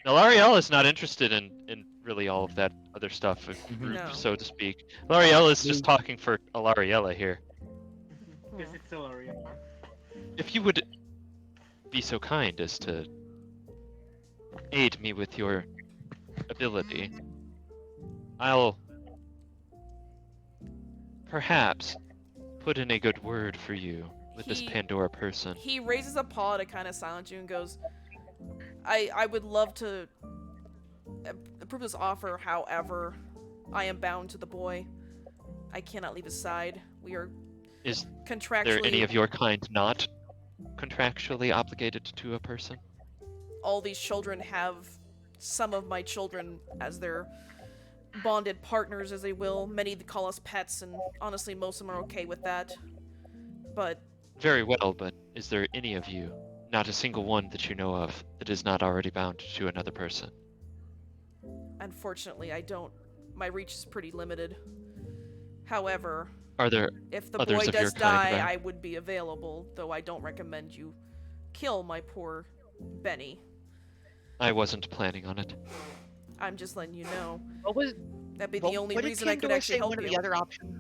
Alariel is not interested in really all of that other stuff, a group, No. so to speak. Alariel is just talking for Alariella here. Because it's still a real. If you would be so kind as to aid me with your ability, I'll perhaps put in a good word for you with this Pandora person. He raises a paw to kind of silence you and goes, I would love to approve this offer, however, I am bound to the boy. I cannot leave his side. We are Is contractually... there any of your kind not contractually obligated to a person? All these children have some of my children as their bonded partners, as they will. Many call us pets, and honestly, most of them are okay with that. But... Very well, but is there any of you, not a single one that you know of, that is not already bound to another person? Unfortunately, I don't. My reach is pretty limited. However, Are there if the others boy of your does kind die, around? I would be available, though I don't recommend you kill my poor Benny. I wasn't planning on it. I'm just letting you know. What was? That'd be What, the only what did reason I could Pandora actually say help one of you. the other options?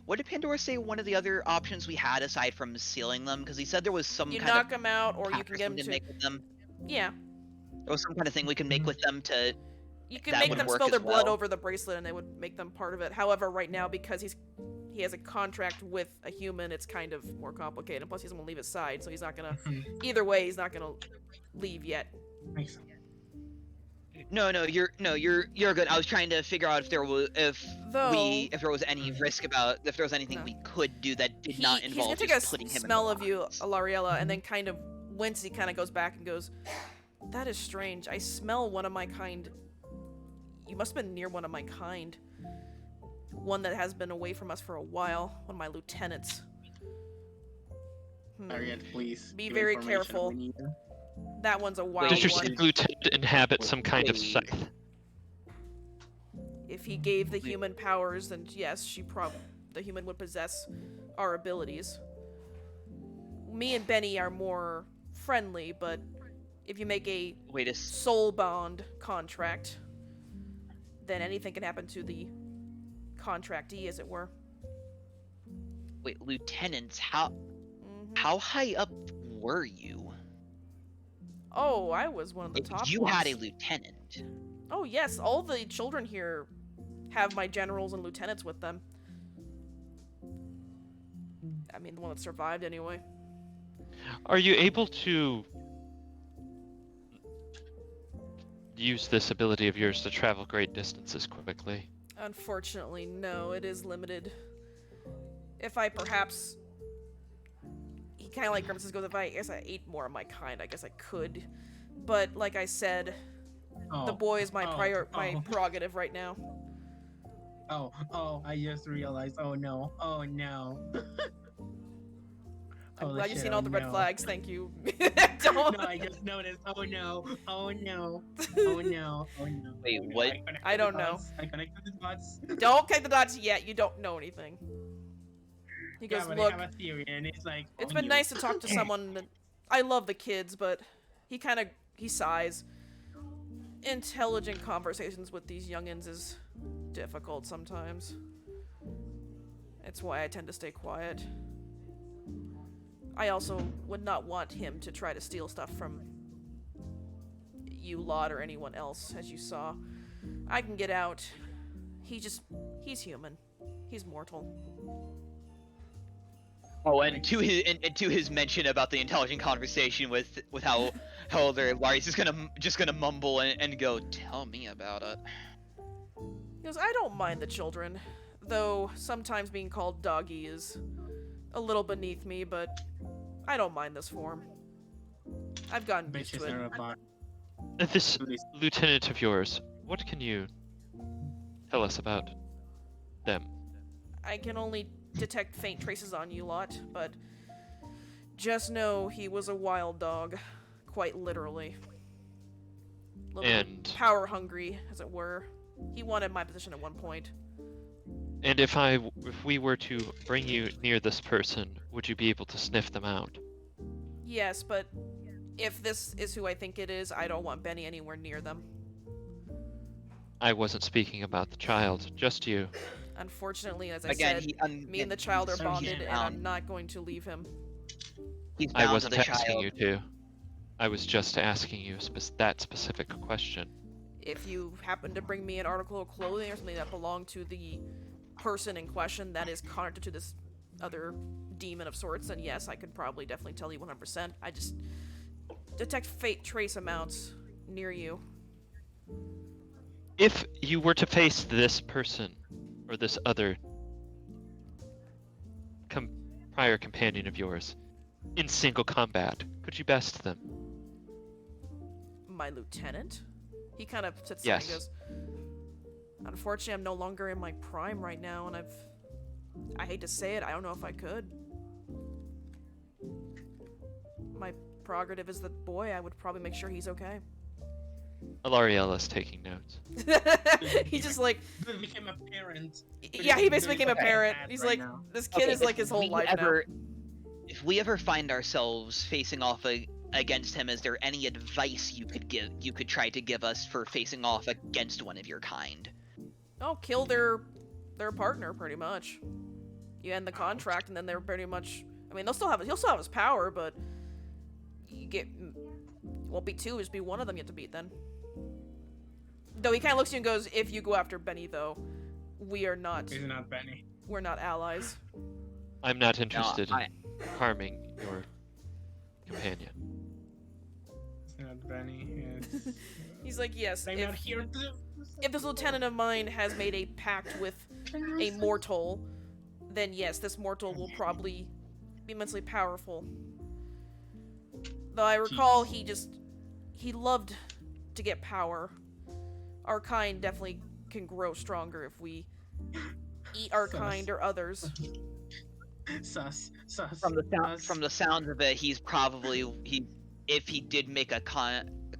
What did Pandora say one of the other options we had aside from sealing them? Because he said there was some You kind knock of them out, or you can pact get them we can to... make with them. Yeah. There was some kind of thing we can make with them to. You can That make would them work spill as their blood well. over the bracelet, and they would make them part of it. However, right now, because he has a contract with a human, it's kind of more complicated. And plus, he doesn't want to leave his side, so he's not gonna... Either way, he's not gonna leave yet. Makes No, you're good. I was trying to figure out if there was if there was any Mm-hmm. risk about if there was anything we could do that did not He's involve gonna take just a putting him smell in of the you, box. Alariella, and then kind of wince. He kind of goes back and goes, "That is strange. I smell one of my kind. You must have been near one of my kind. One that has been away from us for a while. One of my lieutenants. Harriet, please. Be give very information careful. we need. That one's a wild Does your one. lieutenant inhabit some kind of Wait. scythe? If he gave the human powers, then yes, the human would possess our abilities. Me and Benny are more friendly, but if you make a Wait a soul bond contract, then anything can happen to the contractee, as it were. wait, lieutenants, how Mhm. how high up were you? Oh, I was one of the If top you ones. had a lieutenant. Oh yes, all the children here have my generals and lieutenants with them. I mean, the one that survived anyway. Are you able to use this ability of yours to travel great distances quickly? Unfortunately, no, it is limited. If I perhaps... He kind of like grimaces, goes, if I guess I ate more of my kind, I guess I could. But, like I said, the boy is my my prerogative right now. I just realized. Oh no. I'm Holy glad you've shit, seen all oh the red no. flags, thank you. No, I just noticed. Oh no. Wait, what? I don't know. I connected the dots. Don't connect the dots yet, you don't know anything. He goes, Yeah, but look, I have a theory, and it's like. it's oh, been you. nice to talk to someone that... I love the kids, but he sighs. Intelligent conversations with these youngins is difficult sometimes. It's why I tend to stay quiet. I also would not want him to try to steal stuff from you lot or anyone else, as you saw. I can get out. He's human. He's mortal. Oh, and to his mention about the intelligent conversation with how they're Larry's just gonna mumble and go, tell me about it. He goes, I don't mind the children, though sometimes being called doggy is a little beneath me, but I don't mind this form. I've gotten used Bitches to it. are about. This lieutenant of yours, what can you tell us about them? I can only detect faint traces on you lot, but just know he was a wild dog, quite literally. Little And power hungry, as it were. He wanted my position at one point. and if we were to bring you near this person, would you be able to sniff them out? Yes, but if this is who I think it is, I don't want Benny anywhere near them. I wasn't speaking about the child, just you. Unfortunately, as I Again, said, me and the child are so bonded, and I'm bound. not going to leave him. He's I bound to wasn't the asking child. you to. I was just asking you that specific question. If you happen to bring me an article of clothing or something that belonged to the person in question that is connected to this other demon of sorts, then yes, I could probably definitely tell you 100%. I just detect fate trace amounts near you. If you were to face this person or this other prior companion of yours in single combat, could you best them? My lieutenant? He kind of sits Yes. there and goes, unfortunately, I'm no longer in my prime right now, and I hate to say it, I don't know if I could. My prerogative is the boy, I would probably make sure he's okay. Alariela's taking notes. He's just like, He became a parent. yeah, he basically became a Okay. parent. He's Right like, now. this kid is like his whole life If we ever find ourselves facing off against him, is there any advice you could try to give us for facing off against one of your kind? now. Oh, kill their partner, pretty much. You end the contract, and then they're pretty much. I mean, he'll still have his power, but you won't be two, just be one of them you have to beat then. Though he kind of looks at you and goes, "If you go after Benny, though, we are not. He's not Benny. We're not allies." I'm not interested No, in harming your companion. It's not Benny. It's... He's like, "Yes, I'm not here to... if this lieutenant of mine has made a pact with a mortal, then yes, this mortal will probably be immensely powerful." Though I recall he loved to get power. Our kind definitely can grow stronger if we eat our kind or others. Sus. From the sounds of it, if he did make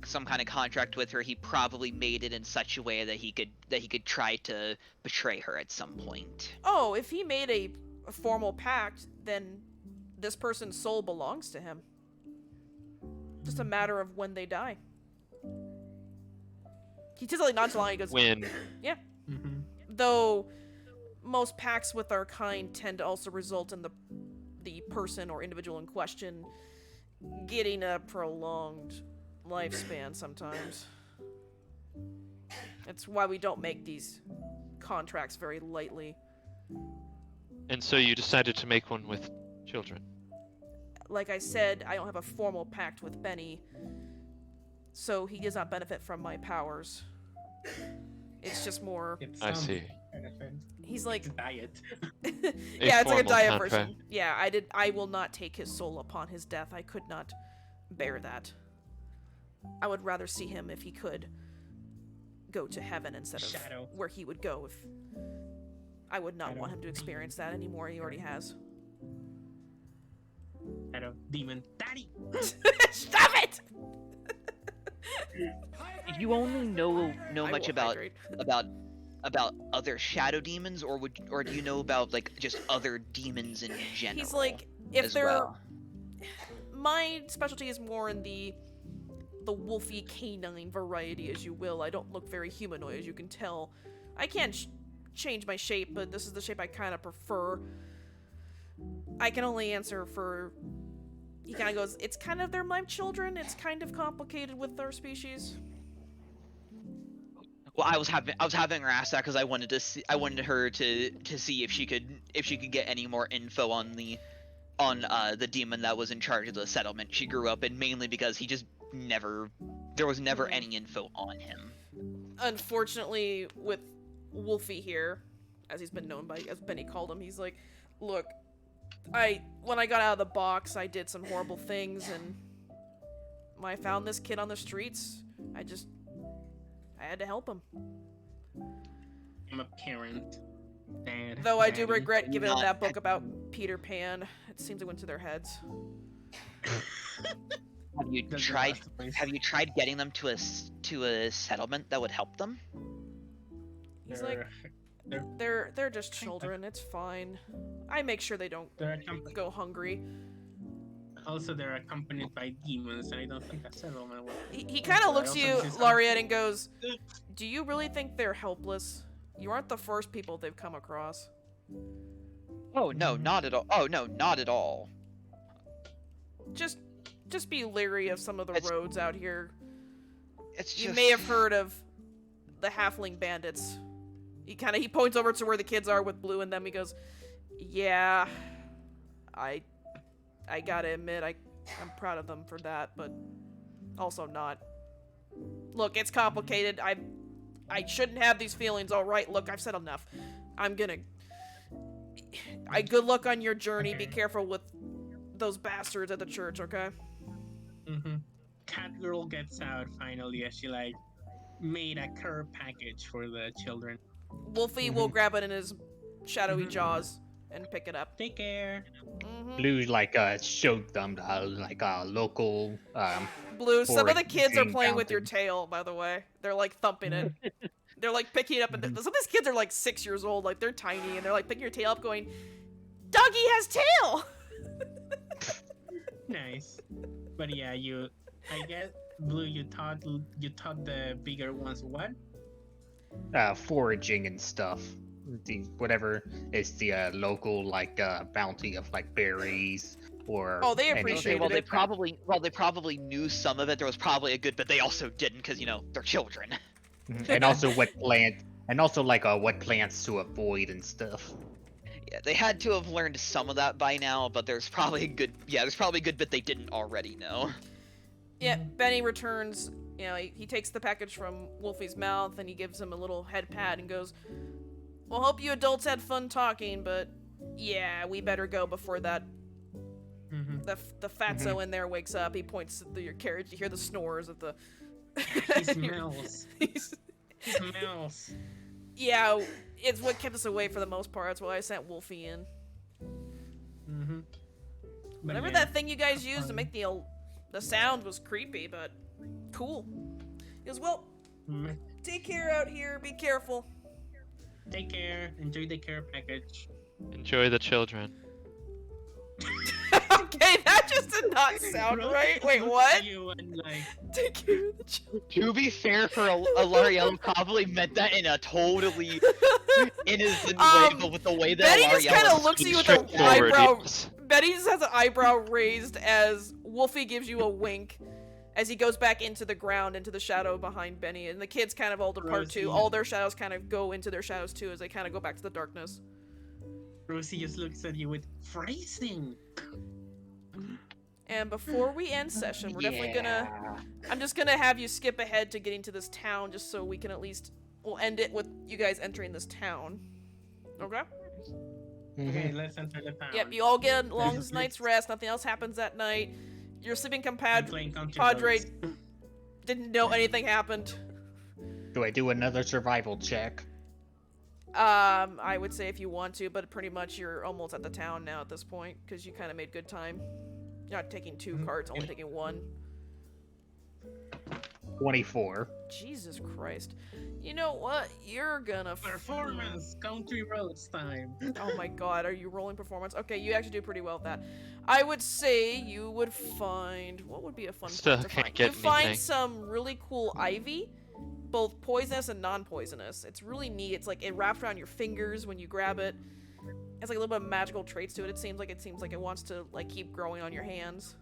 some kind of contract with her, he probably made it in such a way that he could try to betray her at some point. Oh, if he made a formal pact, then this person's soul belongs to him. Just a matter of when they die. He just like nonchalantly goes, When yeah. Mm-hmm. Though most pacts with our kind tend to also result in the person or individual in question getting a prolonged lifespan sometimes. That's why we don't make these contracts very lightly. and so you decided to make one with children. Like I said, I don't have a formal pact with Benny, so he does not benefit from my powers. It's just more. I see. He's like, Diet. yeah, it's like a formal diet contract. version. Yeah, I will not take his soul upon his death. I could not bear that. I would rather see him, if he could, go to heaven instead of Shadow. where he would go. If I would not want him to experience that anymore. He already has. Shadow. Demon. Daddy! Stop it! Did you only know I much will about hydrate. about other shadow demons, or do you know about like just other demons in general? He's like, if as they're well? my specialty is more in the wolfy canine variety, as you will. I don't look very humanoid, as you can tell. I can't change my shape, but this is the shape I kind of prefer. I can only answer for. He kind of goes, it's kind of they're my children. It's kind of complicated with their species. Well, I was having her ask that because I wanted her to see if she could get any more info on the demon that was in charge of the settlement she grew up in, mainly because there was never any info on him. Unfortunately, with Wolfie here, as he's been known by, as Benny called him, he's like, look, when I got out of the box, I did some horrible things, and when I found this kid on the streets, I had to help him. I'm a parent. Dad. Though I do Daddy. regret giving them Not- that book about Peter Pan. It seems it went to their heads. Have you That's the tried? last place. Have you tried getting them to a settlement that would help them? He's like, they're just children. It's fine. I make sure they don't They're accompanied. go hungry. Also, they're accompanied by demons, and I don't think a settlement will. He kind of looks at you, also just- Laureate, and goes, do you really think they're helpless? You aren't the first people they've come across. Oh no, not at all. Oh no, not at all. Just be leery of some of the It's- roads out here. It's You just. may have heard of the halfling bandits. He points over to where the kids are with Blue and them. He goes, yeah, I gotta admit, I'm proud of them for that, but also not. Look, it's complicated. I shouldn't have these feelings, alright? Look, I've said enough. I'm gonna... good luck on your journey. Be careful with those bastards at the church, okay? Cat girl gets out finally as she like made a care package for the children. Wolfie will grab it in his shadowy jaws and pick it up. Take care. Blue like showed them like a local Blue, some of the kids are foraging playing with your fountain. tail, by the way. They're like thumping it. They're like picking it up, and some of these kids are like 6 years old, like they're tiny, and they're like picking your tail up, going, "Doggy has tail." Nice. But yeah, I guess Blue, you taught the bigger ones what? Foraging and stuff. Whatever is the local like bounty of like berries or. Oh, they any- appreciate Well, it. they probably knew some of it. There was probably a good bit they also didn't, because they're children. And also what plant, and also like what plants to avoid and stuff. Yeah, they had to have learned some of that by now, but there's probably a good bit they didn't already know. Yeah, Benny returns. He takes the package from Wolfie's mouth and he gives him a little head pat and goes, "Well, hope you adults had fun talking, but yeah, we better go before that the fatso in there wakes up." He points to your carriage. You hear the snores of the. He smells. He smells. Yeah, it's what kept us away for the most part. That's why I sent Wolfie in. Remember that thing you guys used to make the sound was creepy, but cool. He goes, "Well, take care out here. Be careful." Take care. Enjoy the care package. Enjoy the children. Okay, that just did not sound right. Wait, what? You and, like, Take care of the children. To be fair, for Alariel probably meant that in a totally innocent way, but with the way that Betty just Alariel kind of was looks at you with an Straightforward, eyebrow. yes. Betty just has an eyebrow raised as Wolfie gives you a wink as he goes back into the ground, into the shadow behind Benny, and the kids kind of all depart too. All their shadows kind of go into their shadows too as they kind of go back to the darkness. Rosie just looks at you with phrasing. And before we end session, we're definitely gonna... I'm just gonna have you skip ahead to getting to this town just so we can at least... We'll end it with you guys entering this town. Okay? Okay, let's enter the town. Yep, you all get a long night's rest. Nothing else happens that night. Your sleeping I'm compadre, playing Country Padre, Roads. didn't know anything happened. Do I do another survival check? I would say if you want to, but pretty much you're almost at the town now at this point, because you kind of made good time. You're not taking 2 carts, only taking 1. 24. Jesus Christ. You know what? You're gonna... Performance! Country Roads time! Oh my god, are you rolling performance? Okay, you actually do pretty well with that. I would say you would find... What would be a fun Still plant to can't find? get You find anything. some really cool ivy, both poisonous and non-poisonous. It's really neat. It's like it wraps around your fingers when you grab it. It's like a little bit of magical traits to it. It seems like it wants to like keep growing on your hands.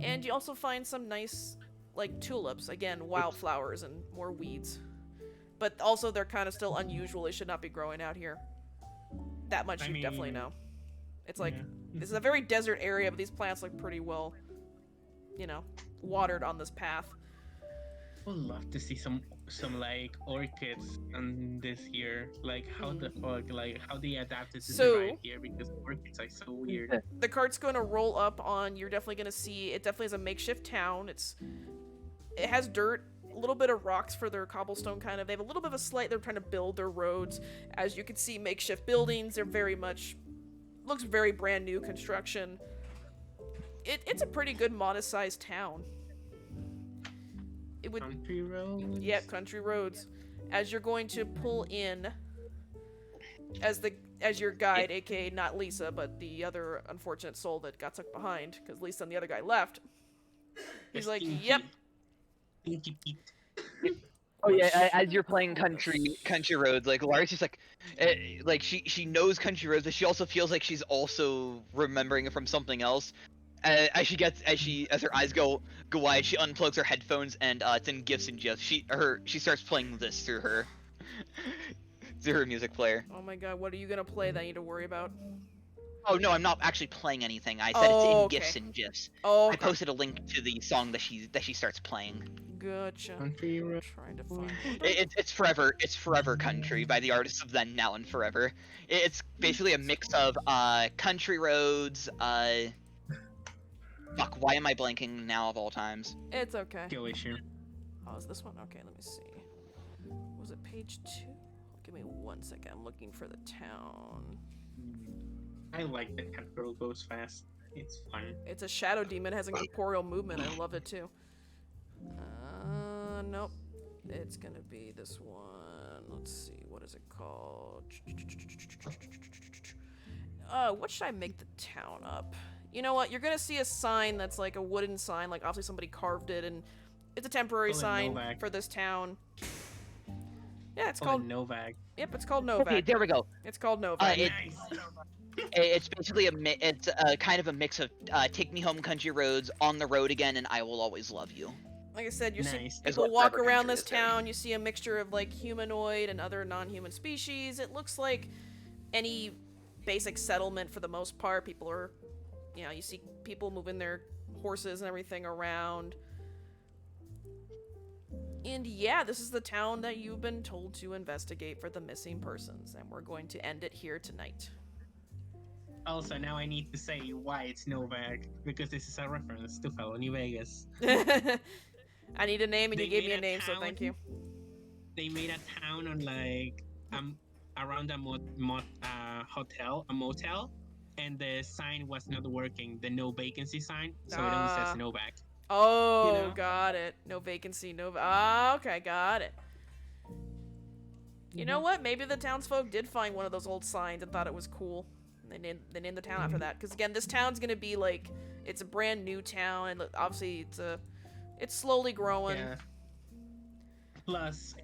And you also find some nice like tulips, again, wildflowers and more weeds. But also they're kind of still unusual. They should not be growing out here. That much you definitely know. It's like this is a very desert area, but these plants look pretty well, watered on this path. I would love to see some like orchids on this here. Like how the fuck, like how they adapted to survive here, because orchids are so weird. The cart's going to roll up on. You're definitely going to see. It definitely is a makeshift town. It has dirt, a little bit of rocks for their cobblestone kind of. They have a little bit of a slight. They're trying to build their roads. As you can see, makeshift buildings. They're very much looks very brand new construction. It's a pretty good modest sized town. It would. Country roads. Yep, country roads. As you're going to pull in, as your guide, aka not Lisa, but the other unfortunate soul that got stuck behind, because Lisa and the other guy left. He's like, "Yep." Pinky Pete. Oh yeah, as you're playing country roads, like Lara's just like she knows country roads, but she also feels like she's also remembering it from something else. As her eyes go wide, she unplugs her headphones and it's in GIFs and GIFs. She starts playing this through her music player. Oh my god, what are you gonna play that I need to worry about? Oh no, I'm not actually playing anything. I said it's in Oh, GIFs okay. and GIFs. Oh, I posted a link to the song that she starts playing. Gotcha. Country road. Trying to find It's Forever Country by the artists of Then, Now, and Forever. It's basically a mix of country roads. Fuck, why am I blanking now of all times? It's okay. Skill issue. Oh, is this one? Okay, let me see. Was it page 2? Give me 1 second. I'm looking for the town. I like that cat girl goes fast. It's fun. It's a shadow demon. It has a corporeal movement. I love it too. Nope. It's gonna be this one. Let's see. What is it called? What should I make the town up? You know what? You're gonna see a sign that's like a wooden sign. Like obviously somebody carved it, and it's a temporary Call it sign Novak. for this town. Yeah, it's Called called. Novak. Yep, it's called Novak. Okay, there we go. It's called Novak. Nice. It's basically it's kind of a mix of Take Me Home Country Roads, On the Road Again, and I Will Always Love You. Like I said, you see Nice. Is people what walk Forever around Country this is there. town. You see a mixture of like humanoid and other non-human species. It looks like any basic settlement for the most part. People are, you know, you see people moving their horses and everything around. And yeah, this is the town that you've been told to investigate for the missing persons, and we're going to end it here tonight. Also, now I need to say why it's Novak, because this is a reference to fellow New Vegas. I need a name, and you They gave me made a a name, so town. thank you. They made a town on like around a hotel, a motel, and the sign was not working. The no vacancy sign, so it only Ah. says Novak. Oh, You know? got it. No vacancy, no. Ah, okay, got it. You know what? Maybe the townsfolk did find one of those old signs and thought it was cool. And they named the town after that. Because again, this town's gonna be like, it's a brand new town, and obviously it's slowly growing. Yeah. Plus,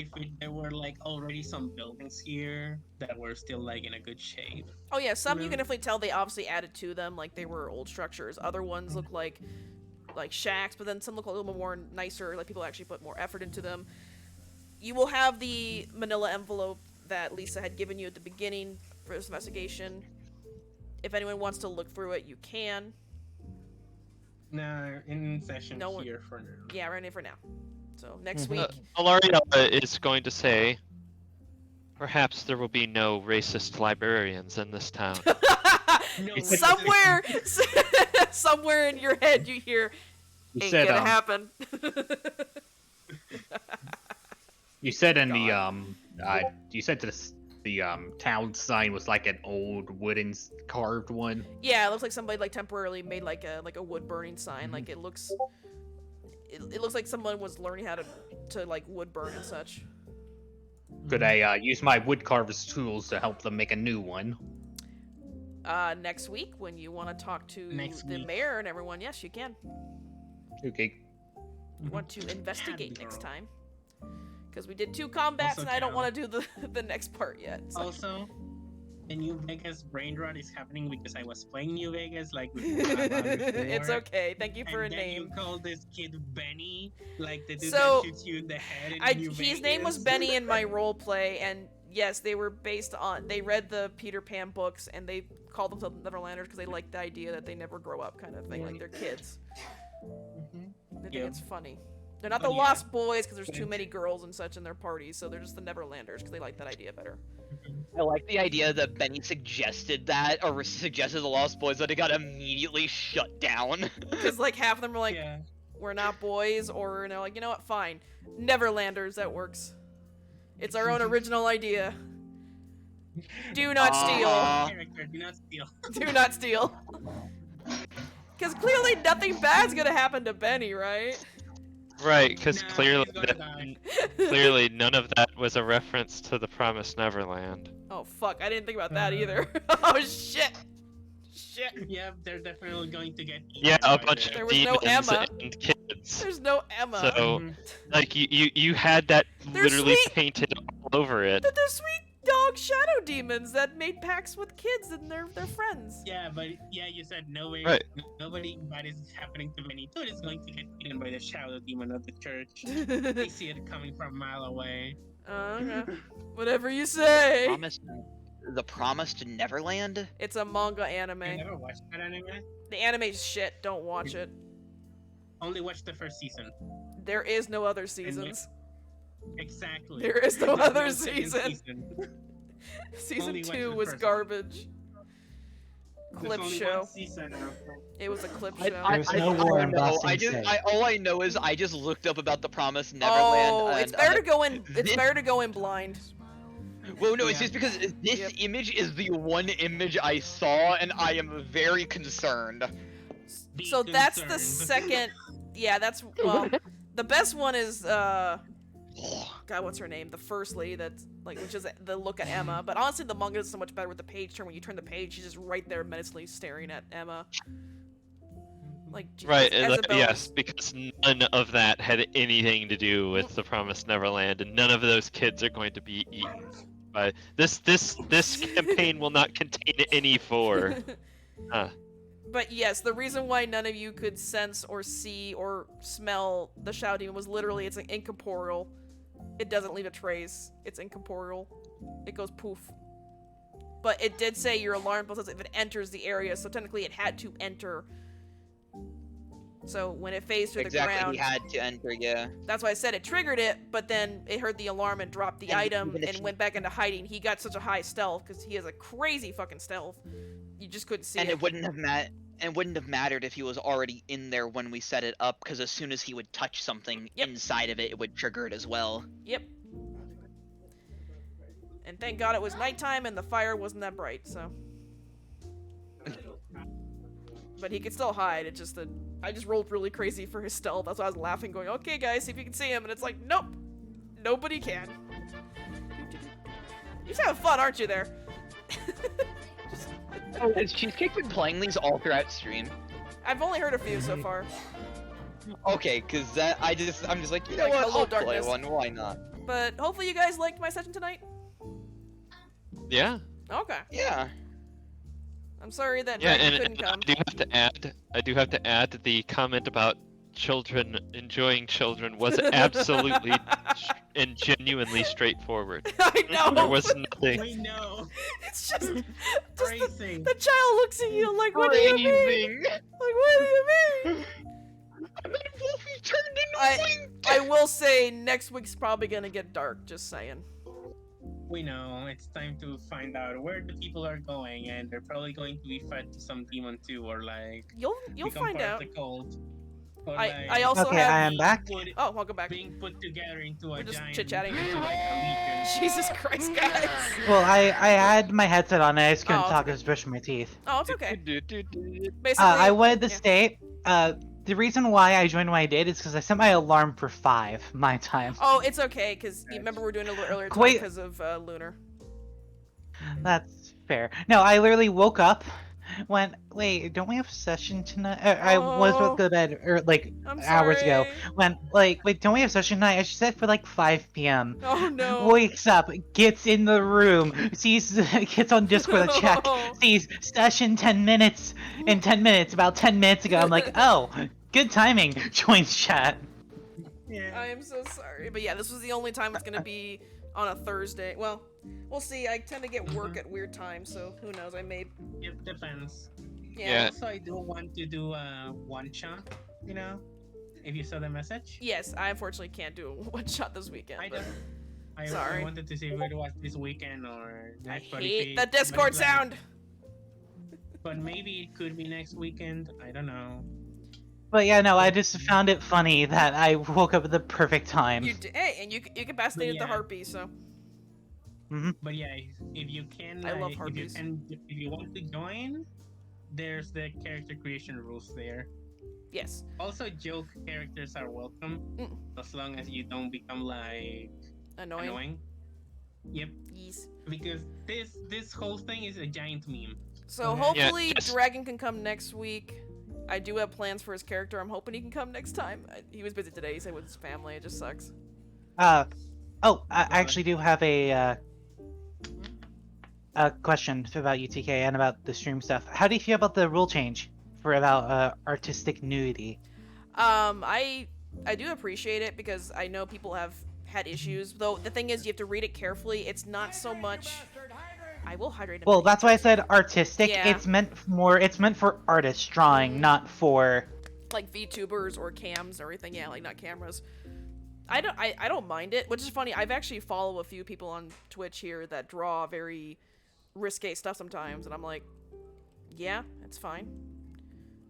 there were like already some buildings here that were still like in a good shape. Oh yeah, some you No. can definitely tell they obviously added to them, like they were old structures. Other ones look like shacks, but then some look a little bit more nicer, like people actually put more effort into them. You will have the manila envelope that Lisa had given you at the beginning for this investigation. If anyone wants to look through it, you can. No, in session No one- here for now. Yeah, right in for now. So next week, Ilaria is going to say, perhaps there will be no racist librarians in this town. No, somewhere, somewhere in your head, you hear, You "Ain't said gonna happen." you said in the you said the town sign was like an old wooden carved one. Yeah, it looks like somebody like temporarily made like a wood burning sign. Like it looks like someone was learning how to like wood burn and such. Could I use my wood carver's tools to help them make a new one? Next week when you want to talk to Next the week. mayor and everyone, yes, you can. Okay. You want to investigate Cat next girl. time. Because we did 2 combats Also and I don't cow. want to do the next part yet. So. Also, the New Vegas brain rot is happening because I was playing New Vegas like with before. It's okay. Thank you for And a then name. you call this kid Benny, like the dude So, that shoots you in the head in New His name was Vegas. Benny in my role play, and yes, they were based on. They read the Peter Pan books, and they called themselves Neverlanders because they liked the idea that they never grow up, kind of thing, like they're kids. Mhm. They think Yeah. it's funny. They're not But the yeah. Lost Boys because there's too many girls and such in their parties, so they're just the Neverlanders because they like that idea better. I like the idea that Benny suggested that, or suggested the Lost Boys, that it got immediately shut down. Because like half of them were like, Yeah. we're not boys, or they're like, you know what, fine, Neverlanders, that works. It's our own original idea. Do not Aw. Character, do not steal. steal. Do not steal. Because clearly nothing bad's gonna happen to Benny, right? Right, because Nah, clearly, he's gonna die. clearly none of that was a reference to the Promised Neverland. Oh fuck, I didn't think about that either. Oh shit. Shit. Yeah, they're definitely going to get. Yeah, eaten a by bunch There of was no demons Emma. and kids. There's no Emma. So, Mhm. like, you had that They're literally sweet. painted all over it. They're sweet dog shadow demons that made pacts with kids and they're friends. Yeah, but yeah, you said nobody, Right. nobody bad is happening to Benny. Dude is going to get eaten by the shadow demon of the church. They see it coming from a mile away. Okay. Whatever you say. The Promised Neverland? It's a manga I anime. never watched that anime. The anime's shit. Don't watch it. Only watched the first season. There is no other seasons. Exactly. There is no There's other second season. Season Only watched 2 the was first garbage. There's Clip only show. one season of- It was a clip show. There's no war in don't know. Boston State. All I know is I just looked up about the Promised Neverland. Oh, and, it's better to go in. It's this- better to go in blind. Well, no, it's Yeah. just because this Yep. image is the one image I saw, and I am very concerned. Be So that's the concerned. second. Yeah, that's well. The best one is God, what's her name? The first lady that's like, which is the look at Emma. But honestly, the manga is so much better with the page turn. When you turn the page, she's just right there menacingly staring at Emma. Like Right, Isabel yes, is- because none of that had anything to do with the Promised Neverland, and none of those kids are going to be eaten. By this campaign will not contain any for. But yes, the reason why none of you could sense or see or smell the Shadow Demon was literally it's incorporeal. It doesn't leave a trace. It's incorporeal. It goes poof. But it did say your alarm bell says if it enters the area, so technically it had to enter. So when it phased through the Exactly, ground, he had to enter, yeah. that's why I said it triggered it, but then it heard the alarm and dropped the And item even if and you- went back into hiding. He got such a high stealth because he has a crazy fucking stealth. You just couldn't see And it. it wouldn't have mattered if he was already in there when we set it up, because as soon as he would touch something Yep. inside of it, it would trigger it as well. Yep. And thank God it was nighttime and the fire wasn't that bright, so. But he could still hide. It's just that I just rolled really crazy for his stealth. That's why I was laughing, going, "Okay, guys, see if you can see him." And it's like, nope, nobody can. You're just having fun, aren't you? There. Has Cheesecake been playing these all throughout stream? I've only heard a few so far. Okay, because I'm just like, you know Like what, Hello I'll play Darkness. one, why not? But hopefully you guys liked my session tonight. Yeah, Okay. Yeah. I'm sorry that yeah, Dragon and couldn't come. I do have to add the comment about children enjoying children was absolutely and genuinely straightforward. I know. There was nothing. We know. It's just the Phrasing. child looks at you like, "What do you mean? Phrasing. Like, what do you mean?" And then Wolfie turned into I- Wink. I will say next week's probably gonna get dark. Just saying. We know. It's time to find out where the people are going, and they're probably going to be fed to some demon too, or like You'll become find part out. of the cult. Or I also Okay, have. I am back. put- Oh, welcome back. being put together into We're a just giant chit-chatting. into like a legion. Jesus Christ, guys. Well, I had my headset on and I just couldn't Oh, talk. okay. I was brushing my teeth. Oh, it's okay. Basically, I wanted to yeah. state, the reason why I joined when I did is because I set my alarm for 5 my time. Oh, it's okay, because you remember we were doing it a little earlier Wait. because of Lunar. That's fair. No, I literally woke up, went, wait, don't we have a session tonight? I was about to go to bed, like, I'm hours ago. sorry. Went, like, wait, don't we have session tonight? I should set for, like, 5 p.m. Oh no. Wakes up, gets in the room, sees, gets on Discord to check, Oh. sees session 10 minutes, in 10 minutes, about 10 minutes ago. I'm like, oh, good timing, joins chat. Yeah. I am so sorry, but yeah, this was the only time it's gonna be on a Thursday. Well, we'll see. I tend to get work at weird times, so who knows? I may. It depends. Yeah. Also, I do want to do a one shot. You know, if you saw the message. Yes, I unfortunately can't do a one shot this weekend. I but don't. I Sorry. wanted to see if it was this weekend or I next. but if hate it- the but Discord it's like- sound. But maybe it could be next weekend. I don't know. But yeah, no, I just found it funny that I woke up at the perfect time. Hey, and you can pass But the yeah. harpy, so But yeah, if you can, I love if you harpies. can, if you want to join, there's the character creation rules there. yes. Also, joke characters are welcome Mm. as long as you don't become like Annoying. Yep, Yes. because this whole thing is a giant meme. So Okay. hopefully just- Dragon can come next week. I do have plans for his character. I'm hoping he can come next time. He was busy today. He said with his family. It just sucks. I actually do have a question about UTK and about the stream stuff. How do you feel about the rule change for about artistic nudity? I do appreciate it because I know people have had issues. Though the thing is, you have to read it carefully. It's not so much. I will hydrate. Well, that's why I said artistic. Yeah. It's meant for artists drawing, not for like VTubers or cams or everything. Yeah, like not cameras. I don't mind it, which is funny. I've actually follow a few people on Twitch here that draw very risque stuff sometimes, and I'm like, yeah, it's fine.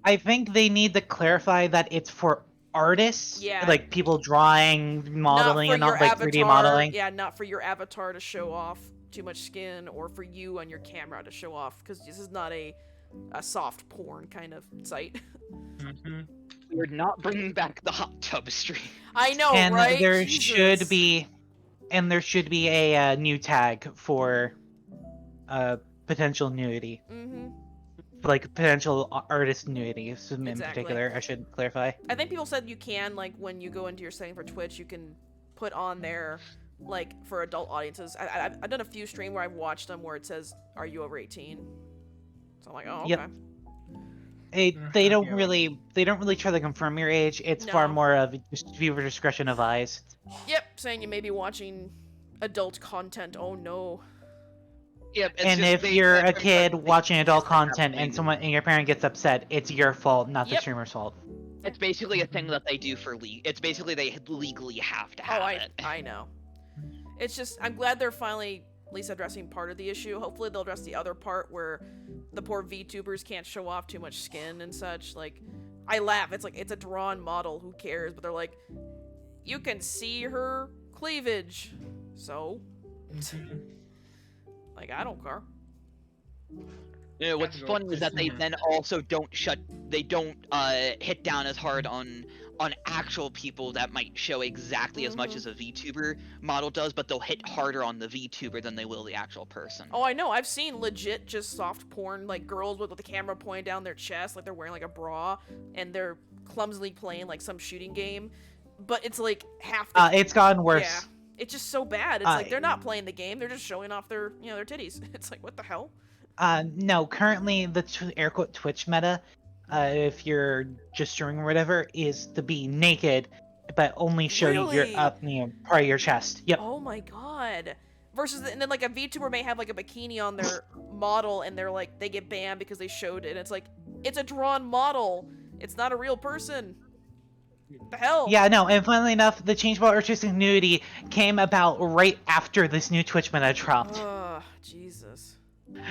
I think they need to clarify that it's for artists, Yeah. like people drawing, modeling, and not like 3D modeling. Yeah, not for your avatar to show off too much skin, or for you on your camera to show off, because this is not a soft porn kind of site. We're not bringing back the hot tub stream. I know, And right? there Jesus. should be a new tag for potential nudity. Like potential artist nudity in particular, I should clarify. I think people said you can, like, when you go into your setting for Twitch, you can put on there, like, for adult audiences. I've done a few streams where I've watched them where it says, "Are you over 18?" So I'm like, oh, okay. Yep. They don't really try to confirm your age. It's far No. more of just viewer discretion of eyes. Yep, saying you may be watching adult content. Oh no. Yep, it's And just if they- you're a that's kid like- watching adult it's like content and your parent gets upset, it's your fault, not the Yep. streamer's fault. It's basically a thing that they do for It's basically they legally have to have it. I know. It's just, I'm glad they're finally at least addressing part of the issue. Hopefully they'll address the other part where the poor VTubers can't show off too much skin and such. Like, I laugh. It's like, it's a drawn model. Who cares? But they're like, you can see her cleavage. So? Like, I don't care. You know, what's funny is that they then also don't hit down as hard on actual people that might show exactly as much as a VTuber model does, but they'll hit harder on the VTuber than they will the actual person. Oh, I know. I've seen legit just soft porn, like girls with the camera pointing down their chest, like they're wearing like a bra, and they're clumsily playing like some shooting game. But it's like half the... It's gotten worse. Yeah. It's just so bad. It's like they're not playing the game, they're just showing off their, their titties. It's like, what the hell? No, currently the air quote Twitch meta, if you're just streaming or whatever, is to be naked, but only show your part of your chest. Yep. Oh my god. Versus, and then like a VTuber may have like a bikini on their model, and they're like, they get banned because they showed it. And it's like, it's a drawn model. It's not a real person. What the hell? Yeah, no, and funnily enough, the change about artistic nudity came about right after this new Twitch meta dropped. Ugh, Jesus.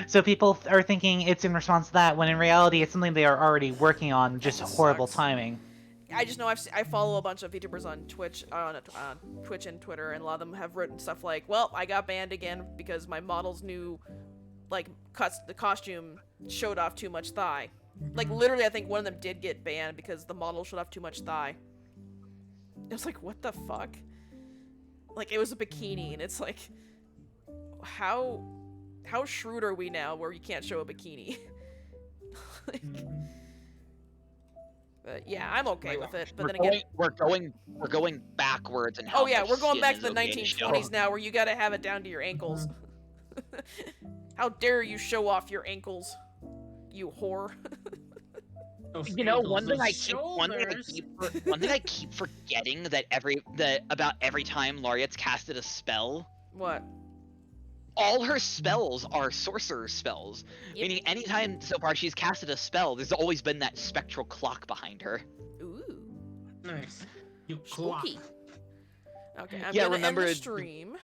So people are thinking it's in response to that, when in reality it's something they are already working on, just horrible timing. I just know I follow a bunch of VTubers on Twitch, Twitch and Twitter, and a lot of them have written stuff like, well, I got banned again because my model's new, like, the costume showed off too much thigh. Like, literally, I think one of them did get banned because the model showed off too much thigh. It was like, what the fuck? Like, it was a bikini, and it's like, how shrewd are we now where you can't show a bikini? Like, but yeah, I'm okay with it. But then again, we're going backwards and oh yeah, we're going back to the 1920s now, where you gotta have it down to your ankles. How dare you show off your ankles, you whore! You know, one thing I keep forgetting that about every time Lariat's casted a spell. What? All her spells are sorcerer spells. Yep. Meaning anytime so far she's casted a spell, there's always been that spectral clock behind her. Ooh. Nice. You clock. Spooky. Okay, I'm Yeah, gonna remember end the stream.